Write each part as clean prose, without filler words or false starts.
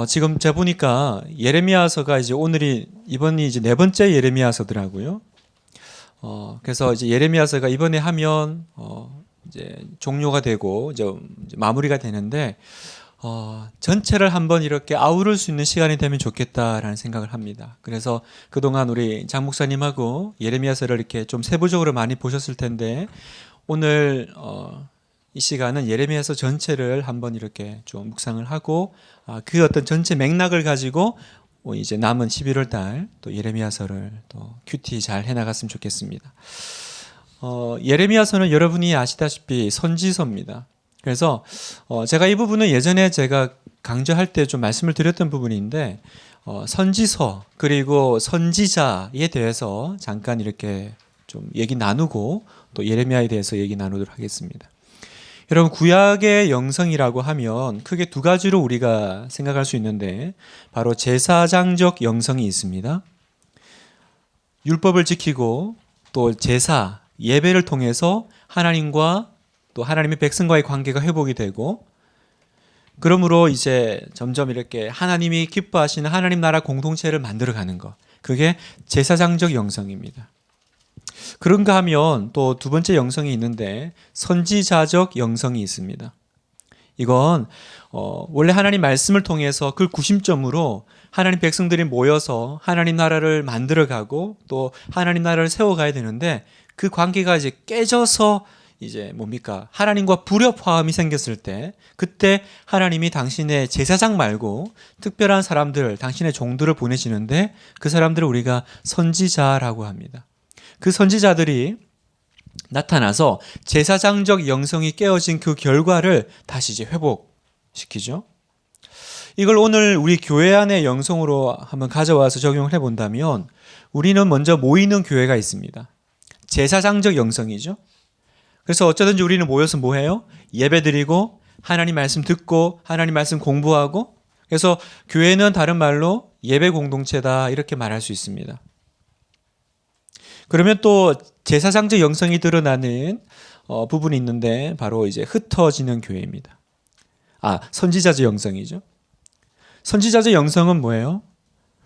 지금 제가 보니까 예레미야서가 이제 이번이 이제 네 번째 예레미야서더라고요. 그래서 이제 예레미야서가 이번에 하면 이제 종료가 되고 이제 마무리가 되는데 전체를 한번 이렇게 아우를 수 있는 시간이 되면 좋겠다라는 생각을 합니다. 그래서 그동안 우리 장 목사님하고 예레미야서를 이렇게 좀 세부적으로 많이 보셨을 텐데 오늘 이 시간은 예레미야서 전체를 한번 이렇게 좀 묵상을 하고 그 어떤 전체 맥락을 가지고 이제 남은 11월 달 또 예레미야서를 또 큐티 잘 해나갔으면 좋겠습니다. 예레미야서는 여러분이 아시다시피 선지서입니다. 그래서 제가 이 부분은 예전에 제가 강조할 때 좀 말씀을 드렸던 부분인데 선지서 그리고 선지자에 대해서 잠깐 이렇게 좀 얘기 나누고 또 예레미야에 대해서 얘기 나누도록 하겠습니다. 여러분 구약의 영성이라고 하면 크게 두 가지로 우리가 생각할 수 있는데 바로 제사장적 영성이 있습니다. 율법을 지키고 또 제사, 예배를 통해서 하나님과 또 하나님의 백성과의 관계가 회복이 되고 그러므로 이제 점점 이렇게 하나님이 기뻐하시는 하나님 나라 공동체를 만들어가는 것. 그게 제사장적 영성입니다. 그런가 하면 또 두 번째 영성이 있는데 선지자적 영성이 있습니다. 이건 원래 하나님 말씀을 통해서 그 구심점으로 하나님 백성들이 모여서 하나님 나라를 만들어가고 또 하나님 나라를 세워가야 되는데 그 관계가 이제 깨져서 이제 뭡니까? 하나님과 불협화음이 생겼을 때 그때 하나님이 당신의 제사장 말고 특별한 사람들, 당신의 종들을 보내시는데 그 사람들을 우리가 선지자라고 합니다. 그 선지자들이 나타나서 제사장적 영성이 깨어진 그 결과를 다시 이제 회복시키죠. 이걸 오늘 우리 교회 안의 영성으로 한번 가져와서 적용을 해본다면 우리는 먼저 모이는 교회가 있습니다. 제사장적 영성이죠. 그래서 어쩌든지 우리는 모여서 뭐 해요? 예배 드리고 하나님 말씀 듣고 하나님 말씀 공부하고 그래서 교회는 다른 말로 예배 공동체다 이렇게 말할 수 있습니다. 그러면 또 제사장적 영성이 드러나는 부분이 있는데 바로 이제 흩어지는 교회입니다. 선지자적 영성이죠. 선지자적 영성은 뭐예요?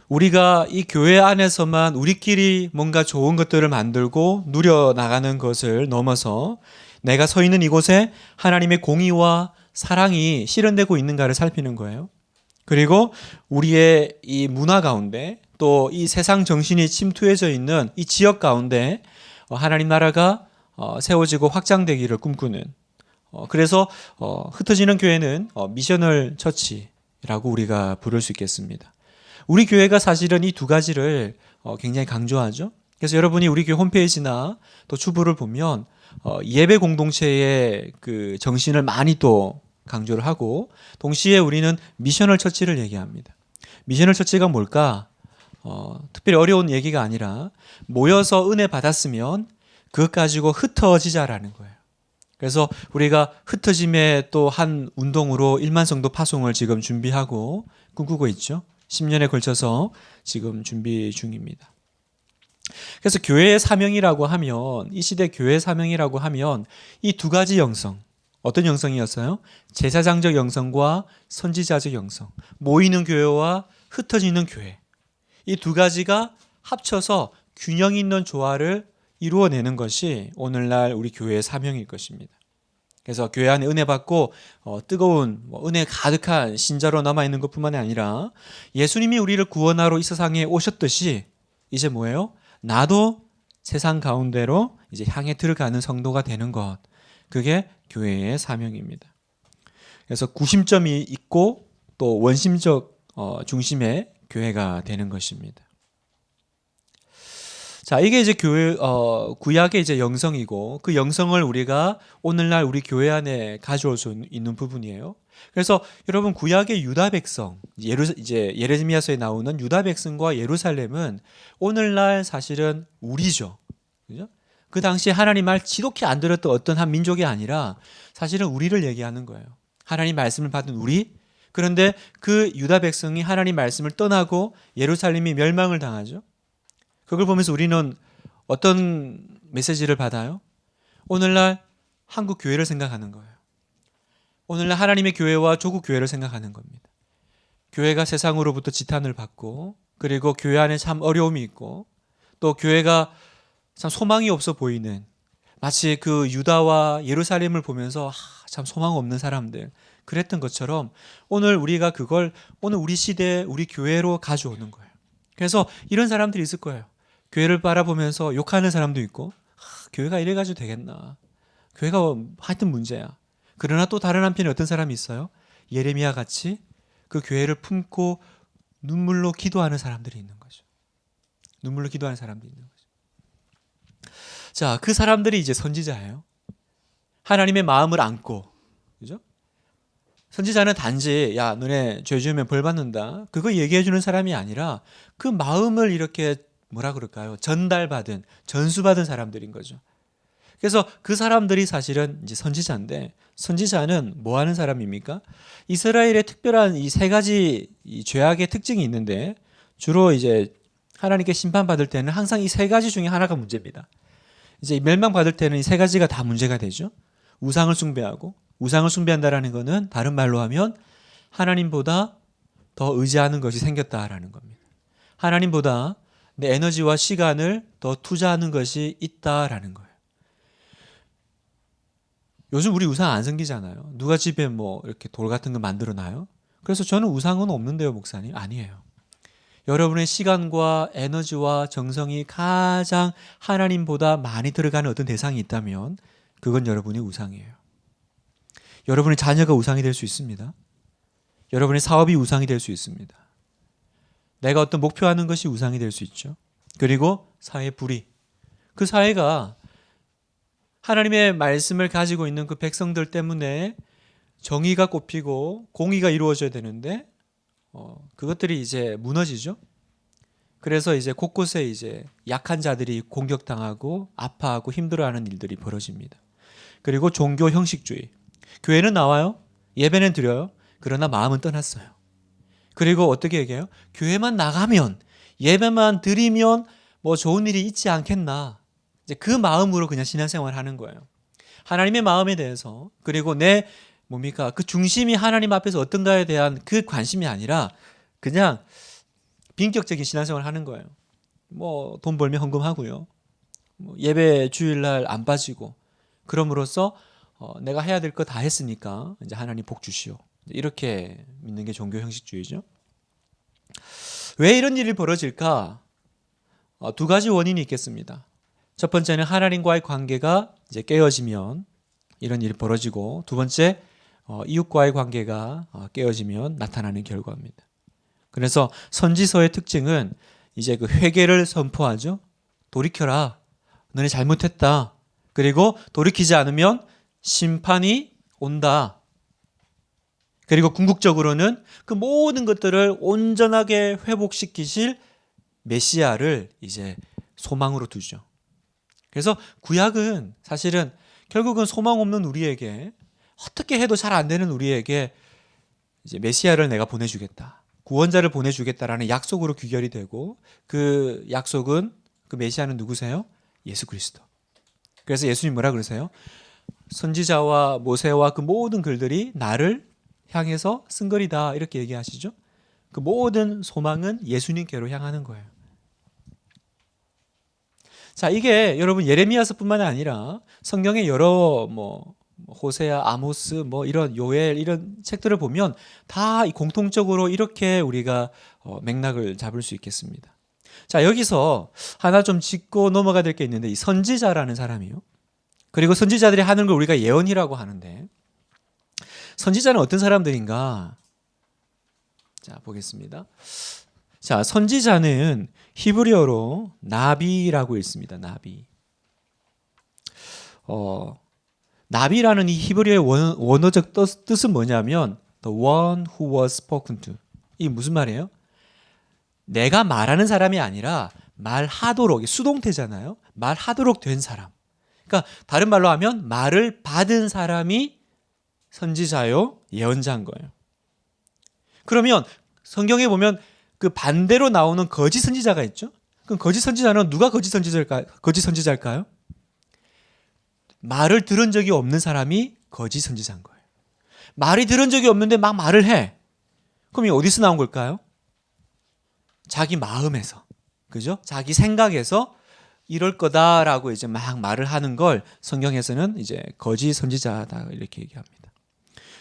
우리가 이 교회 안에서만 우리끼리 뭔가 좋은 것들을 만들고 누려나가는 것을 넘어서 내가 서 있는 이곳에 하나님의 공의와 사랑이 실현되고 있는가를 살피는 거예요. 그리고 우리의 이 문화 가운데 또 이 세상 정신이 침투해져 있는 이 지역 가운데 하나님 나라가 세워지고 확장되기를 꿈꾸는 그래서 흩어지는 교회는 미셔널 처치라고 우리가 부를 수 있겠습니다. 우리 교회가 사실은 이 두 가지를 굉장히 강조하죠. 그래서 여러분이 우리 교회 홈페이지나 또 주부를 보면 예배 공동체의 그 정신을 많이 또 강조를 하고 동시에 우리는 미셔널 처치를 얘기합니다. 미셔널 처치가 뭘까? 특별히 어려운 얘기가 아니라 모여서 은혜 받았으면 그것 가지고 흩어지자라는 거예요. 그래서 우리가 흩어짐의 또 한 운동으로 1만 성도 파송을 지금 준비하고 꿈꾸고 있죠. 10년에 걸쳐서 지금 준비 중입니다. 그래서 교회의 사명이라고 하면 이 시대 교회의 사명이라고 하면 이 두 가지 영성 어떤 영성이었어요? 제사장적 영성과 선지자적 영성 모이는 교회와 흩어지는 교회 이 두 가지가 합쳐서 균형 있는 조화를 이루어내는 것이 오늘날 우리 교회의 사명일 것입니다. 그래서 교회 안에 은혜 받고 뜨거운 은혜 가득한 신자로 남아있는 것뿐만 아니라 예수님이 우리를 구원하러 이 세상에 오셨듯이 이제 뭐예요? 나도 세상 가운데로 이제 향해 들어가는 성도가 되는 것 그게 교회의 사명입니다. 그래서 구심점이 있고 또 원심적 중심의 교회가 되는 것입니다. 자, 이게 이제 구약의 이제 영성이고 그 영성을 우리가 오늘날 우리 교회 안에 가져올 수 있는 부분이에요. 그래서 여러분 구약의 유다 백성, 이제 예레미야서에 나오는 유다 백성과 예루살렘은 오늘날 사실은 우리죠. 그죠? 그 당시에 하나님 말 지독히 안 들었던 어떤 한 민족이 아니라 사실은 우리를 얘기하는 거예요. 하나님 말씀을 받은 우리. 그런데 그 유다 백성이 하나님 말씀을 떠나고 예루살렘이 멸망을 당하죠. 그걸 보면서 우리는 어떤 메시지를 받아요? 오늘날 한국 교회를 생각하는 거예요. 오늘날 하나님의 교회와 조국 교회를 생각하는 겁니다. 교회가 세상으로부터 지탄을 받고, 그리고 교회 안에 참 어려움이 있고, 또 교회가 참 소망이 없어 보이는, 마치 그 유다와 예루살렘을 보면서 참 소망 없는 사람들, 그랬던 것처럼 오늘 우리가 그걸 오늘 우리 시대에 우리 교회로 가져오는 거예요. 그래서 이런 사람들이 있을 거예요. 교회를 바라보면서 욕하는 사람도 있고, 교회가 이래가지고 되겠나, 교회가 하여튼 문제야. 그러나 또 다른 한편에 어떤 사람이 있어요. 예레미야 같이 그 교회를 품고 눈물로 기도하는 사람들이 있는 거죠. 눈물로 기도하는 사람들이 있는 거죠. 자, 그 사람들이 이제 선지자예요. 하나님의 마음을 안고, 그죠? 선지자는 단지 야 너네 죄 지으면 벌 받는다, 그거 얘기해 주는 사람이 아니라 그 마음을 이렇게 뭐라 그럴까요? 전달받은, 전수받은 사람들인 거죠. 그래서 그 사람들이 사실은 이제 선지자인데, 선지자는 뭐 하는 사람입니까? 이스라엘의 특별한 이 세 가지 이 죄악의 특징이 있는데, 주로 이제 하나님께 심판받을 때는 항상 이 세 가지 중에 하나가 문제입니다. 이제 멸망받을 때는 이 세 가지가 다 문제가 되죠. 우상을 숭배하고, 우상을 숭배한다라는 것은 다른 말로 하면 하나님보다 더 의지하는 것이 생겼다라는 겁니다. 하나님보다 내 에너지와 시간을 더 투자하는 것이 있다라는 거예요. 요즘 우리 우상 안 섬기잖아요. 누가 집에 뭐 이렇게 돌 같은 거 만들어 놔요? 그래서 저는 우상은 없는데요, 목사님. 아니에요. 여러분의 시간과 에너지와 정성이 가장 하나님보다 많이 들어가는 어떤 대상이 있다면 그건 여러분의 우상이에요. 여러분의 자녀가 우상이 될 수 있습니다. 여러분의 사업이 우상이 될 수 있습니다. 내가 어떤 목표하는 것이 우상이 될 수 있죠. 그리고 사회 불의. 그 사회가 하나님의 말씀을 가지고 있는 그 백성들 때문에 정의가 꼽히고 공의가 이루어져야 되는데 그것들이 이제 무너지죠. 그래서 이제 곳곳에 이제 약한 자들이 공격당하고 아파하고 힘들어하는 일들이 벌어집니다. 그리고 종교 형식주의. 교회는 나와요. 예배는 드려요. 그러나 마음은 떠났어요. 그리고 어떻게 얘기해요? 교회만 나가면, 예배만 드리면 뭐 좋은 일이 있지 않겠나, 이제 그 마음으로 그냥 신앙생활을 하는 거예요. 하나님의 마음에 대해서, 그리고 내 뭡니까 그 중심이 하나님 앞에서 어떤가에 대한 그 관심이 아니라 그냥 빈격적인 신앙생활을 하는 거예요. 뭐 돈 벌면 헌금하고요, 뭐 예배 주일날 안 빠지고, 그럼으로써 내가 해야 될 거 다 했으니까 이제 하나님 복 주시오, 이렇게 믿는 게 종교 형식주의죠. 왜 이런 일이 벌어질까? 두 가지 원인이 있겠습니다. 첫 번째는 하나님과의 관계가 이제 깨어지면 이런 일이 벌어지고, 두 번째 이웃과의 관계가 깨어지면 나타나는 결과입니다. 그래서 선지서의 특징은 이제 그 회개를 선포하죠. 돌이켜라, 너네 잘못했다. 그리고 돌이키지 않으면 심판이 온다. 그리고 궁극적으로는 그 모든 것들을 온전하게 회복시키실 메시아를 이제 소망으로 두죠. 그래서 구약은 사실은 결국은 소망 없는 우리에게, 어떻게 해도 잘 안 되는 우리에게 이제 메시아를 내가 보내주겠다, 구원자를 보내주겠다라는 약속으로 귀결이 되고, 그 약속은, 그 메시아는 누구세요? 예수 그리스도. 그래서 예수님 뭐라 그러세요? 선지자와 모세와 그 모든 글들이 나를 향해서 쓴 글이다, 이렇게 얘기하시죠. 그 모든 소망은 예수님께로 향하는 거예요. 자, 이게 여러분 예레미야서뿐만 아니라 성경의 여러 뭐 호세아, 아모스, 뭐 이런 요엘, 이런 책들을 보면 다 공통적으로 이렇게 우리가 맥락을 잡을 수 있겠습니다. 자, 여기서 하나 좀 짚고 넘어가야 될 게 있는데, 이 선지자라는 사람이요. 그리고 선지자들이 하는 걸 우리가 예언이라고 하는데, 선지자는 어떤 사람들인가? 자, 보겠습니다. 자, 선지자는 히브리어로 나비라고 읽습니다. 나비. 나비라는 이 히브리어의 원어적 뜻은 뭐냐면 the one who was spoken to. 이게 무슨 말이에요? 내가 말하는 사람이 아니라 말하도록, 수동태잖아요. 말하도록 된 사람. 그러니까 다른 말로 하면 말을 받은 사람이 선지자요, 예언자인 거예요. 그러면 성경에 보면 그 반대로 나오는 거짓 선지자가 있죠. 그럼 거짓 선지자는 누가 거짓 선지자일까요? 말을 들은 적이 없는 사람이 거짓 선지자인 거예요. 말이 들은 적이 없는데 막 말을 해. 그럼 이 어디서 나온 걸까요? 자기 마음에서, 그죠? 자기 생각에서 이럴 거다라고 이제 막 말을 하는 걸 성경에서는 이제 거짓 선지자다 이렇게 얘기합니다.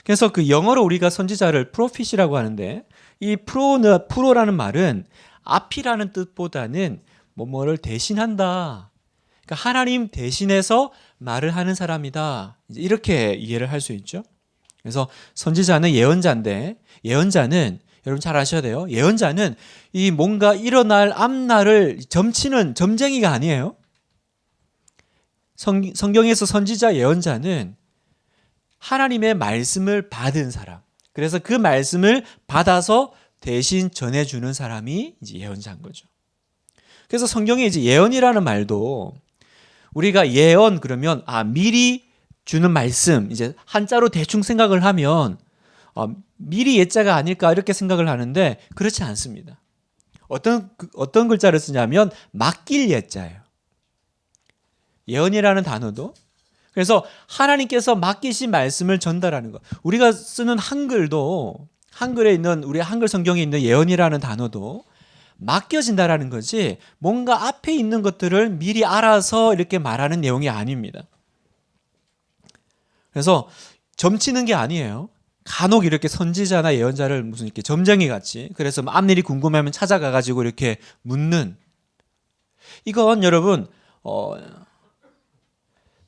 그래서 그 영어로 우리가 선지자를 프로핏이라고 하는데, 이 프로라는 말은 앞이라는 뜻보다는 뭐뭐를 대신한다. 그러니까 하나님 대신해서 말을 하는 사람이다. 이렇게 이해를 할 수 있죠. 그래서 선지자는 예언자인데, 예언자는 여러분 잘 아셔야 돼요. 예언자는 이 뭔가 일어날 앞날을 점치는 점쟁이가 아니에요. 성경에서 선지자 예언자는 하나님의 말씀을 받은 사람. 그래서 그 말씀을 받아서 대신 전해주는 사람이 이제 예언자인 거죠. 그래서 성경에 이제 예언이라는 말도 우리가 예언 그러면 미리 주는 말씀, 이제 한자로 대충 생각을 하면 미리 예자가 아닐까 이렇게 생각을 하는데 그렇지 않습니다. 어떤 글자를 쓰냐면 맡길 예자예요. 예언이라는 단어도. 그래서 하나님께서 맡기신 말씀을 전달하는 것. 우리가 쓰는 한글도, 한글에 있는 우리 한글 성경에 있는 예언이라는 단어도 맡겨진다라는 거지 뭔가 앞에 있는 것들을 미리 알아서 이렇게 말하는 내용이 아닙니다. 그래서 점치는 게 아니에요. 간혹 이렇게 선지자나 예언자를 무슨 이렇게 점쟁이 같이, 그래서 앞일이 궁금하면 찾아가 가지고 이렇게 묻는, 이건 여러분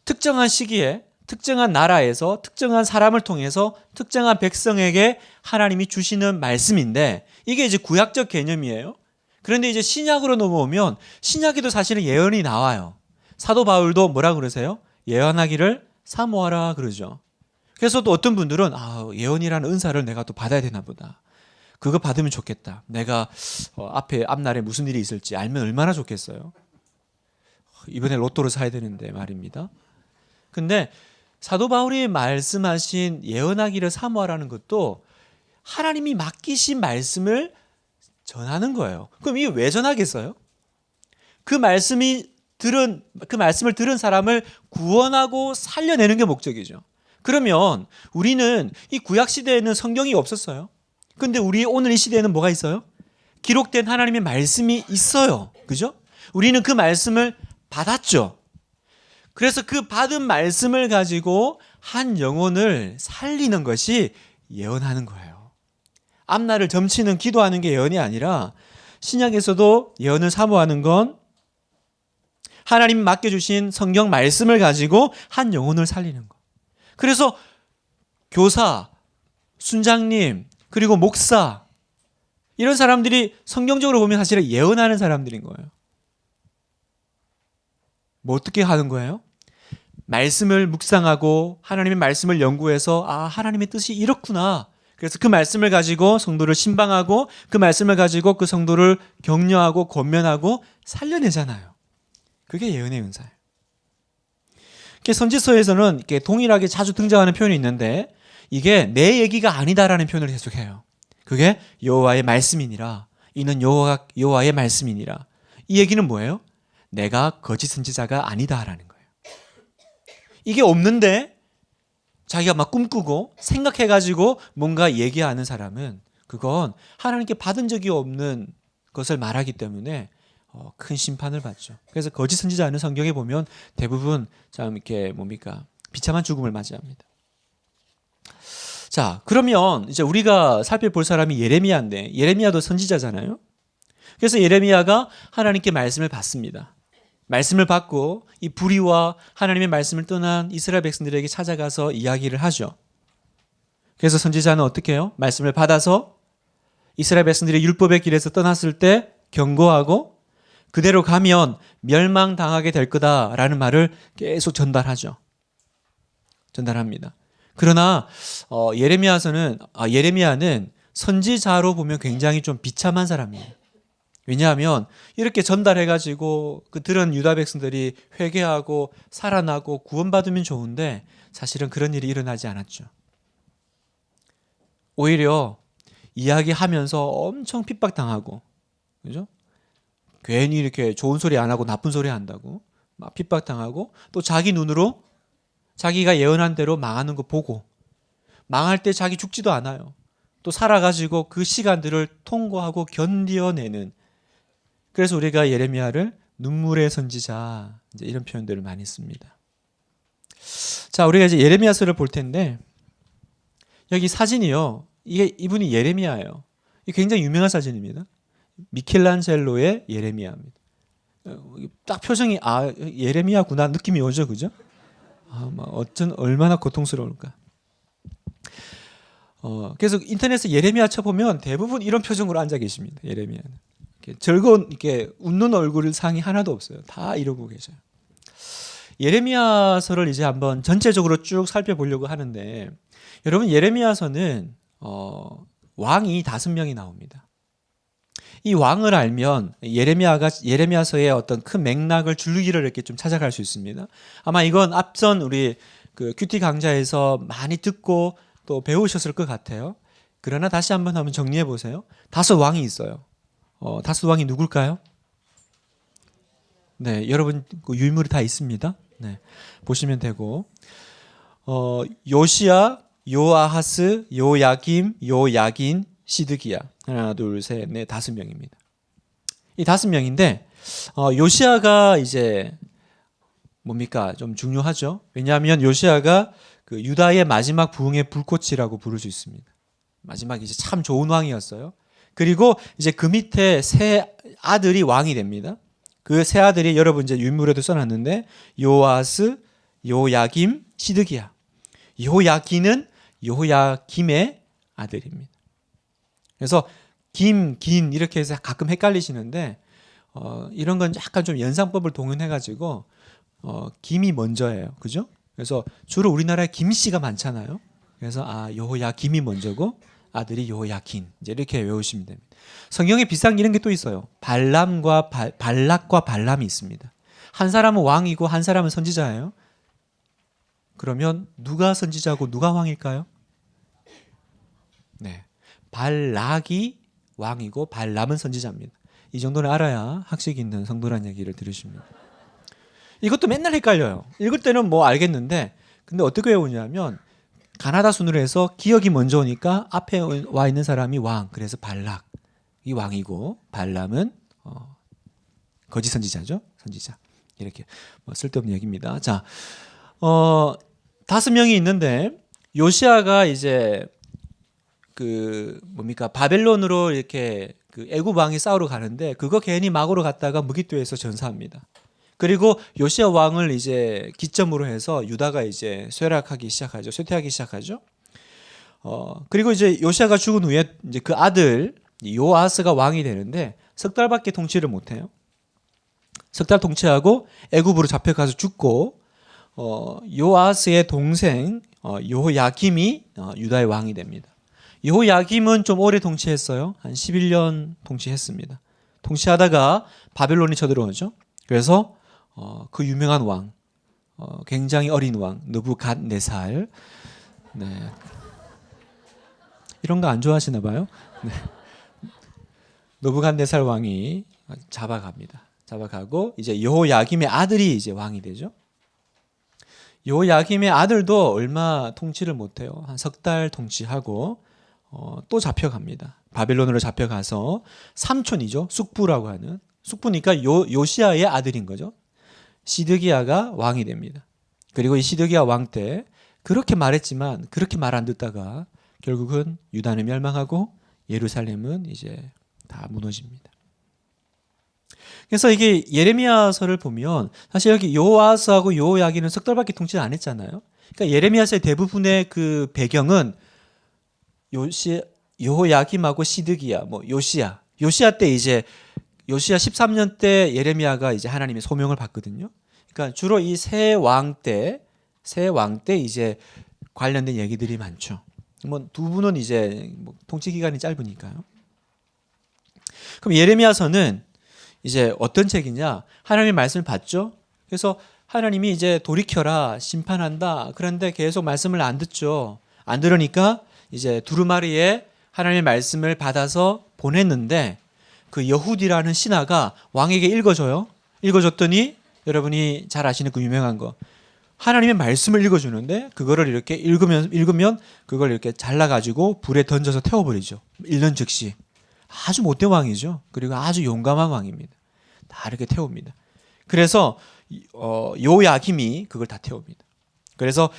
특정한 시기에 특정한 나라에서 특정한 사람을 통해서 특정한 백성에게 하나님이 주시는 말씀인데 이게 이제 구약적 개념이에요. 그런데 이제 신약으로 넘어오면 신약에도 사실은 예언이 나와요. 사도 바울도 뭐라 그러세요? 예언하기를 사모하라 그러죠. 그래서 또 어떤 분들은 예언이라는 은사를 내가 또 받아야 되나 보다. 그거 받으면 좋겠다. 내가 앞날에 무슨 일이 있을지 알면 얼마나 좋겠어요. 이번에 로또를 사야 되는데 말입니다. 근데 사도 바울이 말씀하신 예언하기를 사모하라는 것도 하나님이 맡기신 말씀을 전하는 거예요. 그럼 이게 왜 전하겠어요? 그 말씀을 들은 사람을 구원하고 살려내는 게 목적이죠. 그러면 우리는 이 구약 시대에는 성경이 없었어요. 근데 우리 오늘 이 시대에는 뭐가 있어요? 기록된 하나님의 말씀이 있어요. 그죠? 우리는 그 말씀을 받았죠. 그래서 그 받은 말씀을 가지고 한 영혼을 살리는 것이 예언하는 거예요. 앞날을 점치는 기도하는 게 예언이 아니라 신약에서도 예언을 사모하는 건 하나님이 맡겨주신 성경 말씀을 가지고 한 영혼을 살리는 거. 그래서 교사, 순장님, 그리고 목사, 이런 사람들이 성경적으로 보면 사실은 예언하는 사람들인 거예요. 뭐 어떻게 하는 거예요? 말씀을 묵상하고 하나님의 말씀을 연구해서 하나님의 뜻이 이렇구나. 그래서 그 말씀을 가지고 성도를 신방하고 그 말씀을 가지고 그 성도를 격려하고 권면하고 살려내잖아요. 그게 예언의 은사예요. 선지서에서는 이렇게 동일하게 자주 등장하는 표현이 있는데 이게 내 얘기가 아니다라는 표현을 계속해요. 그게 여호와의 말씀이니라. 이는 여호와의 말씀이니라. 이 얘기는 뭐예요? 내가 거짓 선지자가 아니다라는 거예요. 이게 없는데 자기가 막 꿈꾸고 생각해가지고 뭔가 얘기하는 사람은 그건 하나님께 받은 적이 없는 것을 말하기 때문에 큰 심판을 받죠. 그래서 거짓 선지자는 성경에 보면 대부분 참 이렇게 비참한 죽음을 맞이합니다. 자, 그러면 이제 우리가 살펴볼 사람이 예레미야인데 예레미야도 선지자잖아요. 그래서 예레미야가 하나님께 말씀을 받습니다. 말씀을 받고 이 불의와 하나님의 말씀을 떠난 이스라엘 백성들에게 찾아가서 이야기를 하죠. 그래서 선지자는 어떻게 해요? 말씀을 받아서 이스라엘 백성들이 율법의 길에서 떠났을 때 경고하고 그대로 가면 멸망당하게 될 거다라는 말을 계속 전달합니다. 그러나 예레미야는 선지자로 보면 굉장히 좀 비참한 사람이에요. 왜냐하면 이렇게 전달해가지고 그 들은 유다 백성들이 회개하고 살아나고 구원받으면 좋은데 사실은 그런 일이 일어나지 않았죠. 오히려 이야기하면서 엄청 핍박당하고, 그죠? 괜히 이렇게 좋은 소리 안 하고 나쁜 소리 한다고 막 핍박당하고 또 자기 눈으로 자기가 예언한 대로 망하는 거 보고 망할 때 자기 죽지도 않아요. 또 살아가지고 그 시간들을 통과하고 견뎌내는, 그래서 우리가 예레미야를 눈물의 선지자 이제 이런 표현들을 많이 씁니다. 자, 우리가 이제 예레미야서를 볼 텐데 여기 사진이요. 이게 이분이 예레미야예요. 이게 굉장히 유명한 사진입니다. 미켈란젤로의 예레미야입니다. 딱 표정이 예레미야구나 느낌이 오죠, 그죠? 어쩐 얼마나 고통스러울까. 그래서 인터넷에 예레미야 쳐보면 대부분 이런 표정으로 앉아 계십니다. 예레미야는 이렇게 즐거운 이렇게 웃는 얼굴 상이 하나도 없어요. 다 이러고 계셔요. 예레미야서를 이제 한번 전체적으로 쭉 살펴보려고 하는데 여러분 예레미야서는 왕이 5명이 나옵니다. 이 왕을 알면 예레미야서의 어떤 큰 맥락을 줄기를 이렇게 좀 찾아갈 수 있습니다. 아마 이건 앞선 우리 그 큐티 강좌에서 많이 듣고 또 배우셨을 것 같아요. 그러나 다시 한번 정리해 보세요. 5 왕이 있어요. 5 왕이 누굴까요? 네, 여러분 그 유물이 다 있습니다. 네, 보시면 되고 요시야, 요아하스, 요야김, 요야긴, 시드기야. 하나, 둘, 셋, 넷, 5명입니다. 이 5명인데 요시야가 이제 뭡니까? 좀 중요하죠. 왜냐하면 요시야가 그 유다의 마지막 부흥의 불꽃이라고 부를 수 있습니다. 마지막 이제 참 좋은 왕이었어요. 그리고 이제 그 밑에 세 아들이 왕이 됩니다. 그 세 아들이 여러분 이제 유물에도 써놨는데 요아스, 요야김, 시드기야. 요야긴은 요야김의 아들입니다. 그래서 긴 이렇게 해서 가끔 헷갈리시는데 이런 건 약간 좀 연상법을 동원해가지고 김이 먼저예요, 그죠? 그래서 주로 우리나라에 김씨가 많잖아요. 그래서 요야김이 먼저고 아들이 요야긴 이제 이렇게 외우시면 됩니다. 성경에 비슷한 이런 게 또 있어요. 발락과 발람이 있습니다. 한 사람은 왕이고 한 사람은 선지자예요. 그러면 누가 선지자고 누가 왕일까요? 네, 발락이 왕이고 발람은 선지자입니다. 이 정도는 알아야 학식 있는 성도란 얘기를 들으십니다. 이것도 맨날 헷갈려요. 읽을 때는 뭐 알겠는데 근데 어떻게 외우냐면 가나다 순으로 해서 기억이 먼저 오니까 앞에 와 있는 사람이 왕, 그래서 발락이 왕이고 발람은 거짓 선지자죠. 선지자. 이렇게 쓸데없는 얘기입니다. 자, 5명이 있는데 요시야가 이제 그 뭡니까 바벨론으로 이렇게 그 애굽 왕이 싸우러 가는데 그거 괜히 막으로 갔다가 무기토에서 전사합니다. 그리고 요시야 왕을 이제 기점으로 해서 유다가 이제 쇠퇴하기 시작하죠. 그리고 이제 요시야가 죽은 후에 이제 그 아들 요아스가 왕이 되는데 석 달밖에 통치를 못해요. 석 달 통치하고 애굽으로 잡혀가서 죽고 요아스의 동생 요야김이 유다의 왕이 됩니다. 요야김은 좀 오래 통치했어요. 한 11년 통치했습니다. 통치하다가 바벨론이 쳐들어오죠. 그래서 그 유명한 왕, 굉장히 어린 왕 느부갓네살, 네. 이런 거 안 좋아하시나 봐요. 네. 느부갓네살 왕이 잡아가고 이제 요야김의 아들이 이제 왕이 되죠. 요야김의 아들도 얼마 통치를 못해요. 한 석 달 통치하고 또 잡혀갑니다. 바벨론으로 잡혀가서 삼촌이죠. 숙부라고 하는, 숙부니까 요시야의 아들인 거죠. 시드기야가 왕이 됩니다. 그리고 이 시드기야 왕 때 그렇게 말했지만 그렇게 말 안 듣다가 결국은 유다는 멸망하고 예루살렘은 이제 다 무너집니다. 그래서 이게 예레미야서를 보면 사실 여기 요아스하고 요야기는 석 달밖에 통치 안 했잖아요. 그러니까 예레미야서의 대부분의 그 배경은 요야김하고 시드기야, 요시야 때 이제 요시야 13년 때 예레미야가 이제 하나님의 소명을 받거든요. 그러니까 주로 이 세 왕 때 이제 관련된 얘기들이 많죠. 두 분은 이제 통치 기간이 짧으니까요. 그럼 예레미야서는 이제 어떤 책이냐? 하나님의 말씀을 받죠. 그래서 하나님이 이제 돌이켜라, 심판한다. 그런데 계속 말씀을 안 듣죠. 안 들으니까 이제 두루마리에 하나님의 말씀을 받아서 보냈는데 그 여훗이라는 신하가 왕에게 읽어줬더니 여러분이 잘 아시는 그 유명한 거, 하나님의 말씀을 읽어주는데 그거를 이렇게 읽으면 그걸 이렇게 잘라가지고 불에 던져서 태워버리죠. 읽는 즉시. 아주 못된 왕이죠. 그리고 아주 용감한 왕입니다. 다 이렇게 태웁니다. 그래서 요야김이 그걸 다 태웁니다. 그래서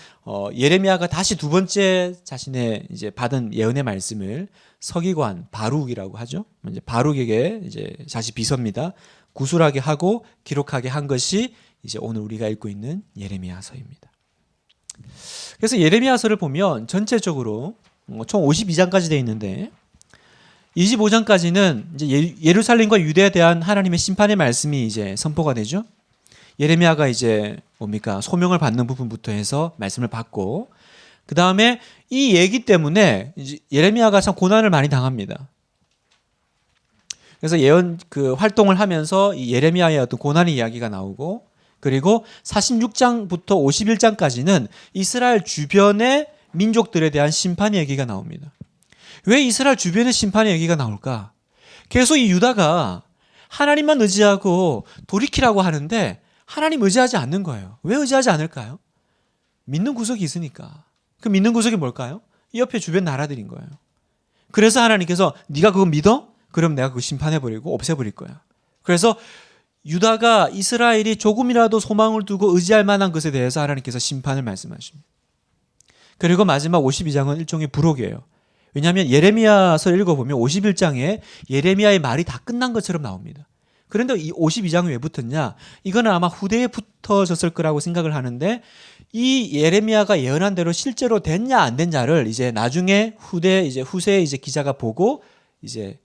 예레미야가 다시 두 번째 자신의 이제 받은 예언의 말씀을 서기관 바룩이라고 하죠. 이제 바룩에게 이제 다시 비서입니다. 구술하게 하고 기록하게 한 것이 이제 오늘 우리가 읽고 있는 예레미야서입니다. 그래서 예레미야서를 보면 전체적으로 총 52장까지 되어 있는데 25장까지는 이제 예루살렘과 유대에 대한 하나님의 심판의 말씀이 이제 선포가 되죠. 예레미야가 이제 뭡니까? 소명을 받는 부분부터 해서 말씀을 받고 그 다음에 이 얘기 때문에 이제 예레미야가 참 고난을 많이 당합니다. 그래서 예언 그 활동을 하면서 이 예레미야의 어떤 고난의 이야기가 나오고 그리고 46장부터 51장까지는 이스라엘 주변의 민족들에 대한 심판의 얘기가 나옵니다. 왜 이스라엘 주변의 심판의 얘기가 나올까? 계속 이 유다가 하나님만 의지하고 돌이키라고 하는데 하나님 의지하지 않는 거예요. 왜 의지하지 않을까요? 믿는 구석이 있으니까. 그 믿는 구석이 뭘까요? 이 옆에 주변 나라들인 거예요. 그래서 하나님께서 네가 그거 믿어? 그럼 내가 그거 심판해버리고 없애버릴 거야. 그래서 유다가 이스라엘이 조금이라도 소망을 두고 의지할 만한 것에 대해서 하나님께서 심판을 말씀하십니다. 그리고 마지막 52장은 일종의 부록이에요. 왜냐하면 예레미야서를 읽어보면 51장에 예레미야의 말이 다 끝난 것처럼 나옵니다. 그런데 이 52장이 왜 붙었냐? 이거는 아마 후대에 붙어졌을 거라고 생각을 하는데 이 예레미야가 예언한 대로 실제로 됐냐 안 됐냐를 이제 나중에 후세 이제 기자가 보고 이제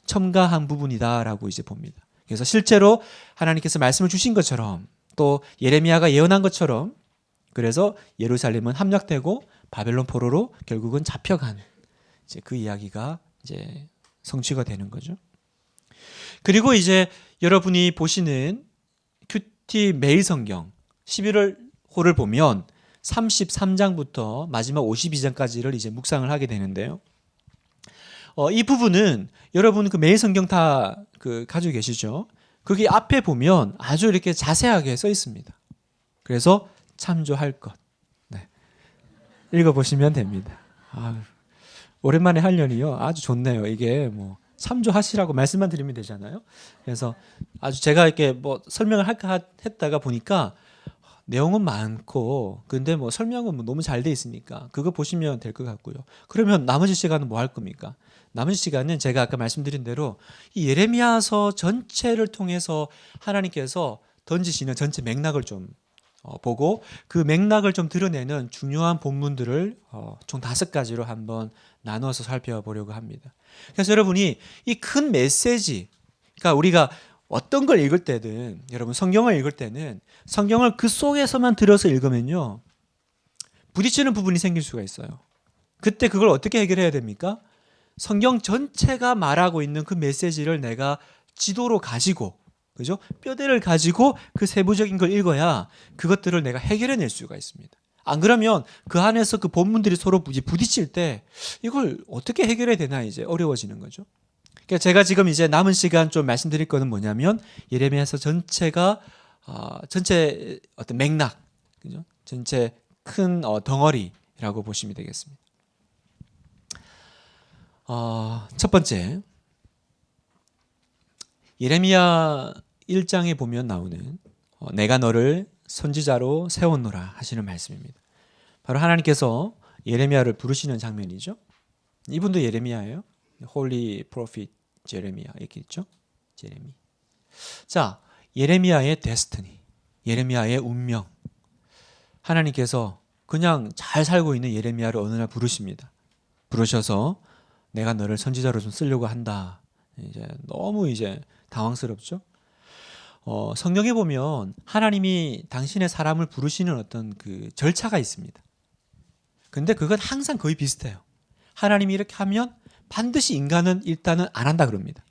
첨가한 부분이다라고 이제 봅니다. 그래서 실제로 하나님께서 말씀을 주신 것처럼 또 예레미야가 예언한 것처럼 그래서 예루살렘은 함락되고 바벨론 포로로 결국은 잡혀간 이제 그 이야기가 이제 성취가 되는 거죠. 그리고 이제 여러분이 보시는 큐티 매일 성경 11호를 보면 33장부터 마지막 52장까지를 이제 묵상을 하게 되는데요. 이 부분은 여러분 그 매일 성경 다 그 가지고 계시죠? 거기 앞에 보면 아주 이렇게 자세하게 써 있습니다. 그래서 참조할 것. 네. 읽어보시면 됩니다. 오랜만에 하려니요. 아주 좋네요. 이게 뭐 참조하시라고 말씀만 드리면 되잖아요. 그래서 아주 제가 이렇게 뭐 설명을 할까 했다가 보니까 내용은 많고 근데 뭐 설명은 뭐 너무 잘 돼 있으니까 그거 보시면 될 것 같고요. 그러면 나머지 시간은 뭐 할 겁니까? 나머지 시간은 제가 아까 말씀드린 대로 이 예레미야서 전체를 통해서 하나님께서 던지시는 전체 맥락을 좀 보고 그 맥락을 좀 드러내는 중요한 본문들을 총 5가지로 한번 나누어서 살펴보려고 합니다. 그래서 여러분이 이 큰 메시지, 그러니까 우리가 어떤 걸 읽을 때든 여러분 성경을 읽을 때는 성경을 그 속에서만 들어서 읽으면요 부딪히는 부분이 생길 수가 있어요. 그때 그걸 어떻게 해결해야 됩니까? 성경 전체가 말하고 있는 그 메시지를 내가 지도로 가지고 그죠? 뼈대를 가지고 그 세부적인 걸 읽어야 그것들을 내가 해결해낼 수가 있습니다. 안 그러면 그 안에서 그 본문들이 서로 부딪힐 때 이걸 어떻게 해결해야 되나 이제 어려워지는 거죠. 그러니까 제가 지금 이제 남은 시간 좀 말씀드릴 거는 뭐냐면 예레미야서 전체가 전체 어떤 맥락, 그죠? 전체 큰 덩어리라고 보시면 되겠습니다. 첫 번째 예레미야 1장에 보면 나오는 내가 너를 선지자로 세웠노라 하시는 말씀입니다. 바로 하나님께서 예레미야를 부르시는 장면이죠. 이분도 예레미야예요. Holy Prophet 제레미야 이렇게 있죠. 제레미. 자, 예레미야의 데스티니, 예레미야의 운명. 하나님께서 그냥 잘 살고 있는 예레미야를 어느 날 부르십니다. 부르셔서 내가 너를 선지자로 좀 쓰려고 한다. 이제 너무 이제 당황스럽죠. 성경에 보면 하나님이 당신의 사람을 부르시는 어떤 그 절차가 있습니다. 근데 그건 항상 거의 비슷해요. 하나님이 이렇게 하면 반드시 인간은 일단은 안 한다 그럽니다.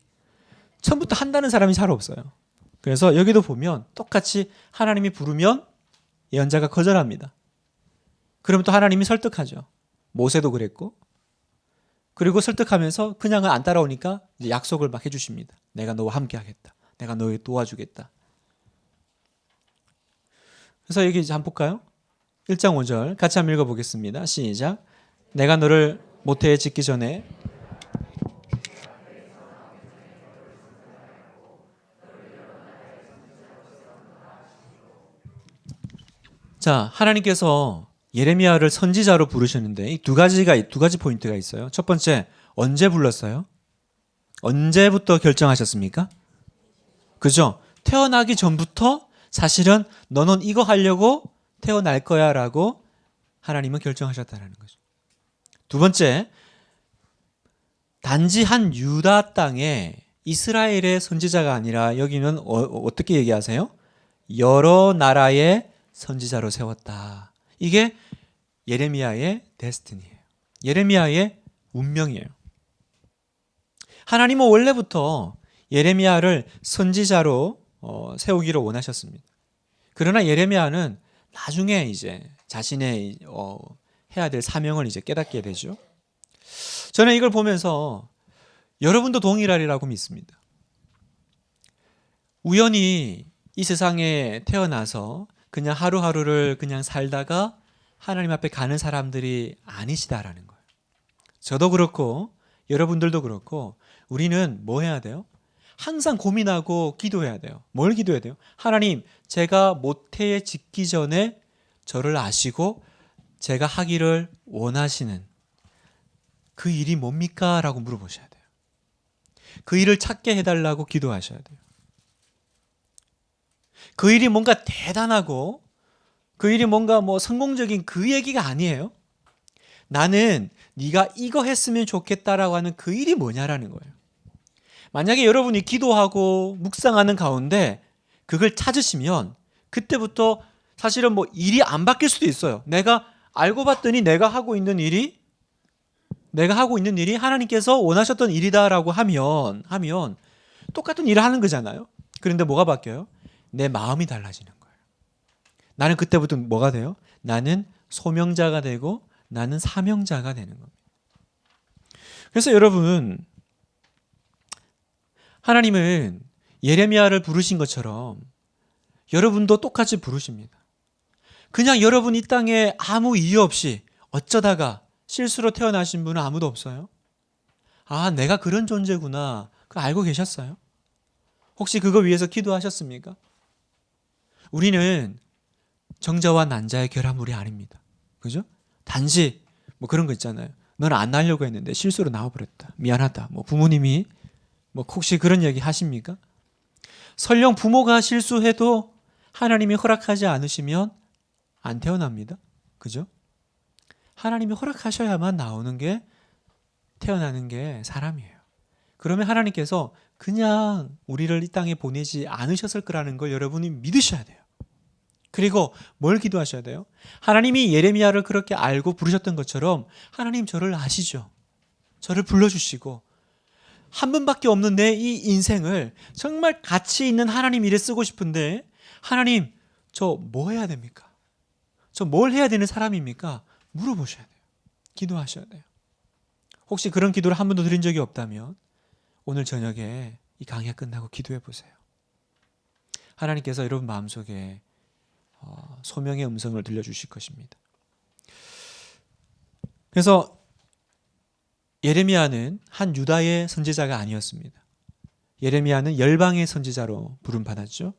처음부터 한다는 사람이 잘 없어요. 그래서 여기도 보면 똑같이 하나님이 부르면 예언자가 거절합니다. 그러면 또 하나님이 설득하죠. 모세도 그랬고. 그리고 설득하면서 그냥은 안 따라오니까 이제 약속을 막 해주십니다. 내가 너와 함께 하겠다. 내가 너를 도와주겠다. 그래서 여기 이제 한번 볼까요? 1장 5절 같이 한번 읽어보겠습니다. 시작. 내가 너를 모태에 짓기 전에 자, 하나님께서 예레미야를 선지자로 부르셨는데 이 두 가지 포인트가 있어요. 첫 번째, 언제 불렀어요? 언제부터 결정하셨습니까? 그죠? 태어나기 전부터 사실은 너는 이거 하려고 태어날 거야 라고 하나님은 결정하셨다는 거죠. 두 번째, 단지 한 유다 땅에 이스라엘의 선지자가 아니라 여기는 어떻게 얘기하세요? 여러 나라의 선지자로 세웠다. 이게 예레미야의 데스티니예요. 예레미야의 운명이에요. 하나님은 원래부터 예레미야를 선지자로 세우기를 원하셨습니다. 그러나 예레미야는 나중에 이제 자신의 해야 될 사명을 이제 깨닫게 되죠. 저는 이걸 보면서 여러분도 동일하리라고 믿습니다. 우연히 이 세상에 태어나서 그냥 하루하루를 그냥 살다가 하나님 앞에 가는 사람들이 아니시다라는 거예요. 저도 그렇고 여러분들도 그렇고 우리는 뭐 해야 돼요? 항상 고민하고 기도해야 돼요. 뭘 기도해야 돼요? 하나님, 제가 모태에 짓기 전에 저를 아시고 제가 하기를 원하시는 그 일이 뭡니까? 라고 물어보셔야 돼요. 그 일을 찾게 해달라고 기도하셔야 돼요. 그 일이 뭔가 대단하고 그 일이 뭔가 뭐 성공적인 그 얘기가 아니에요. 나는 네가 이거 했으면 좋겠다라고 하는 그 일이 뭐냐라는 거예요. 만약에 여러분이 기도하고 묵상하는 가운데 그걸 찾으시면 그때부터 사실은 뭐 일이 안 바뀔 수도 있어요. 내가 알고 봤더니 내가 하고 있는 일이 하나님께서 원하셨던 일이다라고 하면 똑같은 일을 하는 거잖아요. 그런데 뭐가 바뀌어요? 내 마음이 달라지는 거예요. 나는 그때부터 뭐가 돼요? 나는 소명자가 되고 나는 사명자가 되는 겁니다. 그래서 여러분, 하나님은 예레미야를 부르신 것처럼 여러분도 똑같이 부르십니다. 그냥 여러분 이 땅에 아무 이유 없이 어쩌다가 실수로 태어나신 분은 아무도 없어요? 아, 내가 그런 존재구나. 그거 알고 계셨어요? 혹시 그거 위해서 기도하셨습니까? 우리는 정자와 난자의 결합물이 아닙니다. 그죠? 단지 뭐 그런 거 있잖아요. 너는 안 낳으려고 했는데 실수로 나와버렸다. 미안하다. 뭐 부모님이 뭐 혹시 그런 얘기 하십니까? 설령 부모가 실수해도 하나님이 허락하지 않으시면 안 태어납니다. 그죠? 하나님이 허락하셔야만 태어나는 게 사람이에요. 그러면 하나님께서 그냥 우리를 이 땅에 보내지 않으셨을 거라는 걸 여러분이 믿으셔야 돼요. 그리고 뭘 기도하셔야 돼요? 하나님이 예레미야를 그렇게 알고 부르셨던 것처럼 하나님 저를 아시죠? 저를 불러주시고 한 분밖에 없는 내 이 인생을 정말 가치 있는 하나님 일에 쓰고 싶은데 하나님 저 뭐 해야 됩니까? 저 뭘 해야 되는 사람입니까? 물어보셔야 돼요. 기도하셔야 돼요. 혹시 그런 기도를 한 번도 드린 적이 없다면 오늘 저녁에 이 강의가 끝나고 기도해 보세요. 하나님께서 여러분 마음속에 소명의 음성을 들려주실 것입니다. 그래서 예레미야는 한 유다의 선지자가 아니었습니다. 예레미야는 열방의 선지자로 부름받았죠.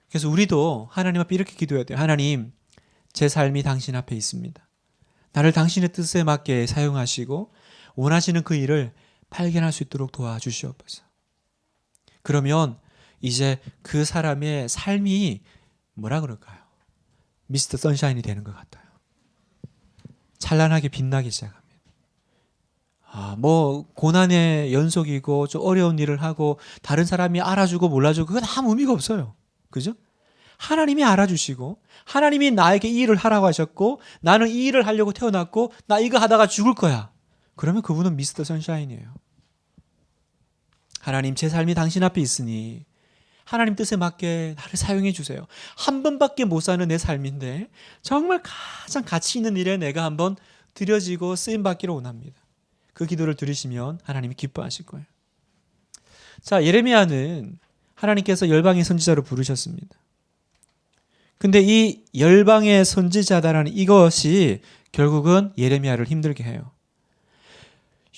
그래서 우리도 하나님 앞에 이렇게 기도해야 돼요. 하나님, 제 삶이 당신 앞에 있습니다. 나를 당신의 뜻에 맞게 사용하시고 원하시는 그 일을 발견할 수 있도록 도와주시옵소서. 그러면 이제 그 사람의 삶이 뭐라 그럴까요? 미스터 선샤인이 되는 것 같아요. 찬란하게 빛나기 시작합니다. 뭐 고난의 연속이고 좀 어려운 일을 하고 다른 사람이 알아주고 몰라주고 그건 아무 의미가 없어요. 그죠? 하나님이 알아주시고 하나님이 나에게 이 일을 하라고 하셨고 나는 이 일을 하려고 태어났고 나 이거 하다가 죽을 거야. 그러면 그분은 미스터 선샤인이에요. 하나님, 제 삶이 당신 앞에 있으니 하나님 뜻에 맞게 나를 사용해 주세요. 한 번밖에 못 사는 내 삶인데 정말 가장 가치 있는 일에 내가 한번 드려지고 쓰임받기를 원합니다. 그 기도를 들으시면 하나님이 기뻐하실 거예요. 자, 예레미야는 하나님께서 열방의 선지자로 부르셨습니다. 근데 이 열방의 선지자다라는 이것이 결국은 예레미야를 힘들게 해요.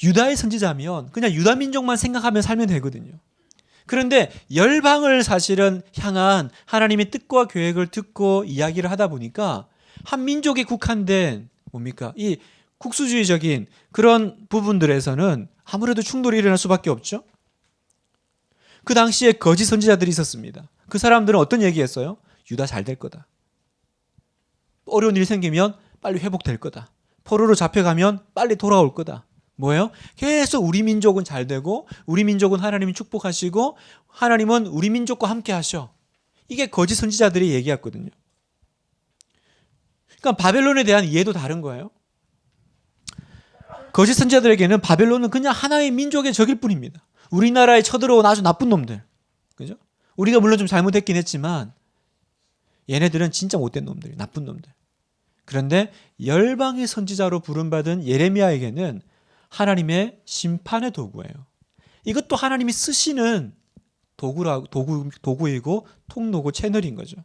유다의 선지자면 그냥 유다 민족만 생각하며 살면 되거든요. 그런데 열방을 사실은 향한 하나님의 뜻과 계획을 듣고 이야기를 하다 보니까 한 민족에 국한된 뭡니까? 이 국수주의적인 그런 부분들에서는 아무래도 충돌이 일어날 수밖에 없죠. 그 당시에 거짓 선지자들이 있었습니다. 그 사람들은 어떤 얘기했어요? 유다 잘 될 거다. 어려운 일이 생기면 빨리 회복될 거다. 포로로 잡혀가면 빨리 돌아올 거다. 뭐예요? 계속 우리 민족은 잘 되고 우리 민족은 하나님이 축복하시고 하나님은 우리 민족과 함께 하셔. 이게 거짓 선지자들이 얘기했거든요. 그러니까 바벨론에 대한 이해도 다른 거예요. 거짓 선지자들에게는 바벨론은 그냥 하나의 민족의 적일 뿐입니다. 우리나라에 쳐들어온 아주 나쁜 놈들. 그죠? 우리가 물론 좀 잘못했긴 했지만 얘네들은 진짜 못된 놈들이에요. 나쁜 놈들. 그런데 열방의 선지자로 부름받은 예레미야에게는 하나님의 심판의 도구예요. 이것도 하나님이 쓰시는 도구이고 통로고 채널인 거죠.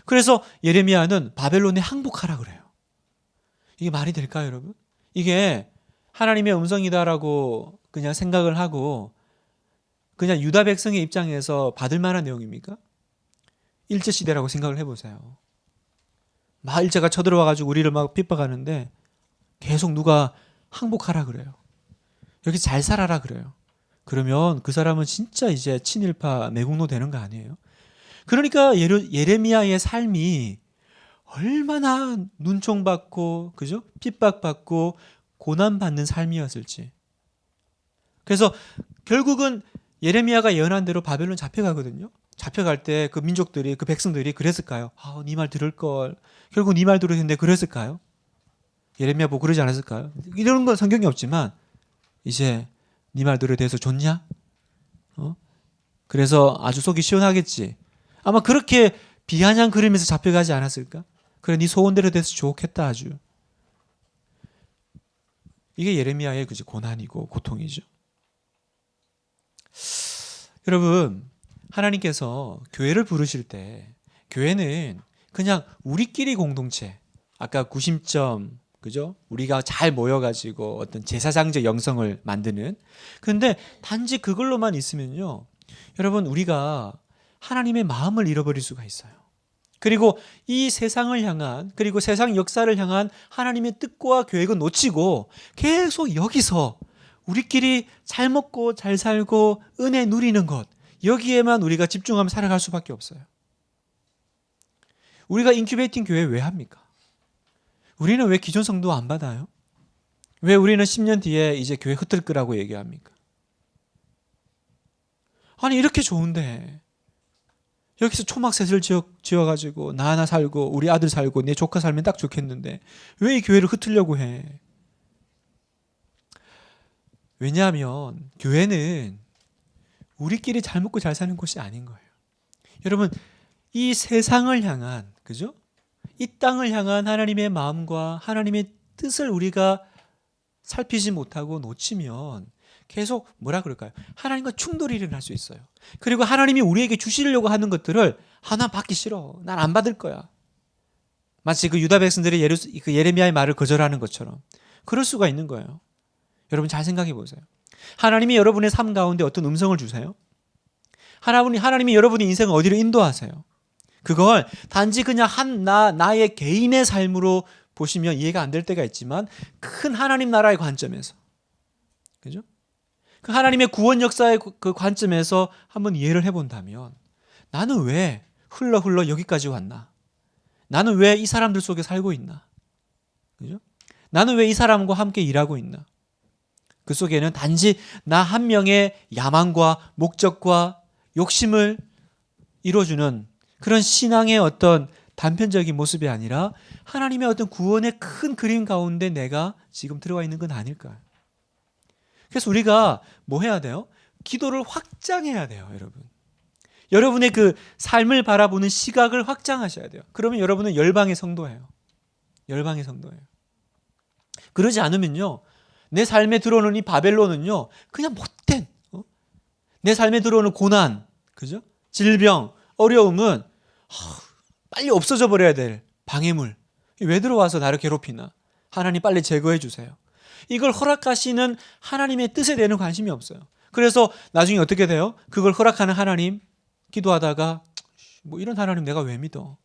그래서 예레미야는 바벨론에 항복하라 그래요. 이게 말이 될까요, 여러분? 이게 하나님의 음성이다라고 그냥 생각을 하고 그냥 유다 백성의 입장에서 받을 만한 내용입니까? 일제시대라고 생각을 해보세요. 막 일제가 쳐들어와가지고 우리를 막 핍박하는데 계속 누가 항복하라 그래요. 여기 잘 살아라 그래요. 그러면 그 사람은 진짜 이제 친일파 매국노 되는 거 아니에요? 그러니까 예레미야의 삶이 얼마나 눈총받고 그죠? 핍박받고 고난받는 삶이었을지. 그래서 결국은 예레미야가 예언한 대로 바벨론 잡혀가거든요. 잡혀갈 때 그 민족들이 그 백성들이 그랬을까요? 네 말 들을 걸. 결국 네 말 들을 텐데 그랬을까요? 예레미야 보고 그러지 않았을까요? 이런 건 성경이 없지만 이제 네 말 들어야 돼서 좋냐? 그래서 아주 속이 시원하겠지. 아마 그렇게 비아냥 그리면서 잡혀가지 않았을까? 그래 네 소원대로 돼서 좋겠다 아주. 이게 예레미야의 그지 고난이고 고통이죠. 여러분 하나님께서 교회를 부르실 때 교회는 그냥 우리끼리 공동체 아까 구심점 그죠? 우리가 잘 모여가지고 어떤 제사장적 영성을 만드는 그런데 단지 그걸로만 있으면요 여러분 우리가 하나님의 마음을 잃어버릴 수가 있어요. 그리고 이 세상을 향한 그리고 세상 역사를 향한 하나님의 뜻과 계획은 놓치고 계속 여기서 우리끼리 잘 먹고 잘 살고 은혜 누리는 것 여기에만 우리가 집중하면 살아갈 수밖에 없어요. 우리가 인큐베이팅 교회 왜 합니까? 우리는 왜 기존 성도 안 받아요? 왜 우리는 10년 뒤에 이제 교회 흩을 거라고 얘기합니까? 아니 이렇게 좋은데 여기서 초막셋을 지어가지고 나 하나 살고 우리 아들 살고 내 조카 살면 딱 좋겠는데 왜 이 교회를 흩으려고 해? 왜냐하면 교회는 우리끼리 잘 먹고 잘 사는 곳이 아닌 거예요. 여러분 이 세상을 향한 그죠? 이 땅을 향한 하나님의 마음과 하나님의 뜻을 우리가 살피지 못하고 놓치면 계속 뭐라 그럴까요? 하나님과 충돌이 일어날 수 있어요. 그리고 하나님이 우리에게 주시려고 하는 것들을 난 받기 싫어. 난 안 받을 거야. 마치 그 유다 백성들이 그 예레미야의 말을 거절하는 것처럼 그럴 수가 있는 거예요. 여러분 잘 생각해 보세요. 하나님이 여러분의 삶 가운데 어떤 음성을 주세요? 하나님이 여러분의 인생을 어디로 인도하세요? 그걸 단지 그냥 나의 개인의 삶으로 보시면 이해가 안 될 때가 있지만 큰 하나님 나라의 관점에서 그죠? 그 하나님의 구원 역사의 그 관점에서 한번 이해를 해본다면 나는 왜 흘러 여기까지 왔나? 나는 왜 이 사람들 속에 살고 있나? 그죠? 나는 왜 이 사람과 함께 일하고 있나? 그 속에는 단지 나 한 명의 야망과 목적과 욕심을 이루어주는 그런 신앙의 어떤 단편적인 모습이 아니라 하나님의 어떤 구원의 큰 그림 가운데 내가 지금 들어와 있는 건 아닐까요? 그래서 우리가 뭐 해야 돼요? 기도를 확장해야 돼요, 여러분. 여러분의 그 삶을 바라보는 시각을 확장하셔야 돼요. 그러면 여러분은 열방의 성도예요. 열방의 성도예요. 그러지 않으면요, 내 삶에 들어오는 이 바벨론은요, 그냥 못된, 내 삶에 들어오는 고난, 그죠? 질병, 어려움은 빨리 없어져 버려야 될 방해물. 왜 들어와서 나를 괴롭히나? 하나님 빨리 제거해 주세요. 이걸 허락하시는 하나님의 뜻에 대해는 관심이 없어요. 그래서 나중에 어떻게 돼요? 그걸 허락하는 하나님 기도하다가 뭐 이런 하나님 내가 왜 믿어?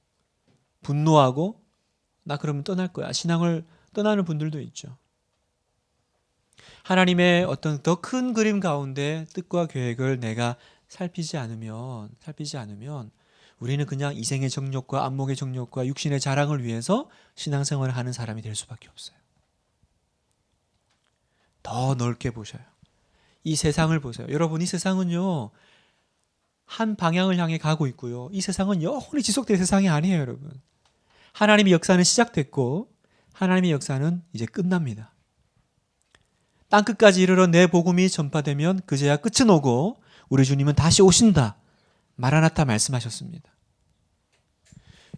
분노하고 나 그러면 떠날 거야. 신앙을 떠나는 분들도 있죠. 하나님의 어떤 더 큰 그림 가운데 뜻과 계획을 내가 살피지 않으면 우리는 그냥 이생의 정욕과 안목의 정욕과 육신의 자랑을 위해서 신앙생활을 하는 사람이 될 수밖에 없어요. 더 넓게 보셔요. 이 세상을 보세요. 여러분, 이 세상은요, 한 방향을 향해 가고 있고요. 이 세상은 영원히 지속될 세상이 아니에요, 여러분. 하나님의 역사는 시작됐고 하나님의 역사는 이제 끝납니다. 땅끝까지 이르러 내 복음이 전파되면 그제야 끝은 오고 우리 주님은 다시 오신다. 마라나타 말씀하셨습니다.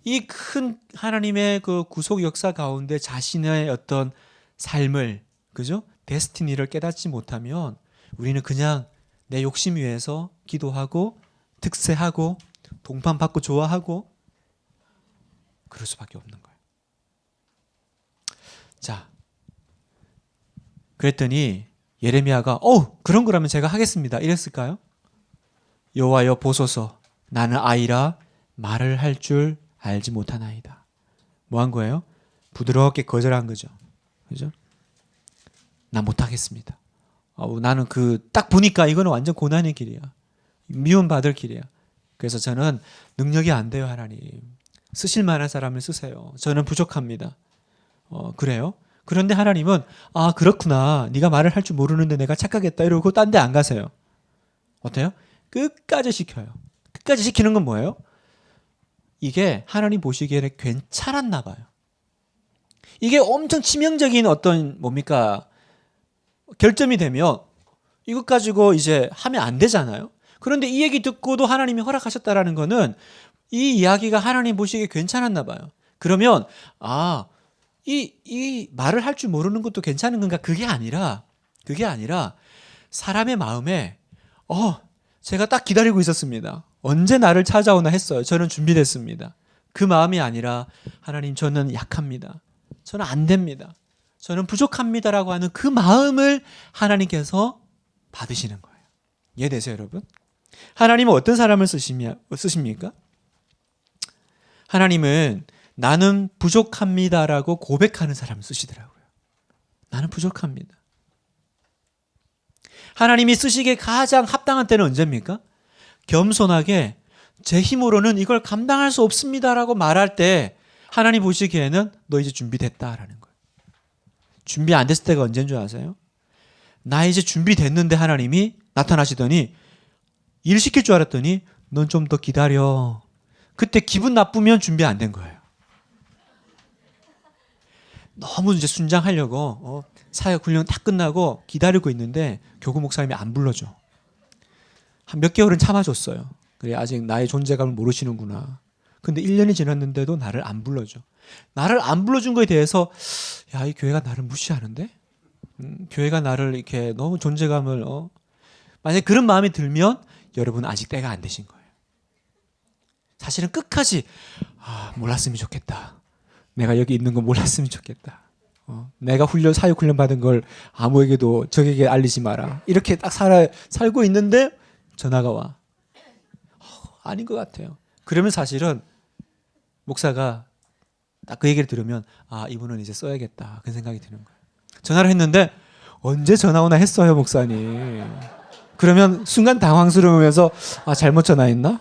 이 큰 하나님의 그 구속 역사 가운데 자신의 어떤 삶을, 그죠? 데스티니를 깨닫지 못하면 우리는 그냥 내 욕심 위해서 기도하고 득세하고 동판 받고 좋아하고 그럴 수밖에 없는 거예요. 자, 그랬더니 예레미야가 그런 거라면 제가 하겠습니다. 이랬을까요? 여호와여 보소서 나는 아이라 말을 할 줄 알지 못하나이다. 뭐 한 거예요? 부드럽게 거절한 거죠. 그죠? 나 못하겠습니다. 나는 딱 보니까 이거는 완전 고난의 길이야. 미움받을 길이야. 그래서 저는 능력이 안 돼요, 하나님. 쓰실 만한 사람을 쓰세요. 저는 부족합니다. 그래요? 그런데 하나님은 그렇구나. 네가 말을 할 줄 모르는데 내가 착각했다. 이러고 딴 데 안 가세요. 어때요? 끝까지 시켜요. 끝까지 시키는 건 뭐예요? 이게 하나님 보시기에는 괜찮았나 봐요. 이게 엄청 치명적인 어떤 결점이 되면 이것 가지고 이제 하면 안 되잖아요. 그런데 이 얘기 듣고도 하나님이 허락하셨다라는 거는 이 이야기가 하나님 보시기에 괜찮았나 봐요. 그러면 이 말을 할 줄 모르는 것도 괜찮은 건가? 그게 아니라 사람의 마음에 제가 딱 기다리고 있었습니다. 언제 나를 찾아오나 했어요. 저는 준비됐습니다. 그 마음이 아니라 하나님 저는 약합니다. 저는 안 됩니다. 저는 부족합니다라고 하는 그 마음을 하나님께서 받으시는 거예요. 이해되세요, 여러분? 하나님은 어떤 사람을 쓰십니까? 하나님은 나는 부족합니다라고 고백하는 사람을 쓰시더라고요. 나는 부족합니다. 하나님이 쓰시기에 가장 합당한 때는 언제입니까? 겸손하게 제 힘으로는 이걸 감당할 수 없습니다라고 말할 때 하나님 보시기에는 너 이제 준비됐다라는 거예요. 준비 안 됐을 때가 언제인 줄 아세요? 나 이제 준비됐는데 하나님이 나타나시더니 일 시킬 줄 알았더니 넌 좀 더 기다려. 그때 기분 나쁘면 준비 안 된 거예요. 너무 이제 순장하려고 사역 훈련 딱 끝나고 기다리고 있는데 교구 목사님이 안 불러줘. 한 몇 개월은 참아줬어요. 그래 아직 나의 존재감을 모르시는구나. 근데 1년이 지났는데도 나를 안 불러줘. 나를 안 불러준 거에 대해서 이 교회가 나를 무시하는데? 교회가 나를 이렇게 너무 존재감을 만약에 그런 마음이 들면 여러분 아직 때가 안 되신 거예요. 사실은 끝까지 몰랐으면 좋겠다. 내가 여기 있는 거 몰랐으면 좋겠다. 내가 사육 훈련 받은 걸 아무에게도 적에게 알리지 마라. 이렇게 딱 살고 있는데 전화가 와. 아닌 것 같아요. 그러면 사실은 목사가 딱 그 얘기를 들으면 이분은 이제 써야겠다. 그런 생각이 드는 거예요. 전화를 했는데 언제 전화 오나 했어요, 목사님. 그러면 순간 당황스러우면서 잘못 전화했나?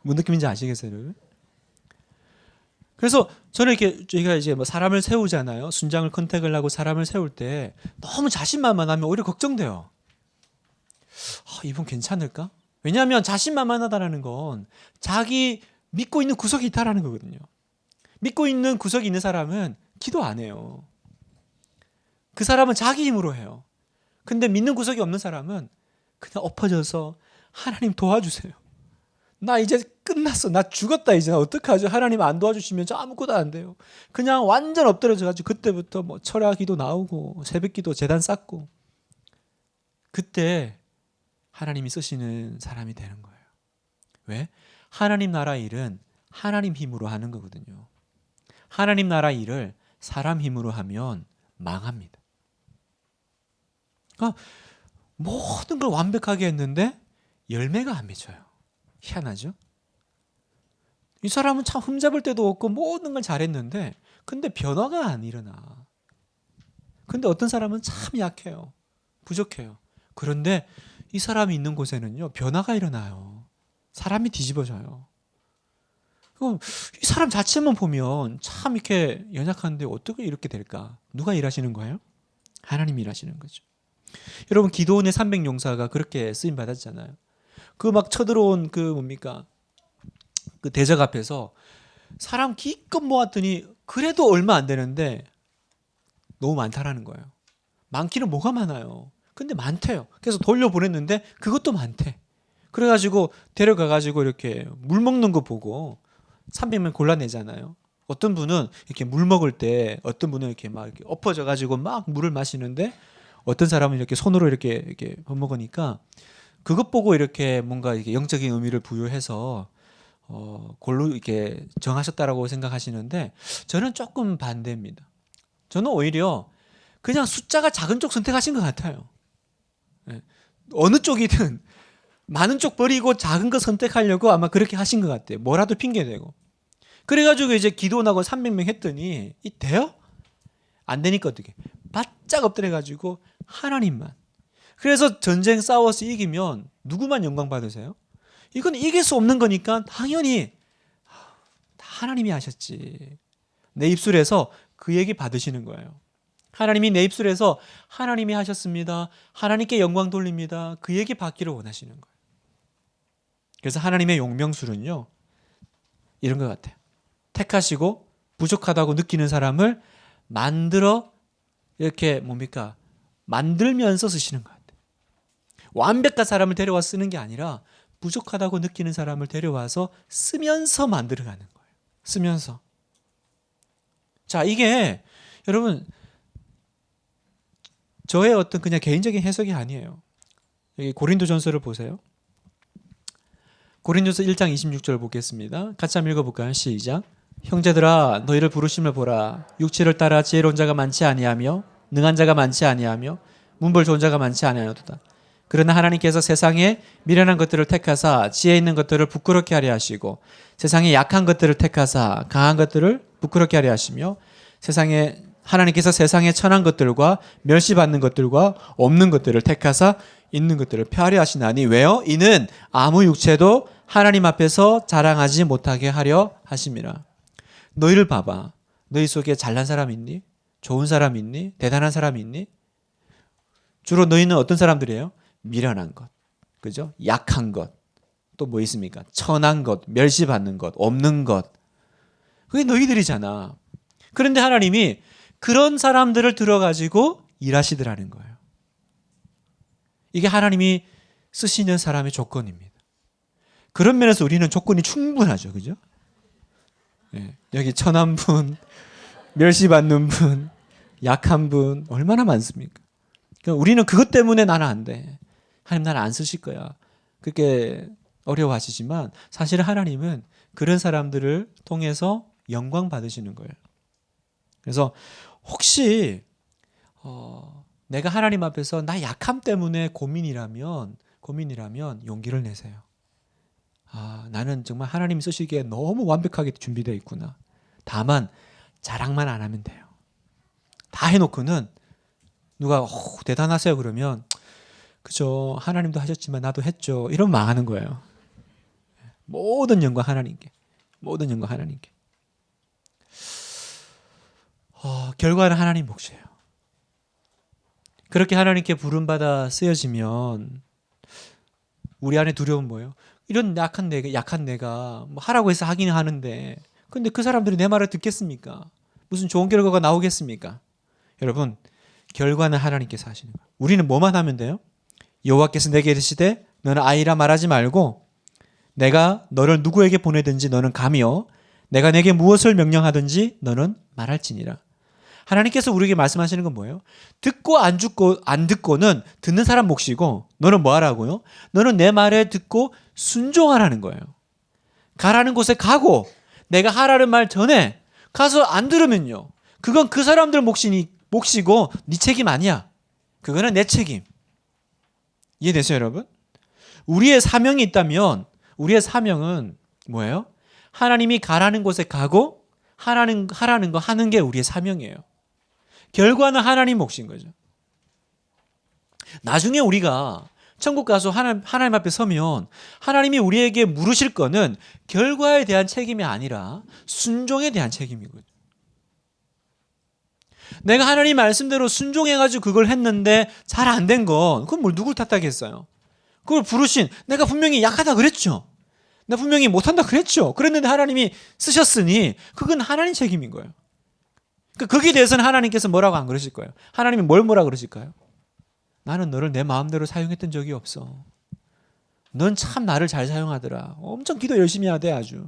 뭔 느낌인지 아시겠어요, 여러분? 그래서 저는 저희가 이제 사람을 세우잖아요. 순장을 컨택을 하고 사람을 세울 때 너무 자신만만하면 오히려 걱정돼요. 이분 괜찮을까? 왜냐하면 자신만만하다는 건 자기 믿고 있는 구석이 있다라는 거거든요. 믿고 있는 구석이 있는 사람은 기도 안 해요. 그 사람은 자기 힘으로 해요. 근데 믿는 구석이 없는 사람은 그냥 엎어져서 하나님 도와주세요. 나 이제 끝났어. 나 죽었다 이제. 어떡하죠? 하나님 안 도와주시면 저 아무것도 안 돼요. 그냥 완전 엎드려져가지고 그때부터 철야기도 나오고 새벽기도 제단 쌓고 그때 하나님이 쓰시는 사람이 되는 거예요. 왜? 하나님 나라 일은 하나님 힘으로 하는 거거든요. 하나님 나라 일을 사람 힘으로 하면 망합니다. 그러니까 모든 걸 완벽하게 했는데 열매가 안 맺혀요. 희한하죠? 이 사람은 참 흠잡을 데도 없고 모든 걸 잘했는데 근데 변화가 안 일어나. 근데 어떤 사람은 참 약해요. 부족해요. 그런데 이 사람이 있는 곳에는요, 변화가 일어나요. 사람이 뒤집어져요. 그럼 이 사람 자체만 보면 참 이렇게 연약한데 어떻게 이렇게 될까? 누가 일하시는 거예요? 하나님이 일하시는 거죠. 여러분, 기도원의 300용사가 그렇게 쓰임 받았잖아요. 그 막 쳐들어온 그 뭡니까? 그 대적 앞에서 사람 기껏 모았더니 그래도 얼마 안 되는데 너무 많다라는 거예요. 많기는 뭐가 많아요. 근데 많대요. 그래서 돌려보냈는데 그것도 많대. 그래가지고 데려가가지고 이렇게 물 먹는 거 보고 300명 골라내잖아요. 어떤 분은 이렇게 물 먹을 때 어떤 분은 이렇게 막 이렇게 엎어져가지고 막 물을 마시는데 어떤 사람은 이렇게 손으로 이렇게 먹으니까 그것 보고 이렇게 뭔가 이렇게 영적인 의미를 부여해서 골로 이렇게 정하셨다라고 생각하시는데 저는 조금 반대입니다. 저는 오히려 그냥 숫자가 작은 쪽 선택하신 것 같아요. 어느 쪽이든 많은 쪽 버리고 작은 거 선택하려고 아마 그렇게 하신 것 같아요. 뭐라도 핑계대고. 그래가지고 이제 기도나고 300명 했더니 이 돼요? 안 되니까 어떻게? 바짝 엎드려가지고 하나님만. 그래서 전쟁 싸워서 이기면 누구만 영광 받으세요? 이건 이길 수 없는 거니까 당연히 다 하나님이 하셨지. 내 입술에서 그 얘기 받으시는 거예요. 하나님이 내 입술에서 하나님이 하셨습니다. 하나님께 영광 돌립니다. 그 얘기 받기를 원하시는 거예요. 그래서 하나님의 용명술은요, 이런 것 같아요. 택하시고 부족하다고 느끼는 사람을 만들어 이렇게 뭡니까? 만들면서 쓰시는 것 같아요. 완벽한 사람을 데려와 쓰는 게 아니라 부족하다고 느끼는 사람을 데려와서 쓰면서 만들어가는 거예요. 쓰면서. 자, 이게 여러분 저의 어떤 그냥 개인적인 해석이 아니에요. 여기 고린도전서를 보세요. 고린도서 1장 26절 보겠습니다. 같이 한번 읽어볼까요? 시작. 형제들아 너희를 부르심을 보라. 육체를 따라 지혜로운 자가 많지 아니하며 능한 자가 많지 아니하며 문벌 좋은 자가 많지 아니하도다. 그러나 하나님께서 세상에 미련한 것들을 택하사 지혜 있는 것들을 부끄럽게 하려 하시고 세상에 약한 것들을 택하사 강한 것들을 부끄럽게 하려 하시며 하나님께서 세상에 천한 것들과 멸시받는 것들과 없는 것들을 택하사 있는 것들을 폐하려 하시나니 왜요? 이는 아무 육체도 하나님 앞에서 자랑하지 못하게 하려 하심이라. 너희를 봐봐. 너희 속에 잘난 사람 있니? 좋은 사람 있니? 대단한 사람 있니? 주로 너희는 어떤 사람들이에요? 미련한 것, 그죠? 약한 것, 또 뭐 있습니까? 천한 것, 멸시받는 것, 없는 것. 그게 너희들이잖아. 그런데 하나님이 그런 사람들을 들어가지고 일하시더라는 거예요. 이게 하나님이 쓰시는 사람의 조건입니다. 그런 면에서 우리는 조건이 충분하죠. 그죠? 네. 여기 천한 분, 멸시받는 분, 약한 분 얼마나 많습니까? 그러니까 우리는 그것 때문에 나는 안 돼. 하나님 나는 안 쓰실 거야. 그렇게 어려워하시지만 사실 하나님은 그런 사람들을 통해서 영광 받으시는 거예요. 그래서 혹시 내가 하나님 앞에서 나 약함 때문에 고민이라면 용기를 내세요. 나는 정말 하나님 쓰시기에 너무 완벽하게 준비되어 있구나. 다만 자랑만 안 하면 돼요. 다 해놓고는 누가 대단하세요 그러면 그죠, 하나님도 하셨지만 나도 했죠, 이러면 망하는 거예요. 모든 영광 하나님께. 모든 영광 하나님께. 결과는 하나님 몫이에요. 그렇게 하나님께 부름받아 쓰여지면 우리 안에 두려움은 뭐예요? 이런 약한 내가 뭐 하라고 해서 하긴 하는데 근데 그 사람들이 내 말을 듣겠습니까? 무슨 좋은 결과가 나오겠습니까? 여러분, 결과는 하나님께서 하시는 거예요. 우리는 뭐만 하면 돼요? 여호와께서 내게 이르시되 너는 아이라 말하지 말고 내가 너를 누구에게 보내든지 너는 가며 내가 내게 무엇을 명령하든지 너는 말할지니라. 하나님께서 우리에게 말씀하시는 건 뭐예요? 듣고 안 듣고는 듣는 사람 몫이고 너는 뭐 하라고요? 너는 내 말에 듣고 순종하라는 거예요. 가라는 곳에 가고 내가 하라는 말 전에 가서 안 들으면요. 그건 그 사람들 몫이고 네 책임 아니야. 그거는 내 책임. 이해되세요, 여러분? 우리의 사명이 있다면 우리의 사명은 뭐예요? 하나님이 가라는 곳에 가고 하라는 거 하는 게 우리의 사명이에요. 결과는 하나님 몫인 거죠. 나중에 우리가 천국 가서 하나님 앞에 서면 하나님이 우리에게 물으실 거는 결과에 대한 책임이 아니라 순종에 대한 책임이거든요. 내가 하나님 말씀대로 순종해가지고 그걸 했는데 잘 안 된 건 그건 뭘 누굴 탓하겠어요. 그걸 부르신 내가 분명히 약하다 그랬죠. 내가 분명히 못한다 그랬죠. 그랬는데 하나님이 쓰셨으니 그건 하나님 책임인 거예요. 거기에 대해서는 하나님께서 뭐라고 안 그러실 거예요. 하나님이 뭐라 그러실까요? 나는 너를 내 마음대로 사용했던 적이 없어. 넌 참 나를 잘 사용하더라. 엄청 기도 열심히 하대 아주.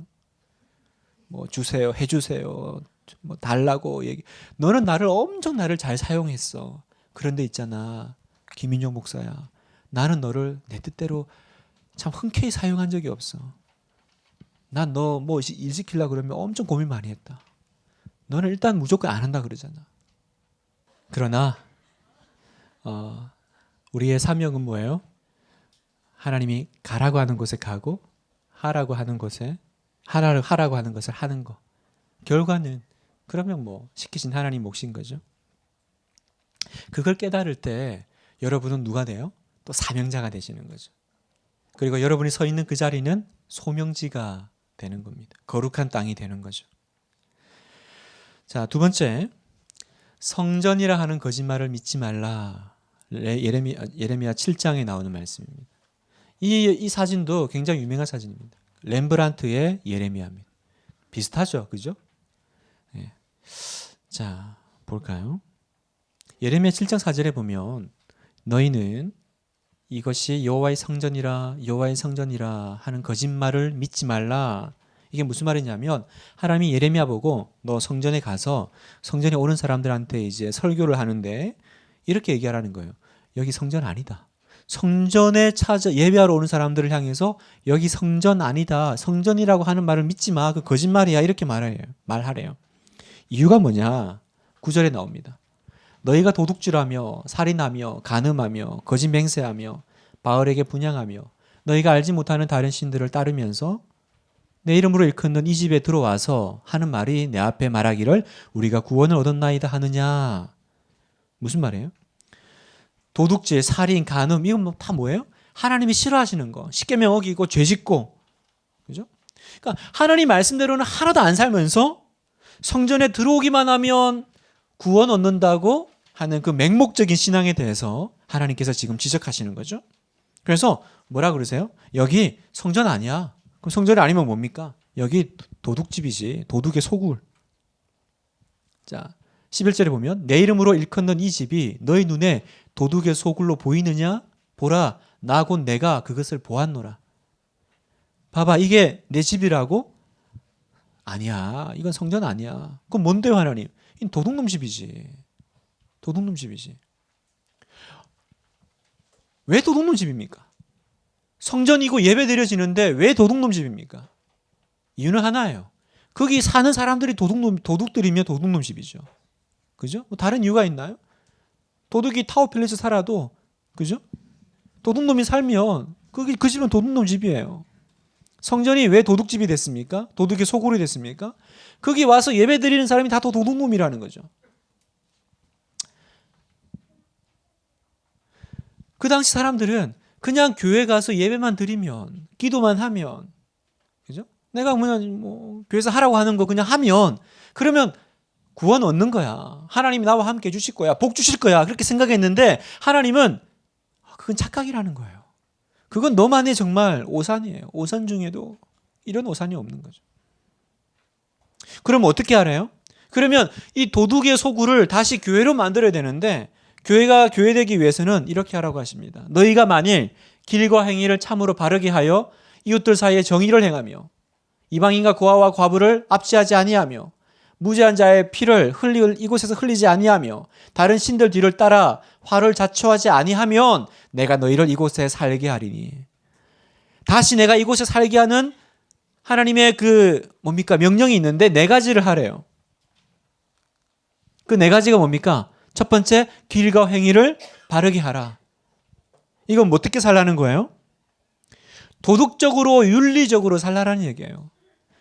뭐 주세요, 해주세요, 뭐 달라고 얘기. 너는 엄청 나를 잘 사용했어. 그런데 있잖아, 김인용 목사야. 나는 너를 내 뜻대로 참 흔쾌히 사용한 적이 없어. 난 너 뭐 일 시키려고 그러면 엄청 고민 많이 했다. 너는 일단 무조건 안 한다 그러잖아. 그러나 우리의 사명은 뭐예요? 하나님이 가라고 하는 곳에 가고 하라고 하는 것을 하는 거. 결과는 그러면 뭐 시키신 하나님 몫인 거죠. 그걸 깨달을 때 여러분은 누가 돼요? 또 사명자가 되시는 거죠. 그리고 여러분이 서 있는 그 자리는 소명지가 되는 겁니다. 거룩한 땅이 되는 거죠. 자, 두 번째, 성전이라 하는 거짓말을 믿지 말라. 예레미야 7장에 나오는 말씀입니다. 이 사진도 굉장히 유명한 사진입니다. 렘브란트의 예레미야입니다. 비슷하죠, 그죠? 네. 자, 볼까요? 예레미야 7장 4절에 보면 너희는 이것이 여호와의 성전이라 하는 거짓말을 믿지 말라. 이게 무슨 말이냐면 하나님이 예레미야 보고 너 성전에 가서 성전에 오는 사람들한테 이제 설교를 하는데 이렇게 얘기하라는 거예요. 여기 성전 아니다. 성전에 예배하러 오는 사람들을 향해서 여기 성전 아니다. 성전이라고 하는 말을 믿지 마. 그 거짓말이야. 이렇게 말하래요. 이유가 뭐냐? 9절에 나옵니다. 너희가 도둑질하며 살인하며 간음하며 거짓 맹세하며 바알에게 분향하며 너희가 알지 못하는 다른 신들을 따르면서 내 이름으로 일컫는 이 집에 들어와서 하는 말이 내 앞에 말하기를 우리가 구원을 얻었나이다 하느냐. 무슨 말이에요? 도둑질, 살인, 간음 이건 다 뭐예요? 하나님이 싫어하시는 거. 십계명 어기고 죄 짓고. 그죠? 그러니까 하나님 말씀대로는 하나도 안 살면서 성전에 들어오기만 하면 구원 얻는다고 하는 그 맹목적인 신앙에 대해서 하나님께서 지금 지적하시는 거죠. 그래서 뭐라 그러세요? 여기 성전 아니야. 그럼 성전이 아니면 뭡니까? 여기 도둑집이지. 도둑의 소굴. 자, 11절에 보면 내 이름으로 일컫는 이 집이 너희 눈에 도둑의 소굴로 보이느냐? 보라, 나 곧 내가 그것을 보았노라. 봐봐, 이게 내 집이라고? 아니야. 이건 성전 아니야. 그럼 뭔데요, 하나님? 이건 도둑놈 집이지. 도둑놈 집이지. 왜 도둑놈 집입니까? 성전이고 예배 드려지는데 왜 도둑놈 집입니까? 이유는 하나예요. 거기 사는 사람들이 도둑들이면 도둑놈 집이죠. 그죠? 뭐 다른 이유가 있나요? 도둑이 타워팰리스 살아도, 그죠? 도둑놈이 살면 그 집은 도둑놈 집이에요. 성전이 왜 도둑집이 됐습니까? 도둑의 소굴이 됐습니까? 거기 와서 예배 드리는 사람이 다 도둑놈이라는 거죠. 그 당시 사람들은 그냥 교회 가서 예배만 드리면, 기도만 하면, 그죠? 내가 그냥 교회에서 하라고 하는 거 그냥 하면, 그러면 구원 얻는 거야. 하나님이 나와 함께 해주실 거야. 복 주실 거야. 그렇게 생각했는데 하나님은 그건 착각이라는 거예요. 그건 너만의 정말 오산이에요. 오산 중에도 이런 오산이 없는 거죠. 그럼 어떻게 하래요? 그러면 이 도둑의 소굴을 다시 교회로 만들어야 되는데 교회가 교회되기 위해서는 이렇게 하라고 하십니다. 너희가 만일 길과 행위를 참으로 바르게 하여 이웃들 사이에 정의를 행하며 이방인과 고아와 과부를 압제하지 아니하며 무죄한 자의 피를 이곳에서 흘리지 아니하며 다른 신들 뒤를 따라 화를 자초하지 아니하면 내가 너희를 이곳에 살게 하리니. 다시 내가 이곳에 살게 하는 하나님의 그 뭡니까? 명령이 있는데 네 가지를 하래요. 그 네 가지가 뭡니까? 첫 번째, 길과 행위를 바르게 하라. 이건 뭐 어떻게 살라는 거예요? 도덕적으로 윤리적으로 살라라는 얘기예요.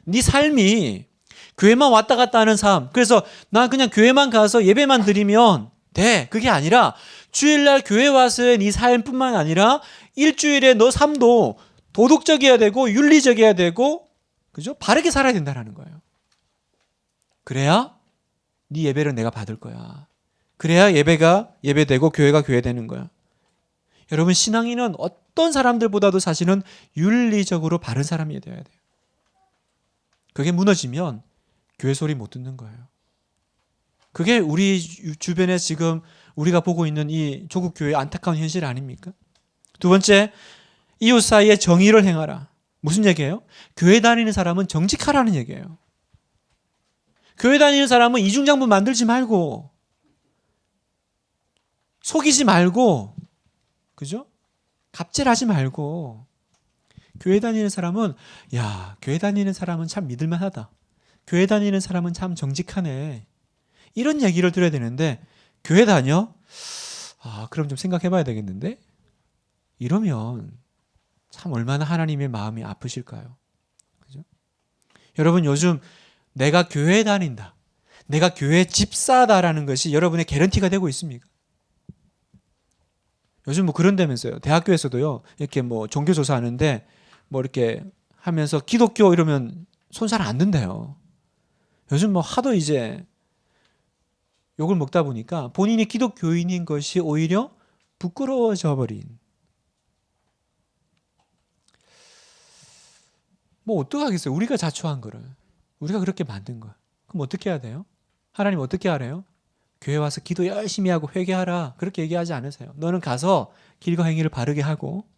네 삶이 교회만 왔다 갔다 하는 삶. 그래서 나 그냥 교회만 가서 예배만 드리면 돼. 그게 아니라 주일날 교회 와서의 네 삶뿐만 아니라 일주일에 너 삶도 도덕적이어야 되고 윤리적이어야 되고, 그죠? 바르게 살아야 된다는 거예요. 그래야 네 예배를 내가 받을 거야. 그래야 예배가 예배되고 교회가 교회되는 거야. 여러분, 신앙인은 어떤 사람들보다도 사실은 윤리적으로 바른 사람이 되어야 돼요. 그게 무너지면 교회 소리 못 듣는 거예요. 그게 우리 주변에 지금 우리가 보고 있는 이 조국 교회의 안타까운 현실 아닙니까? 두 번째, 이웃 사이에 정의를 행하라. 무슨 얘기예요? 교회 다니는 사람은 정직하라는 얘기예요. 교회 다니는 사람은 이중장부 만들지 말고, 속이지 말고, 그죠? 갑질하지 말고. 교회 다니는 사람은, 야, 교회 다니는 사람은 참 믿을만하다. 교회 다니는 사람은 참 정직하네. 이런 얘기를 들어야 되는데, 교회 다녀? 아, 그럼 좀 생각해 봐야 되겠는데? 이러면 참 얼마나 하나님의 마음이 아프실까요? 그죠? 여러분, 요즘 내가 교회 다닌다, 내가 교회 집사다라는 것이 여러분의 개런티가 되고 있습니까? 요즘 뭐 그런다면서요. 대학교에서도요, 이렇게 뭐 종교조사 하는데 뭐 이렇게 하면서 기독교 이러면 손 잘 안 든대요. 요즘 뭐 하도 이제 욕을 먹다 보니까 본인이 기독교인인 것이 오히려 부끄러워져 버린. 뭐 어떡하겠어요? 우리가 자초한 거를. 우리가 그렇게 만든 거야. 그럼 어떻게 해야 돼요? 하나님 어떻게 하래요? 교회 와서 기도 열심히 하고 회개하라. 그렇게 얘기하지 않으세요. 너는 가서 길과 행위를 바르게 하고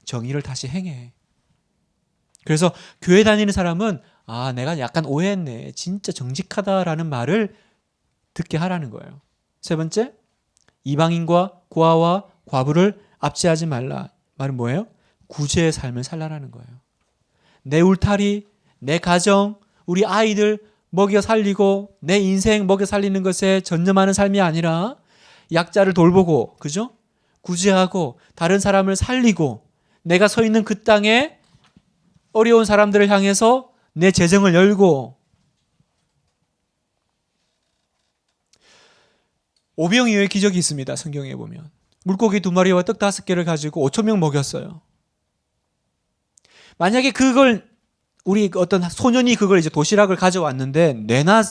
정의를 다시 행해. 그래서 교회 다니는 사람은 아, 내가 약간 오해했네. 진짜 정직하다라는 말을 듣게 하라는 거예요. 세 번째, 이방인과 고아와 과부를 압제하지 말라. 말은 뭐예요? 구제의 삶을 살라라는 거예요. 내 울타리, 내 가정, 우리 아이들 먹여 살리고 내 인생 먹여 살리는 것에 전념하는 삶이 아니라 약자를 돌보고, 그죠? 구제하고 다른 사람을 살리고 내가 서 있는 그 땅에 어려운 사람들을 향해서 내 재정을 열고. 오병이어의 기적이 있습니다. 성경에 보면 물고기 2마리와 떡 5개를 가지고 5,000명 먹였어요. 만약에 그걸 우리 어떤 소년이 그걸 이제 도시락을 가져왔는데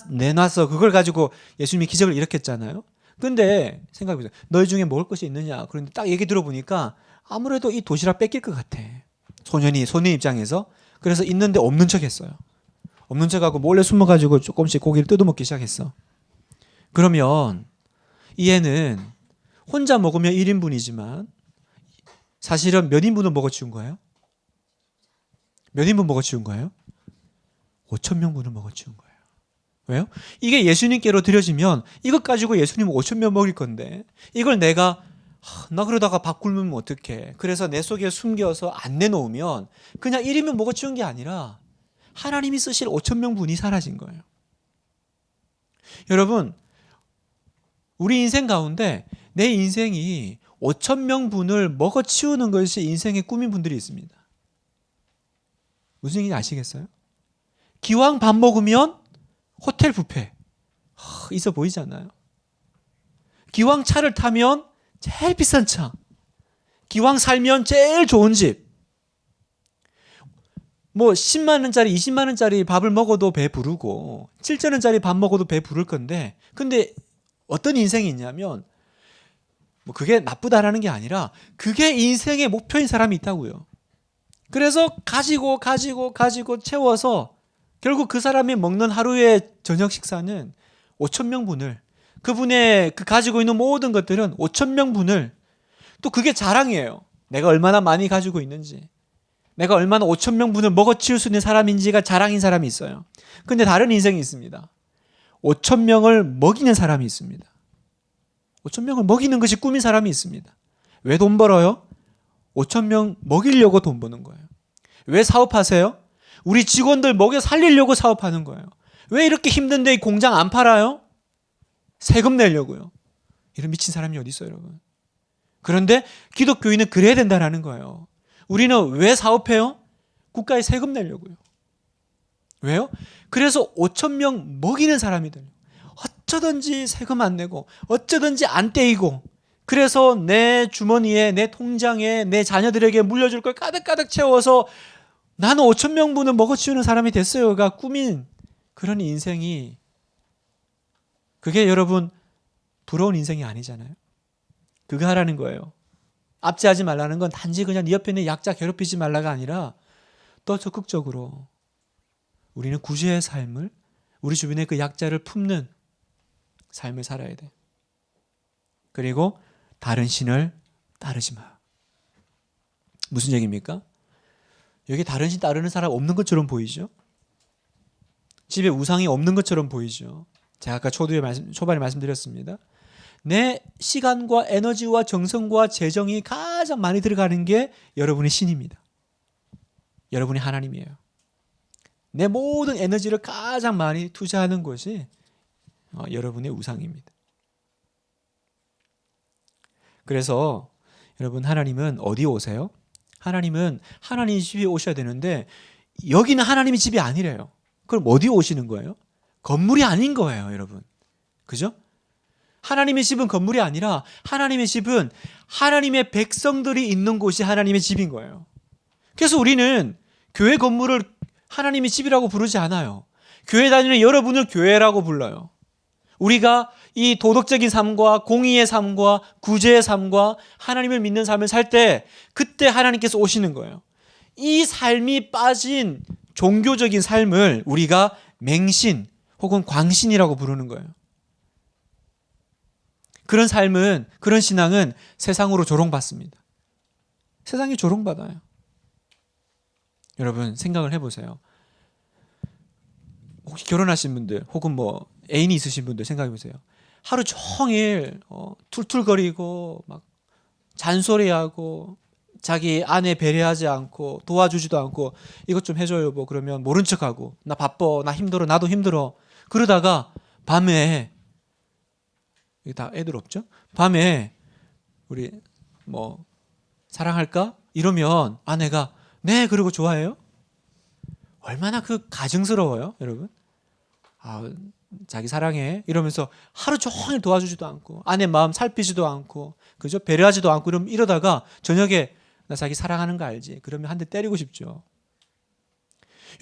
내놔서 그걸 가지고 예수님이 기적을 일으켰잖아요. 근데 생각해보세요. 너희 중에 먹을 것이 있느냐? 그런데 딱 얘기 들어보니까 아무래도 이 도시락 뺏길 것 같아. 소년 입장에서. 그래서 있는데 없는 척 했어요. 없는 척하고 몰래 숨어가지고 조금씩 고기를 뜯어먹기 시작했어. 그러면 이 애는 혼자 먹으면 1인분이지만 사실은 몇 인분을 먹어 치운 거예요? 몇 인분 먹어 치운 거예요? 5,000명분을 먹어 치운 거예요. 왜요? 이게 예수님께로 드려지면 이것 가지고 예수님은 5,000명 먹일 건데 이걸 내가 나 그러다가 밥 굶으면 어떡해. 그래서 내 속에 숨겨서 안 내놓으면 그냥 1인분 먹어 치운 게 아니라 하나님이 쓰실 5,000명분이 사라진 거예요. 여러분, 우리 인생 가운데 내 인생이 5,000명분을 먹어 치우는 것이 인생의 꿈인 분들이 있습니다. 무슨 얘기인지 아시겠어요? 기왕 밥 먹으면 호텔 뷔페 있어 보이지 않나요? 기왕 차를 타면 제일 비싼 차, 기왕 살면 제일 좋은 집, 뭐 10만 원짜리 20만 원짜리 밥을 먹어도 배 부르고 7천 원짜리 밥 먹어도 배 부를 건데, 근데 어떤 인생이 있냐면 뭐 그게 나쁘다라는 게 아니라 그게 인생의 목표인 사람이 있다고요. 그래서 가지고 채워서 결국 그 사람이 먹는 하루의 저녁 식사는 5,000명분을, 그분의 그 가지고 있는 모든 것들은 5,000명분을, 또 그게 자랑이에요. 내가 얼마나 많이 가지고 있는지, 내가 얼마나 5,000명분을 먹어치울 수 있는 사람인지가 자랑인 사람이 있어요. 근데 다른 인생이 있습니다. 5,000명을 먹이는 사람이 있습니다. 5,000명을 먹이는 것이 꿈인 사람이 있습니다. 왜 돈 벌어요? 5,000명 먹이려고 돈 버는 거예요. 왜 사업하세요? 우리 직원들 먹여 살리려고 사업하는 거예요. 왜 이렇게 힘든데 이 공장 안 팔아요? 세금 내려고요. 이런 미친 사람이 어디 있어요, 여러분? 그런데 기독교인은 그래야 된다는 거예요. 우리는 왜 사업해요? 국가에 세금 내려고요. 왜요? 그래서 5천 명 먹이는 사람이 돼요. 어쩌든지 세금 안 내고 어쩌든지 안 떼이고, 그래서 내 주머니에, 내 통장에, 내 자녀들에게 물려줄 걸 가득가득 채워서 나는 5천 명분을 먹어치우는 사람이 됐어요가 꿈인 그런 인생이, 그게 여러분 부러운 인생이 아니잖아요. 그거 하라는 거예요. 압제하지 말라는 건 단지 그냥 네 옆에 있는 약자 괴롭히지 말라가 아니라 더 적극적으로 우리는 구제의 삶을, 우리 주변의 그 약자를 품는 삶을 살아야 돼. 그리고 다른 신을 따르지 마. 무슨 얘기입니까? 여기 다른 신 따르는 사람 없는 것처럼 보이죠? 집에 우상이 없는 것처럼 보이죠? 제가 아까 초반에 말씀드렸습니다. 내 시간과 에너지와 정성과 재정이 가장 많이 들어가는 게 여러분의 신입니다. 여러분이 하나님이에요. 내 모든 에너지를 가장 많이 투자하는 것이 여러분의 우상입니다. 그래서 여러분, 하나님은 어디 오세요? 하나님은 하나님 집에 오셔야 되는데 여기는 하나님의 집이 아니래요. 그럼 어디 오시는 거예요? 건물이 아닌 거예요, 여러분. 그죠? 하나님의 집은 건물이 아니라 하나님의 집은 하나님의 백성들이 있는 곳이 하나님의 집인 거예요. 그래서 우리는 교회 건물을 하나님의 집이라고 부르지 않아요. 교회 다니는 여러분을 교회라고 불러요. 우리가 이 도덕적인 삶과 공의의 삶과 구제의 삶과 하나님을 믿는 삶을 살 때, 그때 하나님께서 오시는 거예요. 이 삶이 빠진 종교적인 삶을 우리가 맹신 혹은 광신이라고 부르는 거예요. 그런 삶은, 그런 신앙은 세상으로 조롱받습니다. 세상이 조롱받아요. 여러분, 생각을 해보세요. 혹시 결혼하신 분들 혹은 뭐 애인이 있으신 분들 생각해 보세요. 하루 종일 툴툴거리고 막 잔소리하고 자기 아내 배려하지 않고 도와주지도 않고, 이것 좀 해줘요 뭐 그러면 모른 척하고, 나 바빠, 나 힘들어, 나도 힘들어. 그러다가 밤에, 여기 다 애들 없죠? 밤에 우리 뭐 사랑할까? 이러면 아내가 네 그러고 좋아해요? 얼마나 그 가증스러워요, 여러분? 자기 사랑해 이러면서 하루 종일 도와주지도 않고 아내 마음 살피지도 않고, 그죠? 배려하지도 않고 이러다가 저녁에 나 자기 사랑하는 거 알지? 그러면 한 대 때리고 싶죠.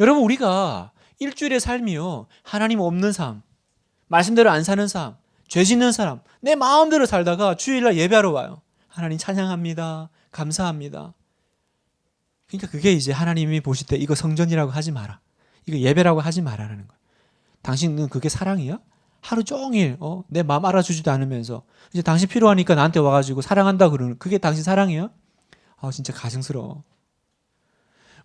여러분, 우리가 일주일의 삶이요, 하나님 없는 삶, 말씀대로 안 사는 삶, 죄 짓는 사람, 내 마음대로 살다가 주일날 예배하러 와요. 하나님 찬양합니다, 감사합니다. 그러니까 그게 이제 하나님이 보실 때 이거 성전이라고 하지 마라, 이거 예배라고 하지 마라는 거예요. 당신은 그게 사랑이야? 하루 종일 내 마음 알아주지도 않으면서 이제 당신 필요하니까 나한테 와가지고 사랑한다 그러는, 그게 당신 사랑이야? 진짜 가증스러워.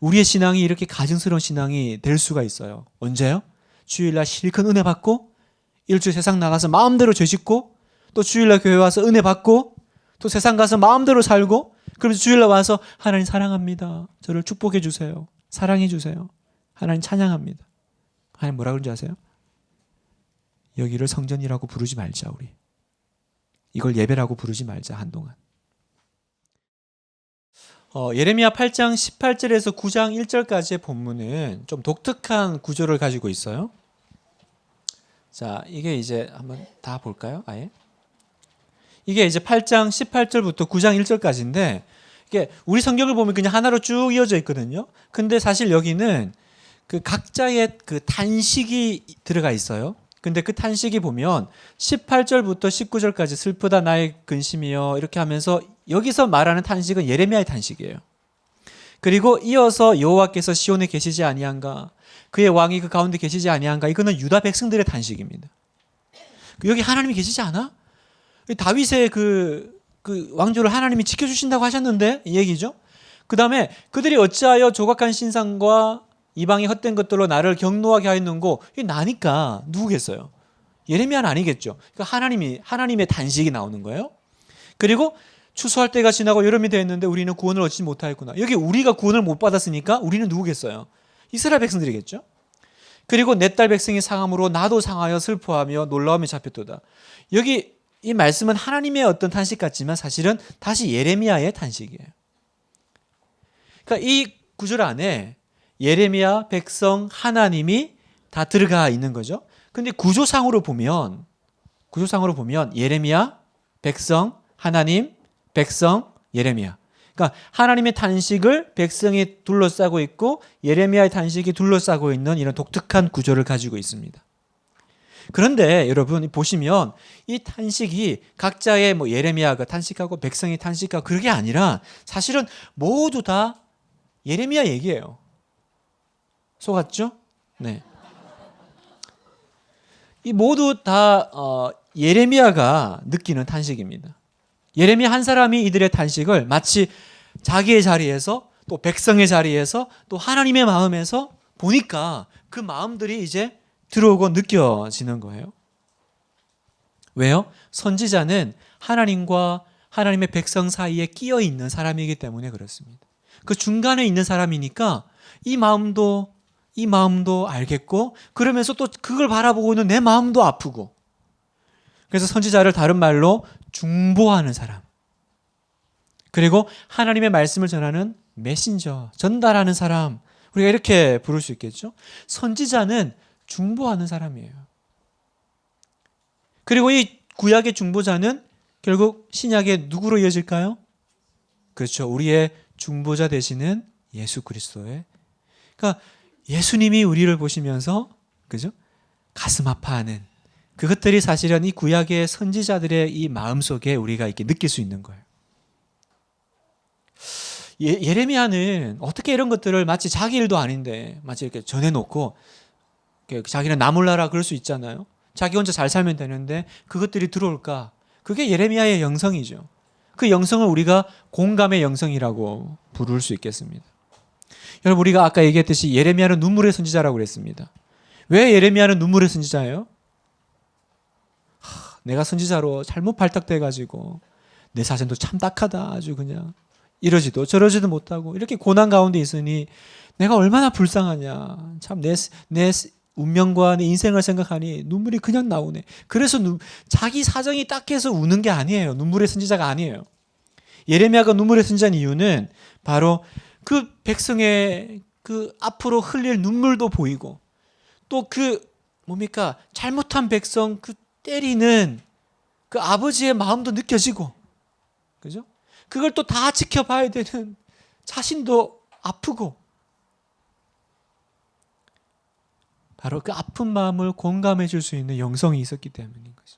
우리의 신앙이 이렇게 가증스러운 신앙이 될 수가 있어요. 언제요? 주일날 실컷 은혜 받고, 일주일 세상 나가서 마음대로 죄 짓고, 또 주일날 교회 와서 은혜 받고, 또 세상 가서 마음대로 살고, 그러면서 주일날 와서 하나님 사랑합니다, 저를 축복해 주세요, 사랑해 주세요, 하나님 찬양합니다. 하나님 뭐라 그런지 아세요? 여기를 성전이라고 부르지 말자, 우리. 이걸 예배라고 부르지 말자, 한동안. 예레미야 8장 18절에서 9장 1절까지의 본문은 좀 독특한 구조를 가지고 있어요. 자, 이게 이제 한번 다 볼까요? 아예? 이게 이제 8장 18절부터 9장 1절까지인데, 이게 우리 성경을 보면 그냥 하나로 쭉 이어져 있거든요. 근데 사실 여기는 그 각자의 그 탄식이 들어가 있어요. 근데 그 탄식이 보면 18절부터 19절까지 슬프다 나의 근심이여 이렇게 하면서, 여기서 말하는 탄식은 예레미야의 탄식이에요. 그리고 이어서 여호와께서 시온에 계시지 아니한가, 그의 왕이 그 가운데 계시지 아니한가, 이거는 유다 백성들의 탄식입니다. 여기 하나님이 계시지 않아? 다윗의 그 왕조를 하나님이 지켜주신다고 하셨는데, 이 얘기죠. 그 다음에 그들이 어찌하여 조각한 신상과 이방의 헛된 것들로 나를 경노하게 하였는고, 이게 나니까 누구겠어요? 예레미야는 아니겠죠. 그러니까 하나님의 단식이 나오는 거예요. 그리고 추수할 때가 지나고 여름이 되었는데 우리는 구원을 얻지 못하였구나. 여기 우리가 구원을 못 받았으니까 우리는 누구겠어요? 이스라엘 백성들이겠죠. 그리고 내 딸 백성이 상함으로 나도 상하여 슬퍼하며 놀라움에 잡혔도다. 여기 이 말씀은 하나님의 어떤 탄식 같지만 사실은 다시 예레미야의 탄식이에요. 그러니까 이 구절 안에 예레미야, 백성, 하나님이 다 들어가 있는 거죠. 근데 구조상으로 보면 예레미야, 백성, 하나님, 백성, 예레미야. 그러니까 하나님의 탄식을 백성이 둘러싸고 있고 예레미야의 탄식이 둘러싸고 있는 이런 독특한 구조를 가지고 있습니다. 그런데 여러분 보시면 이 탄식이 각자의 예레미야가 탄식하고 백성이 탄식하고 그게 아니라 사실은 모두 다 예레미야 얘기예요. 속았죠? 네. 이 모두 다 예레미야가 느끼는 탄식입니다. 예레미야 한 사람이 이들의 탄식을 마치 자기의 자리에서 또 백성의 자리에서 또 하나님의 마음에서 보니까 그 마음들이 이제 들어오고 느껴지는 거예요. 왜요? 선지자는 하나님과 하나님의 백성 사이에 끼어 있는 사람이기 때문에 그렇습니다. 그 중간에 있는 사람이니까 이 마음도 알겠고 그러면서 또 그걸 바라보고 있는 내 마음도 아프고 그래서 선지자를 다른 말로 중보하는 사람 그리고 하나님의 말씀을 전하는 메신저, 전달하는 사람 우리가 이렇게 부를 수 있겠죠. 선지자는 중보하는 사람이에요. 그리고 이 구약의 중보자는 결국 신약의 누구로 이어질까요? 그렇죠. 우리의 중보자 되시는 예수 그리스도의 그러니까 예수님이 우리를 보시면서 그죠? 가슴 아파하는 그것들이 사실은 이 구약의 선지자들의 이 마음속에 우리가 이렇게 느낄 수 있는 거예요. 예레미야는 어떻게 이런 것들을 마치 자기 일도 아닌데 마치 이렇게 전해놓고 자기는 나 몰라라 그럴 수 있잖아요. 자기 혼자 잘 살면 되는데 그것들이 들어올까? 그게 예레미야의 영성이죠. 그 영성을 우리가 공감의 영성이라고 부를 수 있겠습니다. 여러분 우리가 아까 얘기했듯이 예레미야는 눈물의 선지자라고 그랬습니다. 왜 예레미야는 눈물의 선지자예요? 내가 선지자로 잘못 발탁돼가지고 내 사정도 참 딱하다 아주 그냥 이러지도 저러지도 못하고 이렇게 고난 가운데 있으니 내가 얼마나 불쌍하냐 참 내 운명과 내 인생을 생각하니 눈물이 그냥 나오네. 그래서 자기 사정이 딱해서 우는 게 아니에요. 눈물의 선지자가 아니에요. 예레미야가 눈물의 선지자인 이유는 바로 그 백성의 그 앞으로 흘릴 눈물도 보이고 또 그 뭡니까 잘못한 백성 그 때리는 그 아버지의 마음도 느껴지고 그죠? 그걸 또 다 지켜봐야 되는 자신도 아프고 바로 그 아픈 마음을 공감해 줄 수 있는 영성이 있었기 때문인 거죠.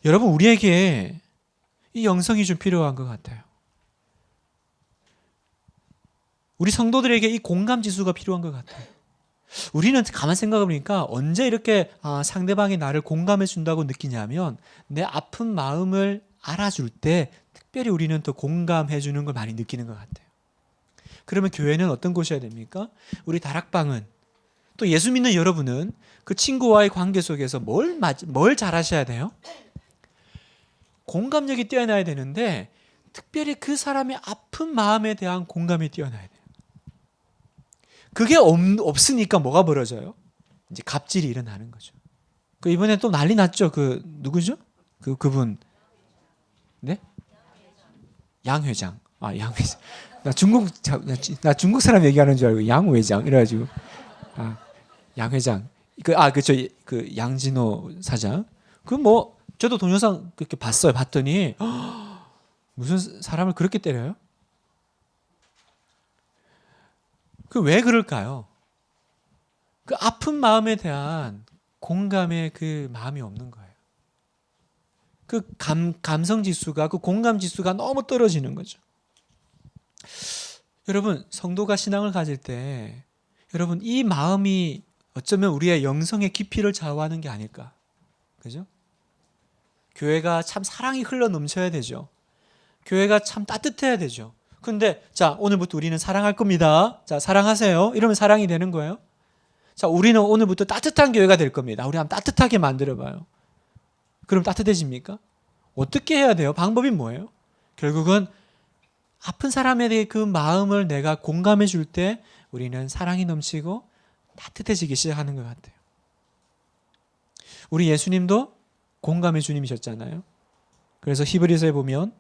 여러분 우리에게 이 영성이 좀 필요한 것 같아요. 우리 성도들에게 이 공감 지수가 필요한 것 같아요. 우리는 가만 생각해 보니까 언제 이렇게 상대방이 나를 공감해 준다고 느끼냐면 내 아픈 마음을 알아줄 때 특별히 우리는 또 공감해 주는 걸 많이 느끼는 것 같아요. 그러면 교회는 어떤 곳이어야 됩니까? 우리 다락방은 또 예수 믿는 여러분은 그 친구와의 관계 속에서 뭘 잘하셔야 돼요? 공감력이 뛰어나야 되는데 특별히 그 사람의 아픈 마음에 대한 공감이 뛰어나야 돼요. 그게 없으니까 뭐가 벌어져요? 이제 갑질이 일어나는 거죠. 그 이번에 또 난리 났죠. 그 누구죠? 그분 네? 양 회장. 양 회장. 나 중국 사람 얘기하는 줄 알고 양 회장 이래가지고 양 회장. 그렇죠. 그 양진호 사장. 저도 동영상 그렇게 봤어요. 봤더니 무슨 사람을 그렇게 때려요? 그 왜 그럴까요? 그 아픈 마음에 대한 공감의 그 마음이 없는 거예요. 그 감성 지수가 그 공감 지수가 너무 떨어지는 거죠. 여러분 성도가 신앙을 가질 때 여러분 이 마음이 어쩌면 우리의 영성의 깊이를 좌우하는 게 아닐까. 그죠? 교회가 참 사랑이 흘러 넘쳐야 되죠. 교회가 참 따뜻해야 되죠. 근데 자 오늘부터 우리는 사랑할 겁니다. 자 사랑하세요. 이러면 사랑이 되는 거예요. 자 우리는 오늘부터 따뜻한 교회가 될 겁니다. 우리 한번 따뜻하게 만들어봐요. 그럼 따뜻해집니까? 어떻게 해야 돼요? 방법이 뭐예요? 결국은 아픈 사람에 대해 그 마음을 내가 공감해 줄 때 우리는 사랑이 넘치고 따뜻해지기 시작하는 것 같아요. 우리 예수님도 공감의 주님이셨잖아요. 그래서 히브리서에 보면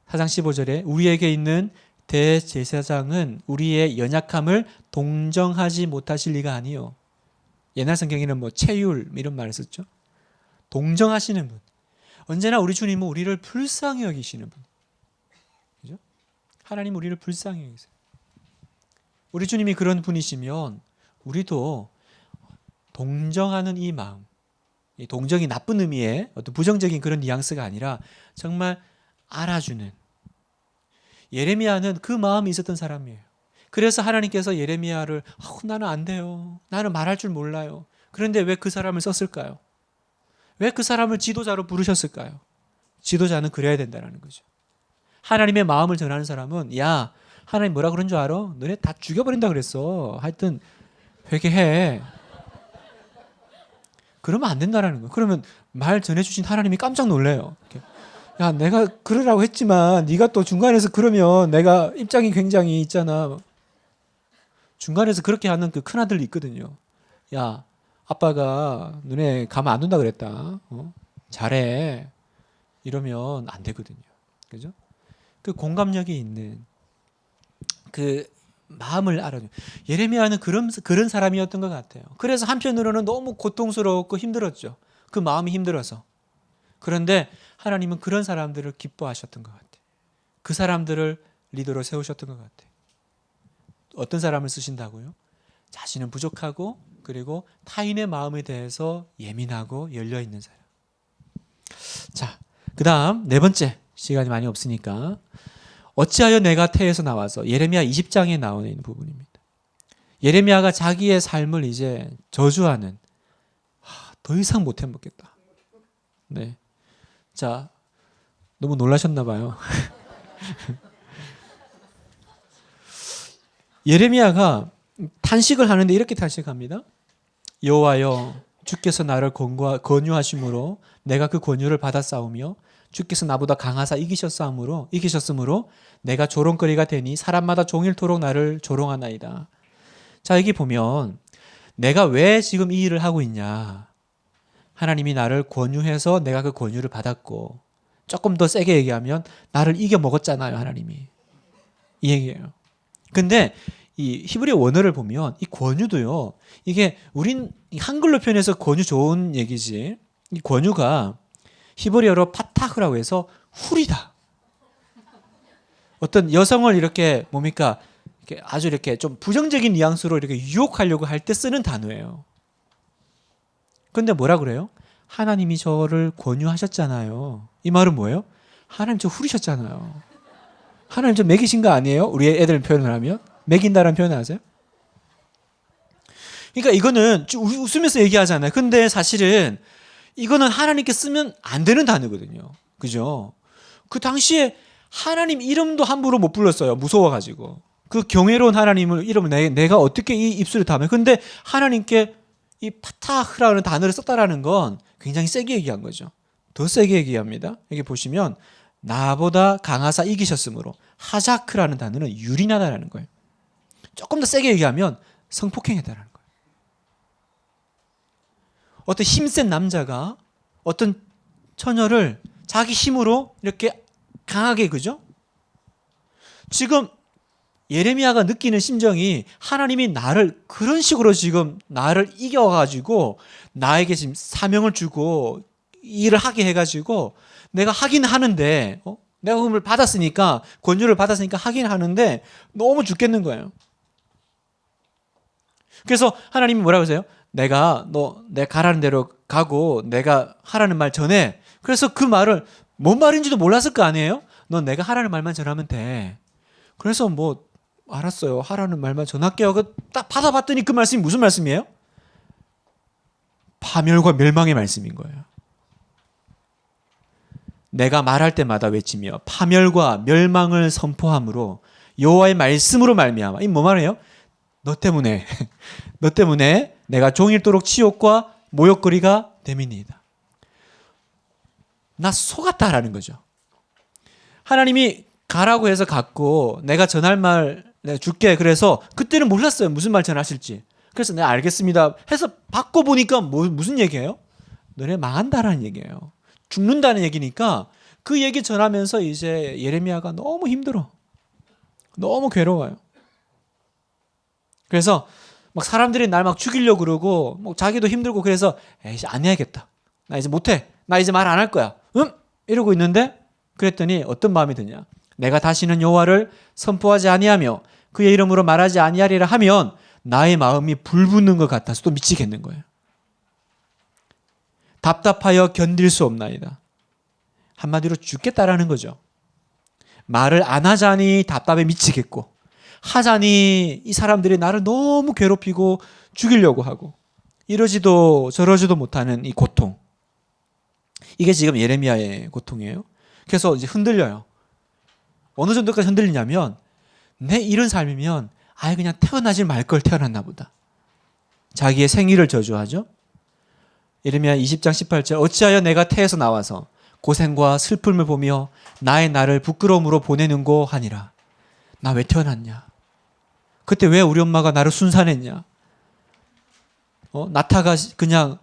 4장 15절에 우리에게 있는 대제사장은 우리의 연약함을 동정하지 못하실 리가 아니요. 옛날 성경에는 뭐 체율 이런 말을 썼죠. 동정하시는 분. 언제나 우리 주님은 우리를 불쌍히 여기시는 분. 그죠? 하나님 우리를 불쌍히 여기세요. 우리 주님이 그런 분이시면 우리도 동정하는 이 마음, 이 동정이 나쁜 의미의 어떤 부정적인 그런 뉘앙스가 아니라 정말 알아주는, 예레미야는 그 마음이 있었던 사람이에요. 그래서 하나님께서 예레미야를 나는 안 돼요. 나는 말할 줄 몰라요. 그런데 왜 그 사람을 썼을까요? 왜 그 사람을 지도자로 부르셨을까요? 지도자는 그래야 된다는 거죠. 하나님의 마음을 전하는 사람은 야, 하나님 뭐라 그런 줄 알아? 너네 다 죽여버린다 그랬어. 하여튼 회개해. 그러면 안 된다는 거예요. 그러면 말 전해주신 하나님이 깜짝 놀래요. 야, 내가 그러라고 했지만 네가 또 중간에서 그러면 내가 입장이 굉장히 있잖아. 중간에서 그렇게 하는 그 큰아들이 있거든요. 야, 아빠가 너네 가면 안 된다 그랬다. 잘해. 이러면 안 되거든요. 그죠? 그 공감력이 있는 그 마음을 알아요. 예레미야는 그런 사람이었던 것 같아요. 그래서 한편으로는 너무 고통스럽고 힘들었죠. 그 마음이 힘들어서. 그런데 하나님은 그런 사람들을 기뻐하셨던 것 같아요. 그 사람들을 리더로 세우셨던 것 같아요. 어떤 사람을 쓰신다고요? 자신은 부족하고 그리고 타인의 마음에 대해서 예민하고 열려있는 사람. 자, 그 다음 네 번째, 시간이 많이 없으니까 어찌하여 내가 태에서 나와서, 예레미야 20장에 나오는 부분입니다. 예레미야가 자기의 삶을 이제 저주하는, 더 이상 못 해먹겠다. 네. 자, 너무 놀라셨나 봐요. 예레미야가 탄식을 하는데 이렇게 탄식합니다. 여호와여, 주께서 나를 권유하심으로 내가 그 권유를 받았사오며 주께서 나보다 강하사 이기셨으므로 내가 조롱거리가 되니 사람마다 종일토록 나를 조롱하나이다. 자, 여기 보면 내가 왜 지금 이 일을 하고 있냐. 하나님이 나를 권유해서 내가 그 권유를 받았고, 조금 더 세게 얘기하면 나를 이겨 먹었잖아요, 하나님이. 이 얘기예요. 근데 이 히브리 원어를 보면 이 권유도요, 이게 우린 한글로 표현해서 권유 좋은 얘기지, 이 권유가 히브리어로 파타흐라고 해서 훌이다. 어떤 여성을 이렇게 뭡니까? 이렇게 아주 이렇게 좀 부정적인 뉘앙스로 이렇게 유혹하려고 할 때 쓰는 단어예요. 근데 뭐라 그래요? 하나님이 저를 권유하셨잖아요. 이 말은 뭐예요? 하나님 저 후리셨잖아요. 하나님 저 먹이신 거 아니에요? 우리 애들 표현을 하면? 먹인다라는 표현을 하세요? 그러니까 이거는 웃으면서 얘기하잖아요. 근데 사실은 이거는 하나님께 쓰면 안 되는 단어거든요. 그죠? 그 당시에 하나님 이름도 함부로 못 불렀어요. 무서워가지고. 그 경외로운 하나님을 이름을 내가 어떻게 이 입술을 담아요. 근데 하나님께 이 파타흐라는 단어를 썼다라는 건 굉장히 세게 얘기한 거죠. 더 세게 얘기합니다. 여기 보시면 나보다 강하사 이기셨으므로, 하자크라는 단어는 유린하다라는 거예요. 조금 더 세게 얘기하면 성폭행했다라는 거예요. 어떤 힘센 남자가 어떤 처녀를 자기 힘으로 이렇게 강하게, 그죠? 지금 예레미야가 느끼는 심정이 하나님이 나를 그런 식으로 지금 나를 이겨가지고 나에게 지금 사명을 주고 일을 하게 해가지고 내가 하긴 하는데, 내가 그걸 받았으니까, 권유를 받았으니까 하긴 하는데 너무 죽겠는 거예요. 그래서 하나님이 뭐라고 하세요? 내가 가라는 대로 가고 내가 하라는 말 전해. 그래서 그 말을 뭔 말인지도 몰랐을 거 아니에요? 넌 내가 하라는 말만 전하면 돼. 그래서 뭐 알았어요. 하라는 말만 전할게요. 딱 받아봤더니 그 말씀이 무슨 말씀이에요? 파멸과 멸망의 말씀인 거예요. 내가 말할 때마다 외치며 파멸과 멸망을 선포함으로 여호와의 말씀으로 말미암아. 이 뭐 말이에요? 너 때문에 내가 종일토록 치욕과 모욕거리가 됨이니이다. 나 속았다라는 거죠. 하나님이 가라고 해서 갔고 내가 전할 말 내가 줄게. 그래서 그때는 몰랐어요. 무슨 말 전하실지. 그래서 내가 알겠습니다 해서 받고 보니까 무슨 얘기예요? 너네 망한다라는 얘기예요. 죽는다는 얘기니까 그 얘기 전하면서 이제 예레미야가 너무 힘들어. 너무 괴로워요. 그래서 막 사람들이 날 막 죽이려고 그러고 뭐 자기도 힘들고 그래서 에이씨 안 해야겠다. 나 이제 못해. 나 이제 말 안 할 거야. 이러고 있는데 그랬더니 어떤 마음이 드냐. 내가 다시는 여호와를 선포하지 아니하며 그의 이름으로 말하지 아니하리라 하면 나의 마음이 불붙는 것 같아서 또 미치겠는 거예요. 답답하여 견딜 수 없나이다. 한마디로 죽겠다라는 거죠. 말을 안 하자니 답답해 미치겠고 하자니 이 사람들이 나를 너무 괴롭히고 죽이려고 하고 이러지도 저러지도 못하는 이 고통. 이게 지금 예레미야의 고통이에요. 그래서 이제 흔들려요. 어느 정도까지 흔들리냐면 내 이런 삶이면 아예 그냥 태어나지 말 걸 태어났나 보다. 자기의 생일을 저주하죠. 예레미야 20장 18절 어찌하여 내가 태에서 나와서 고생과 슬픔을 보며 나의 날을 부끄러움으로 보내는고 하니라. 나 왜 태어났냐? 그때 왜 우리 엄마가 나를 순산했냐? 나타가 그냥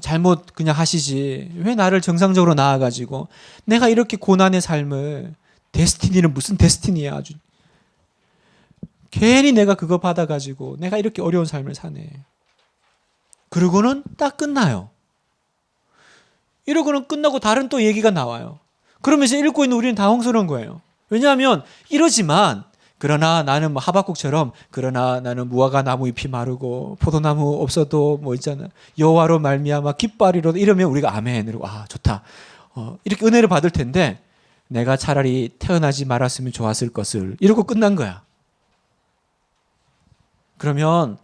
잘못 그냥 하시지. 왜 나를 정상적으로 낳아가지고 내가 이렇게 고난의 삶을 데스티니는 무슨 데스티니야 아주. 괜히 내가 그거 받아가지고 내가 이렇게 어려운 삶을 사네. 그러고는 딱 끝나요. 이러고는 끝나고 다른 또 얘기가 나와요. 그러면서 읽고 있는 우리는 당황스러운 거예요. 왜냐하면 이러지만 그러나 나는 뭐 하박국처럼 그러나 나는 무화과 나무 잎이 마르고 포도나무 없어도 뭐 있잖아 여호와로 말미암아 깃발이로 이러면 우리가 아멘 이러고 아 좋다 이렇게 은혜를 받을 텐데 내가 차라리 태어나지 말았으면 좋았을 것을 이러고 끝난 거야. 그러면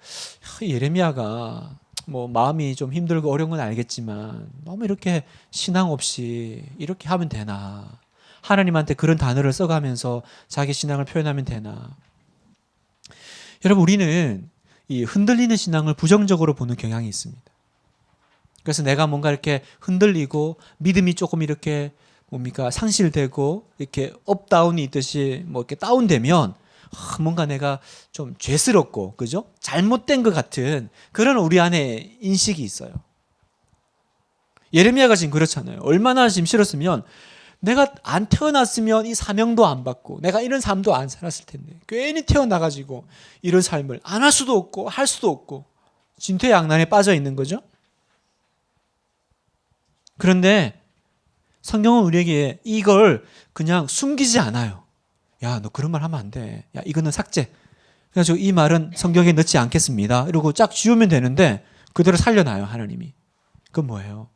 예레미야가 뭐 마음이 좀 힘들고 어려운 건 알겠지만 너무 이렇게 신앙 없이 이렇게 하면 되나? 하나님한테 그런 단어를 써가면서 자기 신앙을 표현하면 되나? 여러분 우리는 이 흔들리는 신앙을 부정적으로 보는 경향이 있습니다. 그래서 내가 뭔가 이렇게 흔들리고 믿음이 조금 이렇게 뭡니까 상실되고 이렇게 업다운이 있듯이 뭐 이렇게 다운되면 뭔가 내가 좀 죄스럽고 그죠? 잘못된 것 같은 그런 우리 안에 인식이 있어요. 예레미야가 지금 그렇잖아요. 얼마나 지금 싫었으면 내가 안 태어났으면 이 사명도 안 받고 내가 이런 삶도 안 살았을 텐데 괜히 태어나가지고 이런 삶을 안 할 수도 없고 할 수도 없고 진퇴양난에 빠져 있는 거죠. 그런데 성경은 우리에게 이걸 그냥 숨기지 않아요. 야, 너 그런 말 하면 안 돼. 야, 이거는 삭제. 그래서 이 말은 성경에 넣지 않겠습니다. 이러고 쫙 지우면 되는데 그대로 살려놔요, 하나님이. 그건 뭐예요?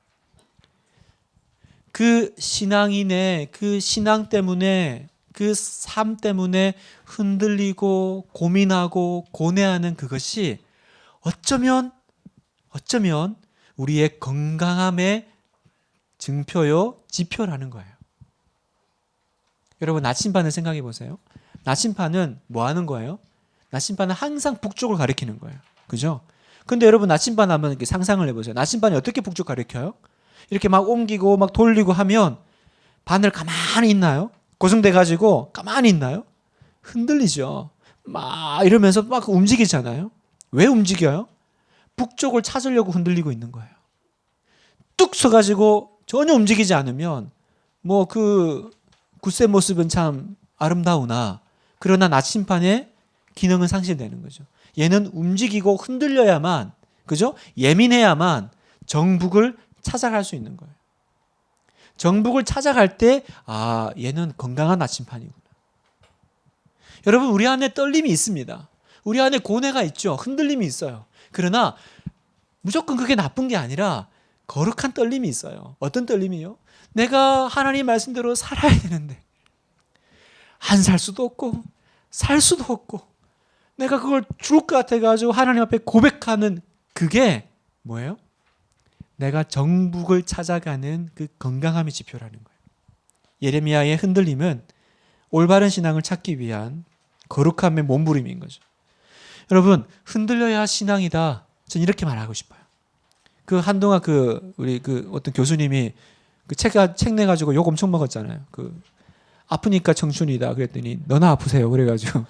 그 신앙인의 그 신앙 때문에 그 삶 때문에 흔들리고 고민하고 고뇌하는 그것이 어쩌면 우리의 건강함의 증표요, 지표라는 거예요. 여러분 나침반을 생각해 보세요. 나침반은 뭐 하는 거예요? 나침반은 항상 북쪽을 가리키는 거예요. 그죠? 근데 여러분 나침반 하면 이렇게 상상을 해보세요. 나침반이 어떻게 북쪽 가리켜요? 이렇게 막 옮기고 막 돌리고 하면 바늘 가만히 있나요? 고정돼 가지고 가만히 있나요? 흔들리죠. 막 이러면서 막 움직이잖아요. 왜 움직여요? 북쪽을 찾으려고 흔들리고 있는 거예요. 뚝 서가지고 전혀 움직이지 않으면 뭐 그 굳센 모습은 참 아름다우나 그러나 나침반의 기능은 상실되는 거죠. 얘는 움직이고 흔들려야만 그죠? 예민해야만 정북을 찾아갈 수 있는 거예요. 정북을 찾아갈 때 아, 얘는 건강한 나침반이구나. 여러분 우리 안에 떨림이 있습니다. 우리 안에 고뇌가 있죠. 흔들림이 있어요. 그러나 무조건 그게 나쁜 게 아니라 거룩한 떨림이 있어요. 어떤 떨림이요? 내가 하나님 말씀대로 살아야 되는데 안 살 수도 없고 살 수도 없고 내가 그걸 죽을 것 같아가지고 하나님 앞에 고백하는 그게 뭐예요? 내가 정북을 찾아가는 그 건강함의 지표라는 거예요. 예레미야의 흔들림은 올바른 신앙을 찾기 위한 거룩함의 몸부림인 거죠. 여러분 흔들려야 신앙이다. 전 이렇게 말하고 싶어요. 그 한동안 우리 어떤 교수님이 그 책 내 가지고 욕 엄청 먹었잖아요. 그 아프니까 청춘이다 그랬더니 너나 아프세요 그래가지고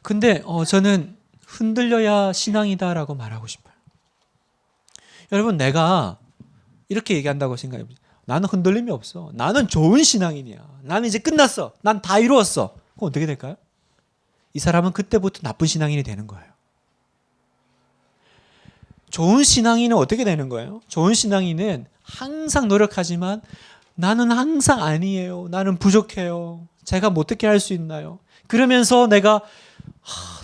근데 저는 흔들려야 신앙이다라고 말하고 싶어요. 여러분 내가 이렇게 얘기한다고 생각해보세요. 나는 흔들림이 없어. 나는 좋은 신앙인이야. 나는 이제 끝났어. 난 다 이루었어. 그럼 어떻게 될까요? 이 사람은 그때부터 나쁜 신앙인이 되는 거예요. 좋은 신앙인은 어떻게 되는 거예요? 좋은 신앙인은 항상 노력하지만 나는 항상 아니에요. 나는 부족해요. 제가 뭐 어떻게 할 수 있나요? 그러면서 내가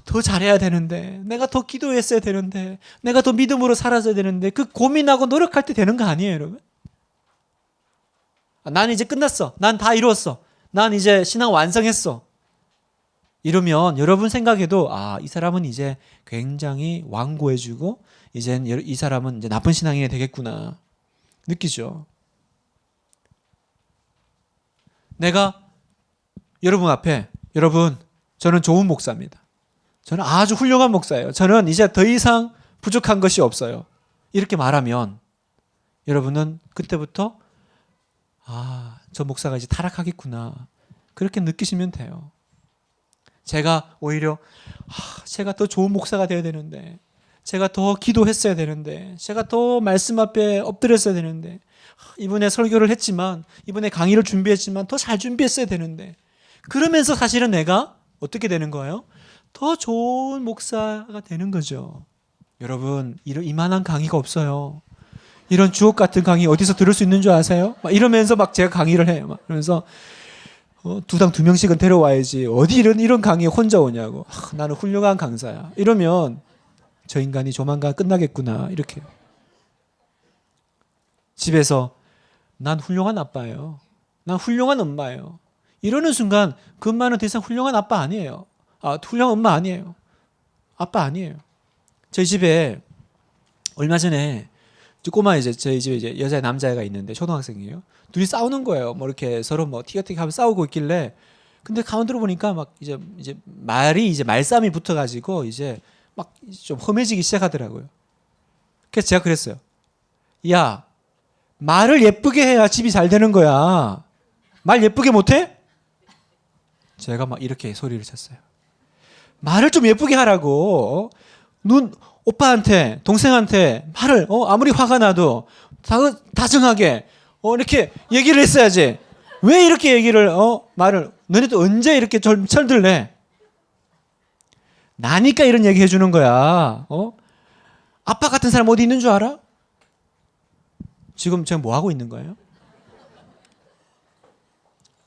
더 잘해야 되는데, 내가 더 기도했어야 되는데, 내가 더 믿음으로 살았어야 되는데, 그 고민하고 노력할 때 되는 거 아니에요, 여러분? 난 이제 끝났어. 난 다 이루었어. 난 이제 신앙 완성했어. 이러면 여러분 생각에도 이 사람은 이제 굉장히 완고해지고 이제 이 사람은 이제 나쁜 신앙인이 되겠구나. 느끼죠? 내가 여러분 앞에 여러분 저는 좋은 목사입니다. 저는 아주 훌륭한 목사예요. 저는 이제 더 이상 부족한 것이 없어요. 이렇게 말하면 여러분은 그때부터 저 목사가 이제 타락하겠구나. 그렇게 느끼시면 돼요. 제가 오히려 제가 더 좋은 목사가 되어야 되는데, 제가 더 기도했어야 되는데, 제가 더 말씀 앞에 엎드렸어야 되는데, 이번에 설교를 했지만, 이번에 강의를 준비했지만 더 잘 준비했어야 되는데, 그러면서 사실은 내가 어떻게 되는 거예요? 더 좋은 목사가 되는 거죠. 여러분 이만한 강의가 없어요. 이런 주옥 같은 강의 어디서 들을 수 있는 줄 아세요? 막 이러면서 막 제가 강의를 해요. 막 그러면서 두당 2명씩은 데려와야지. 어디 이런 강의에 혼자 오냐고. 나는 훌륭한 강사야. 이러면 저 인간이 조만간 끝나겠구나. 이렇게. 집에서 난 훌륭한 아빠예요. 난 훌륭한 엄마예요. 이러는 순간 그 엄마는 더 이상 훌륭한 아빠 아니에요. 훌륭한 엄마 아니에요. 아빠 아니에요. 저희 집에 얼마 전에 꼬마 이제 저희 집에 이제 여자 남자애가 있는데 초등학생이에요. 둘이 싸우는 거예요. 뭐 이렇게 서로 뭐 티격태격 하면 싸우고 있길래 근데 가만 들어보니까 막 이제 말이 이제 말싸움이 붙어가지고 이제 막 좀 험해지기 시작하더라고요. 그래서 제가 그랬어요. 야, 말을 예쁘게 해야 집이 잘 되는 거야. 말 예쁘게 못해? 제가 막 이렇게 소리를 쳤어요. 말을 좀 예쁘게 하라고. 오빠한테 동생한테 말을 아무리 화가 나도 다정하게 이렇게 얘기를 했어야지. 왜 이렇게 얘기를 말을 너네도 언제 이렇게 철들래? 나니까 이런 얘기 해주는 거야. 아빠 같은 사람 어디 있는 줄 알아? 지금 제가 뭐 하고 있는 거예요?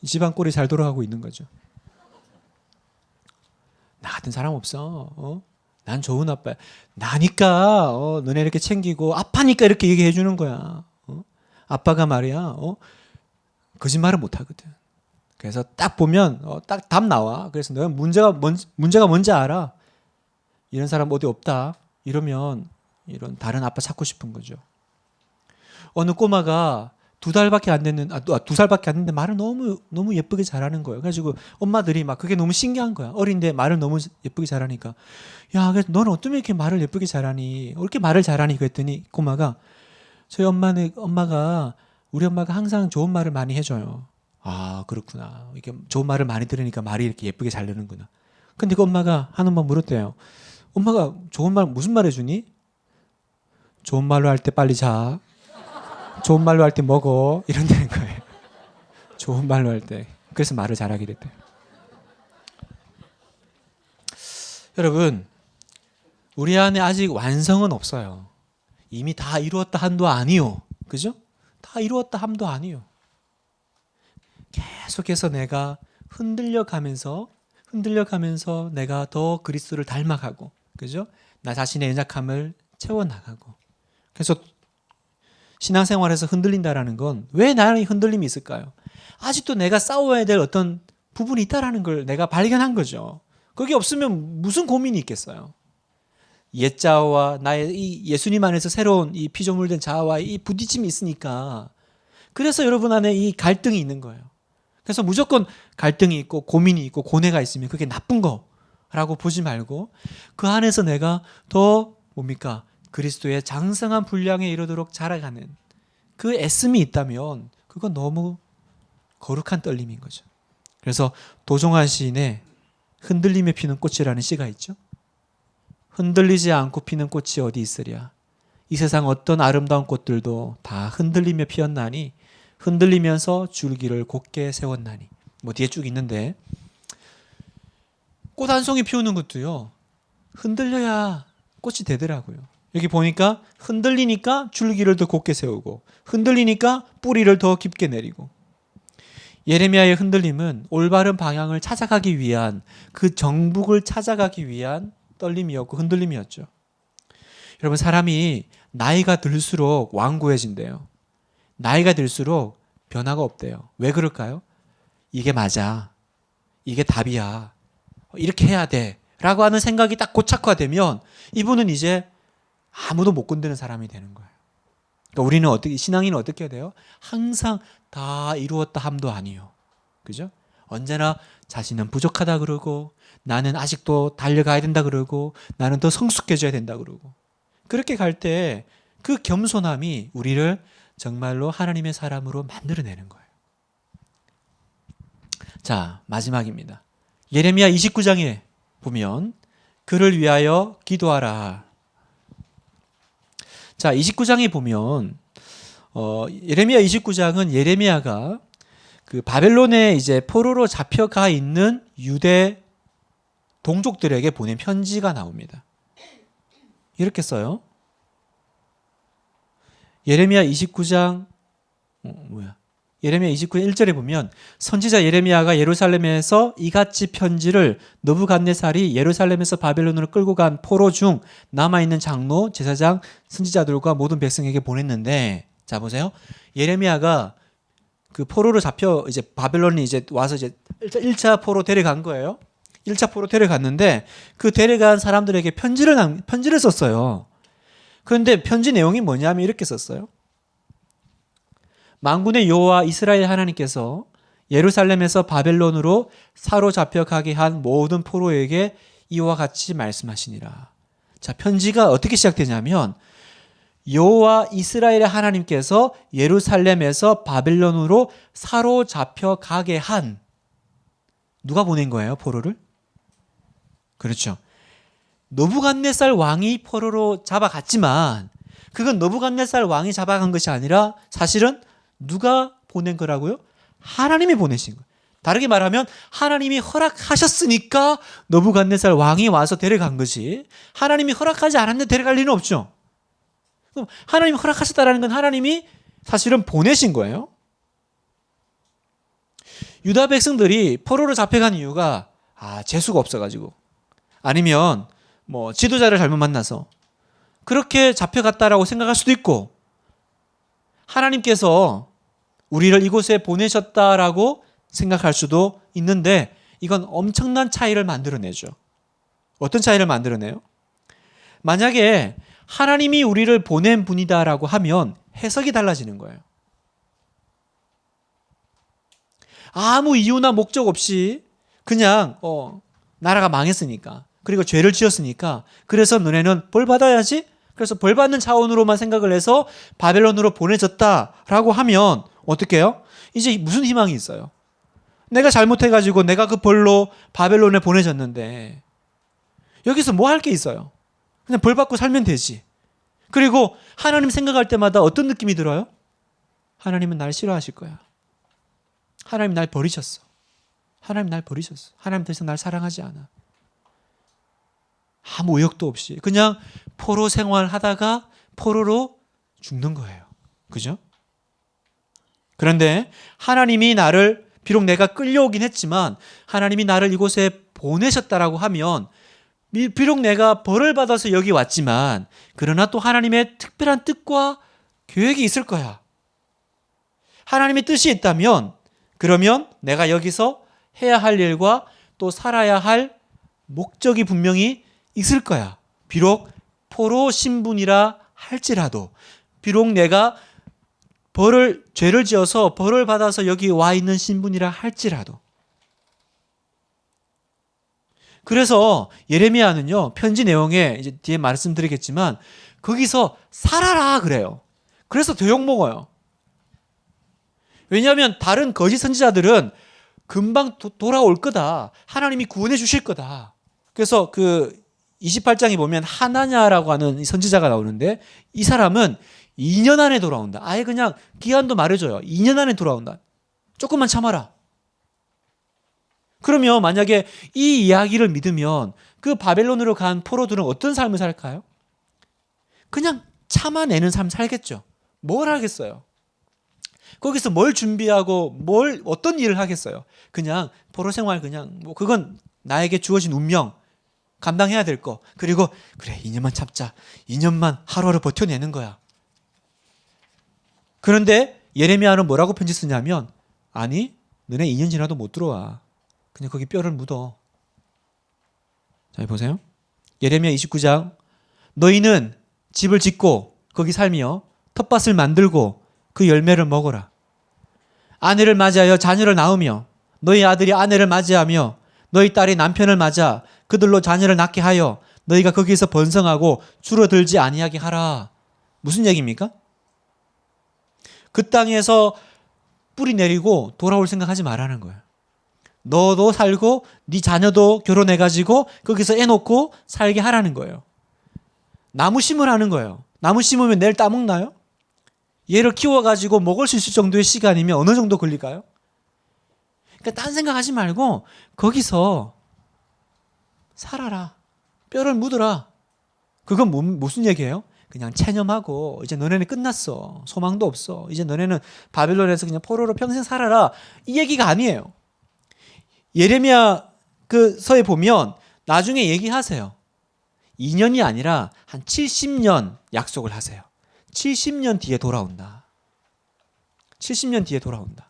집안 꼴이 잘 돌아가고 있는 거죠. 나 같은 사람 없어. 난 좋은 아빠야. 나니까 너네 이렇게 챙기고 아빠니까 이렇게 얘기해 주는 거야. 아빠가 말이야 거짓말을 못 하거든. 그래서 딱 보면 딱 답 나와. 그래서 너는 문제가 뭔지 알아. 이런 사람 어디 없다. 이러면 이런 다른 아빠 찾고 싶은 거죠. 어느 꼬마가 2달밖에 안 됐는 2살밖에 안 됐는데 말을 너무 예쁘게 잘하는 거예요. 그래가지고 엄마들이 막 그게 너무 신기한 거야. 어린데 말을 너무 예쁘게 잘하니까 야, 그래서 너는 어쩌면 이렇게 말을 예쁘게 잘하니? 왜 이렇게 말을 잘하니? 그랬더니 꼬마가 저희 우리 엄마가 항상 좋은 말을 많이 해줘요. 그렇구나. 이렇게 좋은 말을 많이 들으니까 말이 이렇게 예쁘게 잘 되는구나. 근데 그 엄마가 한 번 물었대요. 엄마가 좋은 말 무슨 말 해주니? 좋은 말로 할 때 빨리 자. 좋은 말로 할 때 먹어. 이런다는 거예요. 좋은 말로 할 때. 그래서 말을 잘하게 됐대요. 여러분, 우리 안에 아직 완성은 없어요. 이미 다 이루었다 함도 아니요. 그죠? 다 이루었다 함도 아니요. 계속해서 내가 흔들려 가면서 내가 더 그리스도를 닮아가고, 그죠? 나 자신의 연약함을 채워나가고. 그래서 신앙생활에서 흔들린다라는 건 왜 나는 흔들림이 있을까요? 아직도 내가 싸워야 될 어떤 부분이 있다라는 걸 내가 발견한 거죠. 그게 없으면 무슨 고민이 있겠어요? 옛자아와 나의 이 예수님 안에서 새로운 이 피조물된 자아와의 이 부딪힘이 있으니까 그래서 여러분 안에 이 갈등이 있는 거예요. 그래서 무조건 갈등이 있고 고민이 있고 고뇌가 있으면 그게 나쁜 거라고 보지 말고 그 안에서 내가 더 그리스도의 장성한 분량에 이르도록 자라가는 그 애씀이 있다면 그건 너무 거룩한 떨림인 거죠. 그래서 도종환 시인의 흔들림에 피는 꽃이라는 시가 있죠. 흔들리지 않고 피는 꽃이 어디 있으랴. 이 세상 어떤 아름다운 꽃들도 다 흔들리며 피었나니 흔들리면서 줄기를 곧게 세웠나니. 뭐 뒤에 쭉 있는데 꽃 한 송이 피우는 것도요. 흔들려야 꽃이 되더라고요. 여기 보니까 흔들리니까 줄기를 더 곧게 세우고 흔들리니까 뿌리를 더 깊게 내리고. 예레미야의 흔들림은 올바른 방향을 찾아가기 위한 그 정북을 찾아가기 위한 떨림이었고 흔들림이었죠. 여러분 사람이 나이가 들수록 완고해진대요. 나이가 들수록 변화가 없대요. 왜 그럴까요? 이게 맞아. 이게 답이야. 이렇게 해야 돼. 라고 하는 생각이 딱 고착화되면 이분은 이제 아무도 못 건드는 사람이 되는 거예요. 그러니까 우리는 신앙인은 어떻게 해야 돼요? 항상 다 이루었다 함도 아니요. 그죠? 언제나 자신은 부족하다 그러고 나는 아직도 달려가야 된다 그러고 나는 더 성숙해져야 된다 그러고 그렇게 갈 때 그 겸손함이 우리를 정말로 하나님의 사람으로 만들어내는 거예요. 자, 마지막입니다. 예레미야 29장에 보면 그를 위하여 기도하라. 자, 29장에 보면 예레미야 29장은 예레미야가 그 바벨론에 이제 포로로 잡혀가 있는 유대 동족들에게 보낸 편지가 나옵니다. 이렇게 써요. 예레미야 29장 예레미야 29장 1절에 보면 선지자 예레미야가 예루살렘에서 이같이 편지를 느부갓네살이 예루살렘에서 바벨론으로 끌고 간 포로 중 남아있는 장로, 제사장, 선지자들과 모든 백성에게 보냈는데, 자 보세요. 예레미야가 그 포로로 잡혀 이제 바벨론이 이제 와서 이제 1차 포로 데려간 거예요. 1차 포로 데려갔는데 그 데려간 사람들에게 편지를 썼어요. 그런데 편지 내용이 뭐냐면 이렇게 썼어요. 만군의 여호와 이스라엘 하나님께서 예루살렘에서 바벨론으로 사로잡혀 가게 한 모든 포로에게 이와 같이 말씀하시니라. 자, 편지가 어떻게 시작되냐면 여호와 이스라엘의 하나님께서 예루살렘에서 바벨론으로 사로잡혀 가게 한 누가 보낸 거예요, 포로를? 그렇죠. 느부갓네살 왕이 포로로 잡아갔지만 그건 느부갓네살 왕이 잡아간 것이 아니라 사실은 누가 보낸 거라고요? 하나님이 보내신 거예요. 다르게 말하면 하나님이 허락하셨으니까 느부갓네살 왕이 와서 데려간 거지 하나님이 허락하지 않았는데 데려갈 리는 없죠. 그럼 하나님이 허락하셨다는 건 하나님이 사실은 보내신 거예요. 유다 백성들이 포로로 잡혀간 이유가 재수가 없어가지고 아니면 뭐 지도자를 잘못 만나서 그렇게 잡혀갔다라고 생각할 수도 있고 하나님께서 우리를 이곳에 보내셨다라고 생각할 수도 있는데 이건 엄청난 차이를 만들어내죠. 어떤 차이를 만들어내요? 만약에 하나님이 우리를 보낸 분이다라고 하면 해석이 달라지는 거예요. 아무 이유나 목적 없이 그냥 나라가 망했으니까 그리고 죄를 지었으니까 그래서 너네는 벌 받아야지 그래서 벌 받는 차원으로만 생각을 해서 바벨론으로 보내졌다라고 하면 어떻게 해요? 이제 무슨 희망이 있어요? 내가 잘못해가지고 내가 그 벌로 바벨론에 보내졌는데 여기서 뭐 할 게 있어요? 그냥 벌 받고 살면 되지. 그리고 하나님 생각할 때마다 어떤 느낌이 들어요? 하나님은 날 싫어하실 거야. 하나님 날 버리셨어. 하나님 날 버리셨어. 하나님 더 이상 날 사랑하지 않아. 아무 의욕도 없이 그냥 포로 생활하다가 포로로 죽는 거예요. 그죠? 그런데 하나님이 나를 비록 내가 끌려오긴 했지만 하나님이 나를 이곳에 보내셨다라고 하면 비록 내가 벌을 받아서 여기 왔지만 그러나 또 하나님의 특별한 뜻과 계획이 있을 거야. 하나님의 뜻이 있다면 그러면 내가 여기서 해야 할 일과 또 살아야 할 목적이 분명히 있을 거야. 비록 포로 신분이라 할지라도 비록 내가 죄를 지어서 벌을 받아서 여기 와 있는 신분이라 할지라도 그래서 예레미야는요 편지 내용에 이제 뒤에 말씀드리겠지만 거기서 살아라 그래요. 그래서 더 욕먹어요. 왜냐하면 다른 거짓 선지자들은 금방 돌아올 거다. 하나님이 구원해 주실 거다. 그래서 그 28장에 보면 하나냐라고 하는 선지자가 나오는데 이 사람은 2년 안에 돌아온다. 아예 그냥 기한도 말해줘요. 2년 안에 돌아온다. 조금만 참아라. 그러면 만약에 이 이야기를 믿으면 그 바벨론으로 간 포로들은 어떤 삶을 살까요? 그냥 참아내는 삶 살겠죠. 뭘 하겠어요? 거기서 뭘 준비하고 어떤 일을 하겠어요? 그냥 포로 생활 그냥 뭐 그건 나에게 주어진 운명 감당해야 될 거. 그리고 그래 2년만 참자. 2년만 하루하루 버텨내는 거야. 그런데 예레미야는 뭐라고 편지 쓰냐면 아니 너네 2년 지나도 못 들어와. 그냥 거기 뼈를 묻어. 자 보세요. 예레미야 29장 너희는 집을 짓고 거기 살며 텃밭을 만들고 그 열매를 먹어라. 아내를 맞이하여 자녀를 낳으며 너희 아들이 아내를 맞이하며 너희 딸이 남편을 맞아 그들로 자녀를 낳게 하여 너희가 거기에서 번성하고 줄어들지 아니하게 하라. 무슨 얘기입니까? 그 땅에서 뿌리 내리고 돌아올 생각하지 말라는 거예요. 너도 살고 네 자녀도 결혼해가지고 거기서 애 놓고 살게 하라는 거예요. 나무 심으라는 거예요. 나무 심으면 내일 따먹나요? 얘를 키워가지고 먹을 수 있을 정도의 시간이면 어느 정도 걸릴까요? 그러니까 딴 생각하지 말고 거기서 살아라. 뼈를 묻어라. 그건 무슨 얘기예요? 그냥 체념하고 이제 너네는 끝났어. 소망도 없어. 이제 너네는 바벨론에서 그냥 포로로 평생 살아라. 이 얘기가 아니에요. 예레미야 그 서에 보면 나중에 얘기하세요. 2년이 아니라 한 70년 약속을 하세요. 70년 뒤에 돌아온다. 70년 뒤에 돌아온다.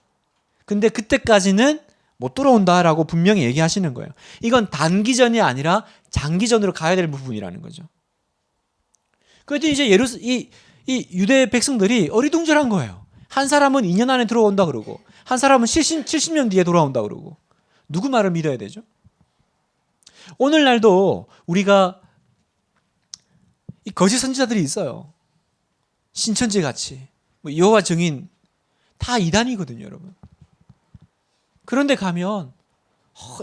근데 그때까지는 못 돌아온다라고 분명히 얘기하시는 거예요. 이건 단기전이 아니라 장기전으로 가야 될 부분이라는 거죠. 그랬더니 이제 이 유대 백성들이 어리둥절한 거예요. 한 사람은 2년 안에 들어온다 그러고 한 사람은 70년 뒤에 돌아온다 그러고 누구 말을 믿어야 되죠? 오늘날도 우리가 이 거짓 선지자들이 있어요. 신천지 같이 뭐 여호와 증인 다 이단이거든요, 여러분. 그런데 가면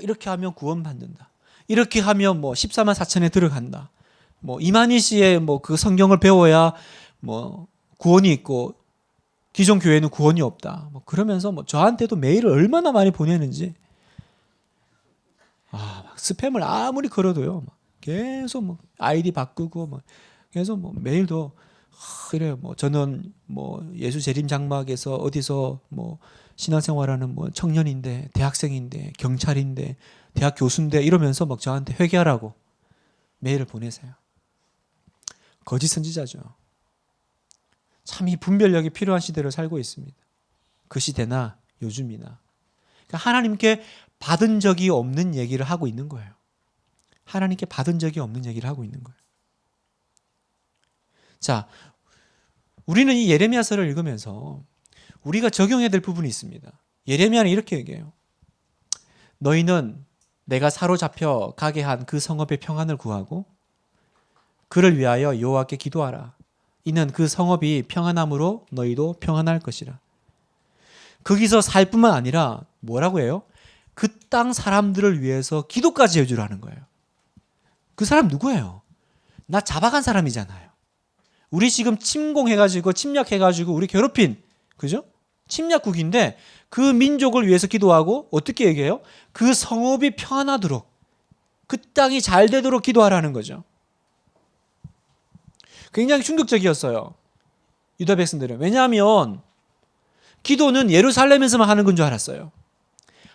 이렇게 하면 구원받는다. 이렇게 하면 뭐 14만 4천에 들어간다. 뭐 이만희 씨의 뭐 그 성경을 배워야 뭐 구원이 있고 기존 교회는 구원이 없다. 뭐 그러면서 뭐 저한테도 메일을 얼마나 많이 보내는지 막 스팸을 아무리 걸어도요. 막 계속 뭐 아이디 바꾸고 뭐 계속 뭐 메일도 그래요. 뭐 저는 뭐 예수 재림 장막에서 어디서 뭐 신앙생활하는 뭐 청년인데 대학생인데 경찰인데 대학 교수인데 이러면서 막 저한테 회개하라고 메일을 보내세요. 거짓 선지자죠. 참 이 분별력이 필요한 시대를 살고 있습니다. 그 시대나 요즘이나. 그러니까 하나님께 받은 적이 없는 얘기를 하고 있는 거예요. 하나님께 받은 적이 없는 얘기를 하고 있는 거예요. 자, 우리는 이 예레미야서를 읽으면서 우리가 적용해야 될 부분이 있습니다. 예레미야는 이렇게 얘기해요. 너희는 내가 사로잡혀 가게 한 그 성읍의 평안을 구하고 그를 위하여 여호와께 기도하라. 이는 그 성읍이 평안함으로 너희도 평안할 것이라. 거기서 살 뿐만 아니라 뭐라고 해요? 그 땅 사람들을 위해서 기도까지 해주라는 거예요. 그 사람 누구예요? 나 잡아간 사람이잖아요. 우리 지금 침공해가지고 침략해가지고 우리 괴롭힌 그죠? 침략국인데 그 민족을 위해서 기도하고 어떻게 얘기해요? 그 성읍이 평안하도록 그 땅이 잘 되도록 기도하라는 거죠. 굉장히 충격적이었어요. 유다 백성들은. 왜냐하면 기도는 예루살렘에서만 하는 건 줄 알았어요.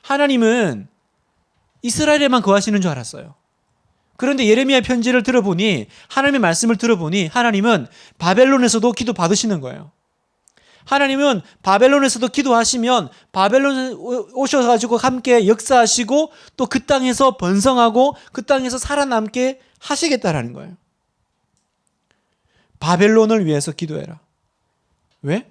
하나님은 이스라엘에만 거하시는 줄 알았어요. 그런데 예레미야 편지를 들어보니 하나님의 말씀을 들어보니 하나님은 바벨론에서도 기도 받으시는 거예요. 하나님은 바벨론에서도 기도하시면 바벨론에 오셔가지고 함께 역사하시고 또 그 땅에서 번성하고 그 땅에서 살아남게 하시겠다라는 거예요. 바벨론을 위해서 기도해라. 왜?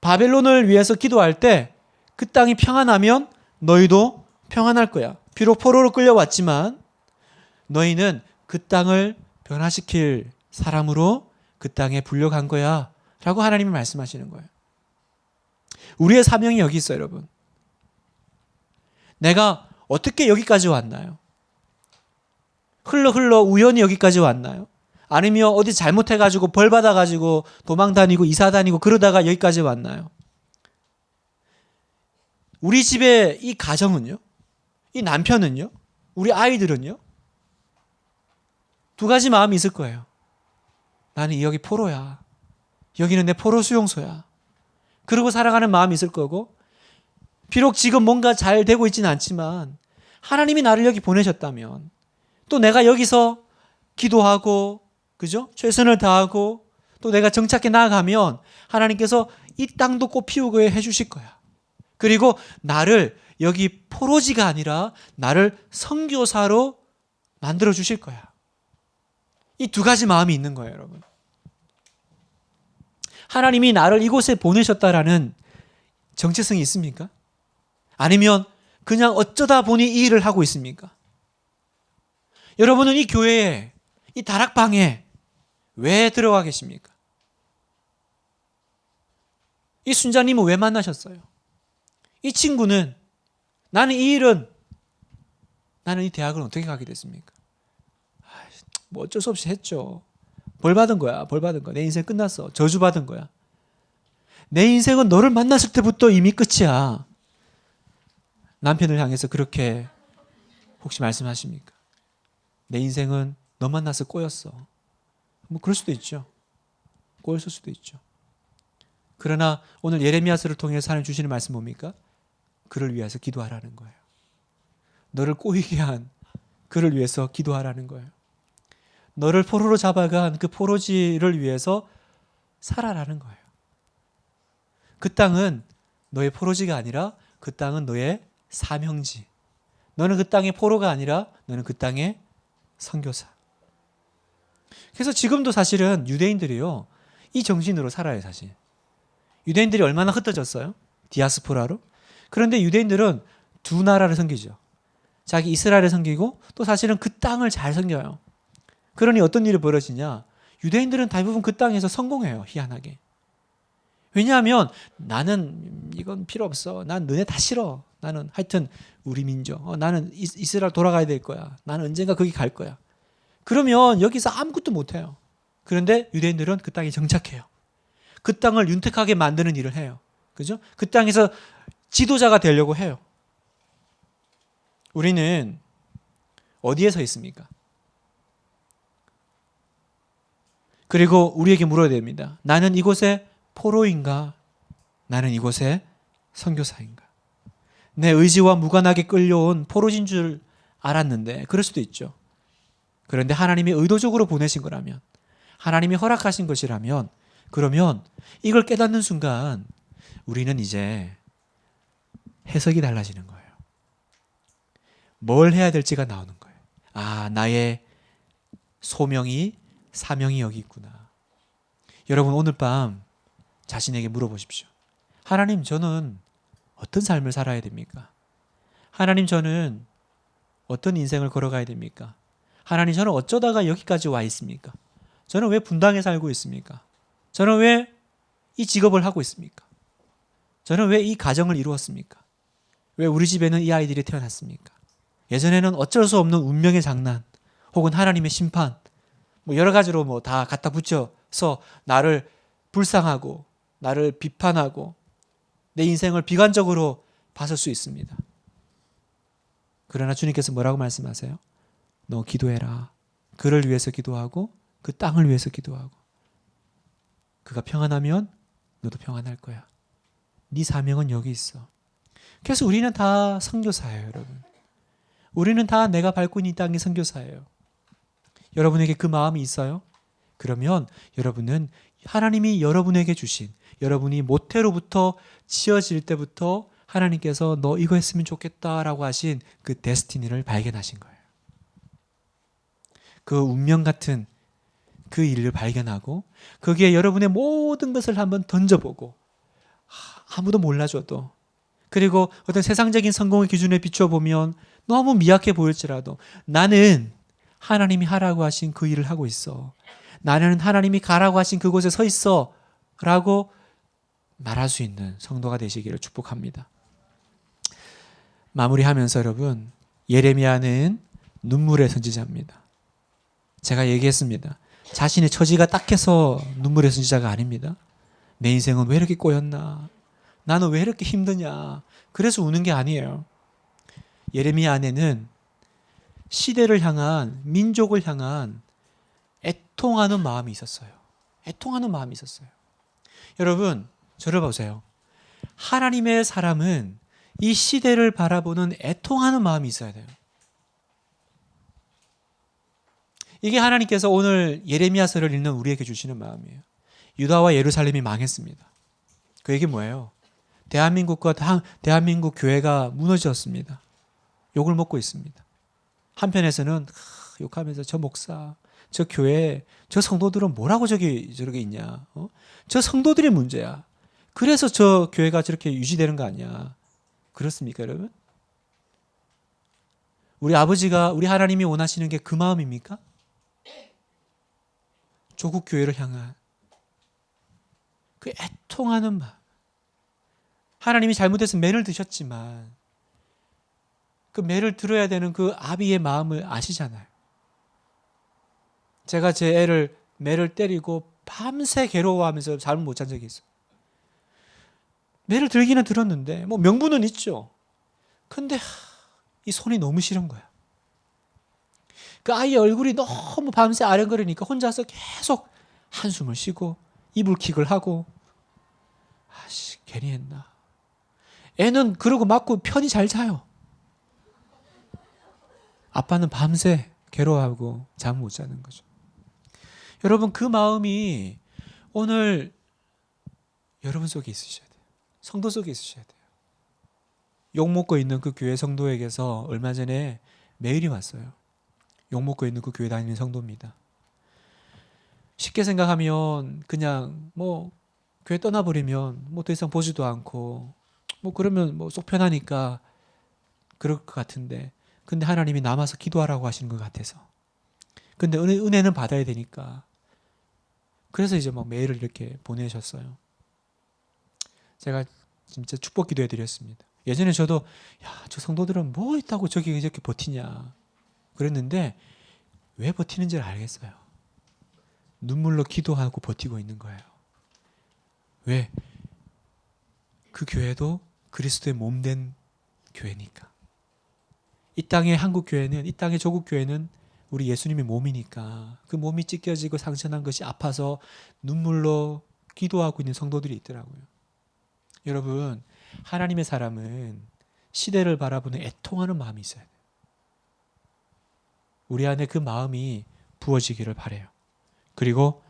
바벨론을 위해서 기도할 때 그 땅이 평안하면 너희도 평안할 거야. 비록 포로로 끌려왔지만 너희는 그 땅을 변화시킬 사람으로 그 땅에 불려간 거야 라고 하나님이 말씀하시는 거예요. 우리의 사명이 여기 있어요, 여러분. 내가 어떻게 여기까지 왔나요? 흘러 우연히 여기까지 왔나요? 아니면 어디 잘못해가지고 벌 받아가지고 도망 다니고 이사 다니고 그러다가 여기까지 왔나요? 우리 집의 이 가정은요? 이 남편은요? 우리 아이들은요? 두 가지 마음이 있을 거예요. 나는 여기 포로야. 여기는 내 포로 수용소야. 그러고 살아가는 마음이 있을 거고, 비록 지금 뭔가 잘 되고 있지는 않지만 하나님이 나를 여기 보내셨다면 또 내가 여기서 기도하고, 그죠? 최선을 다하고 또 내가 정착해 나아가면 하나님께서 이 땅도 꽃 피우게 해주실 거야. 그리고 나를 여기 포로지가 아니라 나를 선교사로 만들어 주실 거야. 이 두 가지 마음이 있는 거예요, 여러분. 하나님이 나를 이곳에 보내셨다라는 정체성이 있습니까? 아니면 그냥 어쩌다 보니 이 일을 하고 있습니까? 여러분은 이 교회에, 이 다락방에 왜 들어가 계십니까? 이 순자님은 왜 만나셨어요? 이 친구는, 나는 이 대학을 어떻게 가게 됐습니까? 뭐 어쩔 수 없이 했죠. 벌 받은 거야. 내 인생 끝났어. 저주 받은 거야. 내 인생은 너를 만났을 때부터 이미 끝이야. 남편을 향해서 그렇게 혹시 말씀하십니까? 내 인생은 너 만나서 꼬였어. 뭐 그럴 수도 있죠. 꼬였을 수도 있죠. 그러나 오늘 예레미야서를 통해서 하나님 주시는 말씀 뭡니까? 그를 위해서 기도하라는 거예요. 너를 꼬이게 한 그를 위해서 기도하라는 거예요. 너를 포로로 잡아간 그 포로지를 위해서 살아라는 거예요. 그 땅은 너의 포로지가 아니라 그 땅은 너의 사명지. 너는 그 땅의 포로가 아니라 너는 그 땅의 선교사. 그래서 지금도 사실은 유대인들이요, 이 정신으로 살아요, 사실. 유대인들이 얼마나 흩어졌어요? 디아스포라로. 그런데 유대인들은 두 나라를 섬기죠. 자기 이스라엘을 섬기고 또 사실은 그 땅을 잘 섬겨요. 그러니 어떤 일이 벌어지냐? 유대인들은 대부분 그 땅에서 성공해요, 희한하게. 왜냐하면 나는 이건 필요 없어. 난 너네 다 싫어. 나는 하여튼 우리 민족. 나는 이스라엘 돌아가야 될 거야. 나는 언젠가 거기 갈 거야. 그러면 여기서 아무것도 못해요. 그런데 유대인들은 그 땅에 정착해요. 그 땅을 윤택하게 만드는 일을 해요. 그죠? 그 땅에서 지도자가 되려고 해요. 우리는 어디에 서 있습니까? 그리고 우리에게 물어야 됩니다. 나는 이곳에 포로인가? 나는 이곳에 선교사인가? 내 의지와 무관하게 끌려온 포로진 줄 알았는데 그럴 수도 있죠. 그런데 하나님이 의도적으로 보내신 거라면, 하나님이 허락하신 것이라면, 그러면 이걸 깨닫는 순간 우리는 이제 해석이 달라지는 거예요. 뭘 해야 될지가 나오는 거예요. 아, 나의 소명이, 사명이 여기 있구나. 여러분, 오늘 밤 자신에게 물어보십시오. 하나님, 저는 어떤 삶을 살아야 됩니까? 하나님, 저는 어떤 인생을 걸어가야 됩니까? 하나님, 저는 어쩌다가 여기까지 와 있습니까? 저는 왜 분당에 살고 있습니까? 저는 왜 이 직업을 하고 있습니까? 저는 왜 이 가정을 이루었습니까? 왜 우리 집에는 이 아이들이 태어났습니까? 예전에는 어쩔 수 없는 운명의 장난 혹은 하나님의 심판, 뭐 여러 가지로 뭐 다 갖다 붙여서 나를 불쌍하고 나를 비판하고 내 인생을 비관적으로 봤을 수 있습니다. 그러나 주님께서 뭐라고 말씀하세요? 너 기도해라. 그를 위해서 기도하고 그 땅을 위해서 기도하고 그가 평안하면 너도 평안할 거야. 네 사명은 여기 있어. 그래서 우리는 다 선교사예요, 여러분. 우리는 다 내가 밟고 있는 이 땅의 선교사예요. 여러분에게 그 마음이 있어요? 그러면 여러분은 하나님이 여러분에게 주신, 여러분이 모태로부터 지어질 때부터 하나님께서 너 이거 했으면 좋겠다라고 하신 그 데스티니를 발견하신 거예요. 그 운명 같은 그 일을 발견하고 거기에 여러분의 모든 것을 한번 던져보고, 아무도 몰라줘도, 그리고 어떤 세상적인 성공의 기준에 비춰보면 너무 미약해 보일지라도 나는 하나님이 하라고 하신 그 일을 하고 있어. 나는 하나님이 가라고 하신 그곳에 서 있어 라고 말할 수 있는 성도가 되시기를 축복합니다. 마무리하면서 여러분, 예레미야는 눈물의 선지자입니다. 제가 얘기했습니다. 자신의 처지가 딱해서 눈물의 선지자가 아닙니다. 내 인생은 왜 이렇게 꼬였나? 나는 왜 이렇게 힘드냐? 그래서 우는 게 아니에요. 예레미야 안에는 시대를 향한, 민족을 향한 애통하는 마음이 있었어요. 애통하는 마음이 있었어요. 여러분, 저를 보세요. 하나님의 사람은 이 시대를 바라보는 애통하는 마음이 있어야 돼요. 이게 하나님께서 오늘 예레미야서를 읽는 우리에게 주시는 마음이에요. 유다와 예루살렘이 망했습니다. 그 얘기 뭐예요? 대한민국 교회가 무너졌습니다. 욕을 먹고 있습니다. 한편에서는 욕하면서 저 목사, 저 교회, 저 성도들은 뭐라고 저렇게 있냐? 저 성도들이 문제야. 그래서 저 교회가 저렇게 유지되는 거 아니야? 그렇습니까, 여러분? 우리 아버지가, 우리 하나님이 원하시는 게 그 마음입니까? 조국 교회를 향한 그 애통하는 마음. 하나님이 잘못해서 매를 드셨지만 그 매를 들어야 되는 그 아비의 마음을 아시잖아요. 제가 제 애를 매를 때리고 밤새 괴로워하면서 잠을 못 잔 적이 있어요. 매를 들기는 들었는데 뭐 명분은 있죠. 근데 이 손이 너무 싫은 거야. 그 아이의 얼굴이 너무 밤새 아른거리니까 혼자서 계속 한숨을 쉬고 이불킥을 하고 괜히 했나. 애는 그러고 맞고 편히 잘 자요. 아빠는 밤새 괴로워하고 잠 못 자는 거죠. 여러분, 그 마음이 오늘 여러분 속에 있으셔야 돼요. 성도 속에 있으셔야 돼요. 욕먹고 있는 그 교회 성도에게서 얼마 전에 메일이 왔어요. 욕먹고 있는 그 교회 다니는 성도입니다. 쉽게 생각하면 그냥 뭐 교회 떠나버리면 뭐 더 이상 보지도 않고 뭐 그러면 뭐 속 편하니까 그럴 것 같은데, 근데 하나님이 남아서 기도하라고 하시는 것 같아서, 근데 은혜는 받아야 되니까 그래서 이제 막 메일을 이렇게 보내셨어요. 제가 진짜 축복 기도해 드렸습니다. 예전에 저도 저 성도들은 뭐 있다고 저기 이렇게 버티냐 그랬는데 왜 버티는지를 알겠어요. 눈물로 기도하고 버티고 있는 거예요. 왜? 그 교회도 그리스도의 몸된 교회니까. 이 땅의 한국 교회는, 이 땅의 조국 교회는 우리 예수님의 몸이니까 그 몸이 찢겨지고 상처난 것이 아파서 눈물로 기도하고 있는 성도들이 있더라고요. 여러분, 하나님의 사람은 시대를 바라보는 애통하는 마음이 있어야 돼요. 우리 안에 그 마음이 부어지기를 바라요. 그리고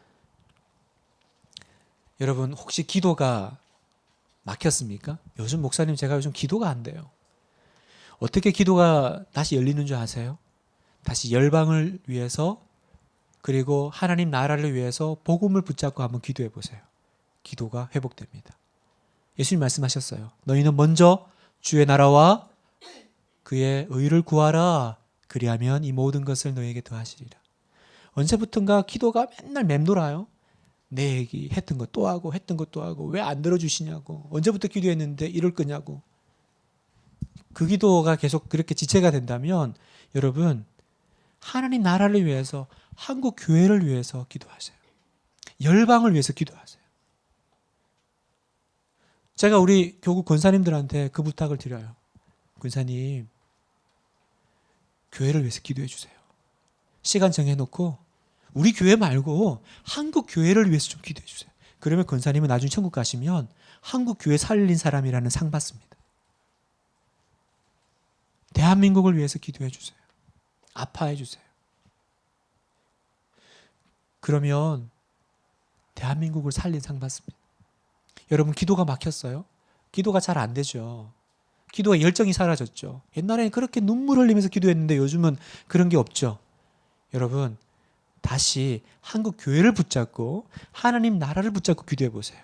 여러분, 혹시 기도가 막혔습니까? 요즘 목사님, 제가 요즘 기도가 안 돼요. 어떻게 기도가 다시 열리는 줄 아세요? 다시 열방을 위해서, 그리고 하나님 나라를 위해서 복음을 붙잡고 한번 기도해 보세요. 기도가 회복됩니다. 예수님 말씀하셨어요. 너희는 먼저 주의 나라와 그의 의를 구하라. 그리하면 이 모든 것을 너희에게 더하시리라. 언제부턴가 기도가 맨날 맴돌아요. 내 얘기 했던 거 또 하고 했던 거 또 하고 왜 안 들어주시냐고, 언제부터 기도했는데 이럴 거냐고. 그 기도가 계속 그렇게 지체가 된다면 여러분, 하나님 나라를 위해서, 한국 교회를 위해서 기도하세요. 열방을 위해서 기도하세요. 제가 우리 교구 권사님들한테 그 부탁을 드려요. 권사님, 교회를 위해서 기도해 주세요. 시간 정해놓고 우리 교회 말고 한국 교회를 위해서 좀 기도해 주세요. 그러면 권사님은 나중에 천국 가시면 한국 교회 살린 사람이라는 상 받습니다. 대한민국을 위해서 기도해 주세요. 아파해 주세요. 그러면 대한민국을 살린 상 받습니다. 여러분, 기도가 막혔어요? 기도가 잘 안 되죠. 기도가 열정이 사라졌죠. 옛날에는 그렇게 눈물 흘리면서 기도했는데 요즘은 그런 게 없죠. 여러분, 다시 한국 교회를 붙잡고 하나님 나라를 붙잡고 기도해 보세요.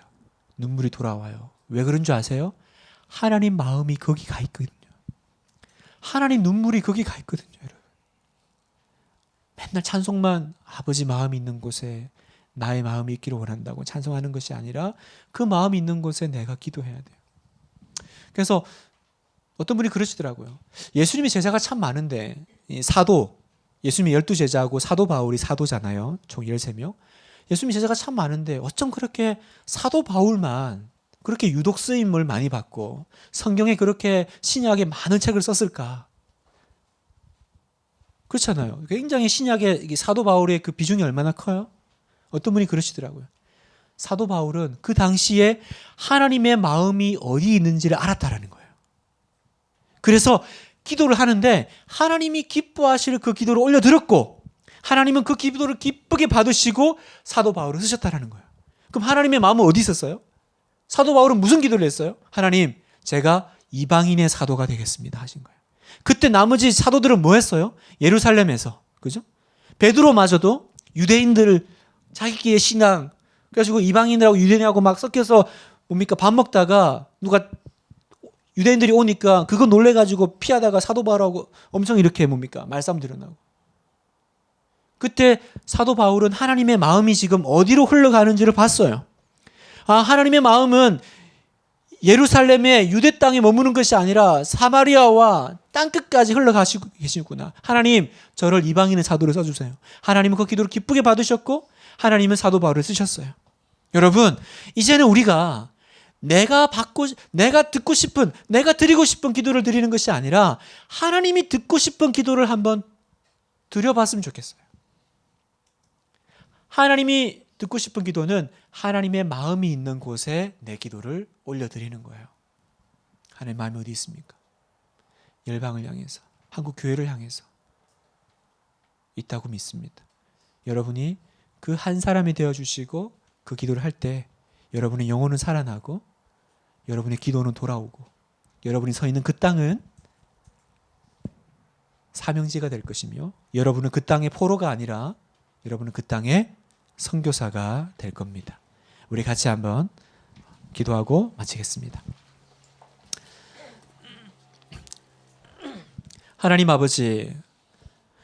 눈물이 돌아와요. 왜 그런 줄 아세요? 하나님 마음이 거기 가 있거든요. 하나님 눈물이 거기 가 있거든요, 여러분. 맨날 찬송만, 아버지 마음이 있는 곳에 나의 마음이 있기를 원한다고 찬송하는 것이 아니라 그 마음이 있는 곳에 내가 기도해야 돼요. 그래서 어떤 분이 그러시더라고요. 예수님이 제자가 참 많은데 이 사도, 예수님이 12제자하고 사도 바울이 사도잖아요. 총 13명. 예수님이 제자가 참 많은데 어쩜 그렇게 사도 바울만 그렇게 유독 쓰임을 많이 받고 성경에 그렇게 신약에 많은 책을 썼을까? 그렇잖아요. 굉장히 신약에 사도 바울의 그 비중이 얼마나 커요? 어떤 분이 그러시더라고요. 사도 바울은 그 당시에 하나님의 마음이 어디 있는지를 알았다라는 거예요. 그래서 기도를 하는데 하나님이 기뻐하실 그 기도를 올려드렸고 하나님은 그 기도를 기쁘게 받으시고 사도 바울을 쓰셨다라는 거예요. 그럼 하나님의 마음은 어디 있었어요? 사도 바울은 무슨 기도를 했어요? 하나님, 제가 이방인의 사도가 되겠습니다 하신 거예요. 그때 나머지 사도들은 뭐 했어요? 예루살렘에서. 그죠? 베드로마저도 유대인들 자기끼리 신앙 그래가지고 이방인들하고 유대인하고 막 섞여서 뭡니까 밥 먹다가 누가 유대인들이 오니까 그거 놀래가지고 피하다가 사도 바울하고 엄청 이렇게 뭡니까 말싸움 드러나고. 그때 사도 바울은 하나님의 마음이 지금 어디로 흘러가는지를 봤어요. 아, 하나님의 마음은 예루살렘의 유대 땅에 머무는 것이 아니라 사마리아와 땅끝까지 흘러가시고 계시구나. 하나님, 저를 이방인의 사도로 써주세요. 하나님은 그 기도를 기쁘게 받으셨고 하나님은 사도 바울을 쓰셨어요. 여러분, 이제는 우리가 내가 듣고 싶은, 내가 드리고 싶은 기도를 드리는 것이 아니라 하나님이 듣고 싶은 기도를 한번 드려봤으면 좋겠어요. 하나님이 듣고 싶은 기도는 하나님의 마음이 있는 곳에 내 기도를 올려드리는 거예요. 하나님의 마음이 어디 있습니까? 열방을 향해서, 한국 교회를 향해서 있다고 믿습니다. 여러분이 그 한 사람이 되어주시고 그 기도를 할 때 여러분의 영혼은 살아나고 여러분의 기도는 돌아오고 여러분이 서 있는 그 땅은 사명지가 될 것이며 여러분은 그 땅의 포로가 아니라 여러분은 그 땅의 선교사가 될 겁니다. 우리 같이 한번 기도하고 마치겠습니다. 하나님 아버지,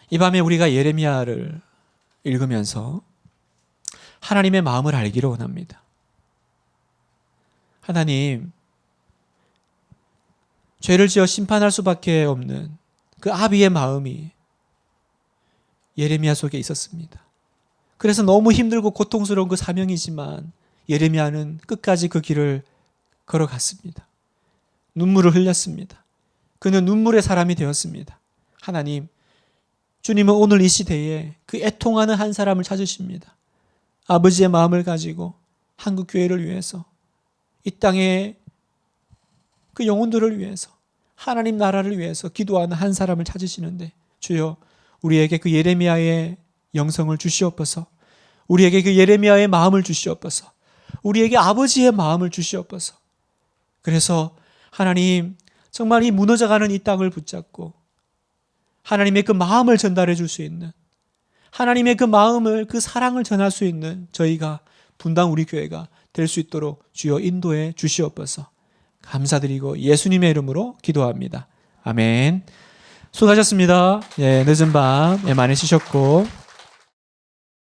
이 밤에 우리가 예레미야를 읽으면서 하나님의 마음을 알기를 원합니다. 하나님, 죄를 지어 심판할 수밖에 없는 그 아비의 마음이 예레미야 속에 있었습니다. 그래서 너무 힘들고 고통스러운 그 사명이지만 예레미야는 끝까지 그 길을 걸어갔습니다. 눈물을 흘렸습니다. 그는 눈물의 사람이 되었습니다. 하나님, 주님은 오늘 이 시대에 그 애통하는 한 사람을 찾으십니다. 아버지의 마음을 가지고 한국 교회를 위해서 이 땅의 그 영혼들을 위해서 하나님 나라를 위해서 기도하는 한 사람을 찾으시는데 주여 우리에게 그 예레미야의 영성을 주시옵소서. 우리에게 그 예레미야의 마음을 주시옵소서. 우리에게 아버지의 마음을 주시옵소서. 그래서 하나님 정말 이 무너져가는 이 땅을 붙잡고 하나님의 그 마음을 전달해 줄 수 있는 하나님의 그 마음을 그 사랑을 전할 수 있는 저희가 분당 우리 교회가 될 수 있도록 주여 인도해 주시옵소서. 감사드리고 예수님의 이름으로 기도합니다. 아멘. 수고하셨습니다. 늦은 밤 많이 쉬셨고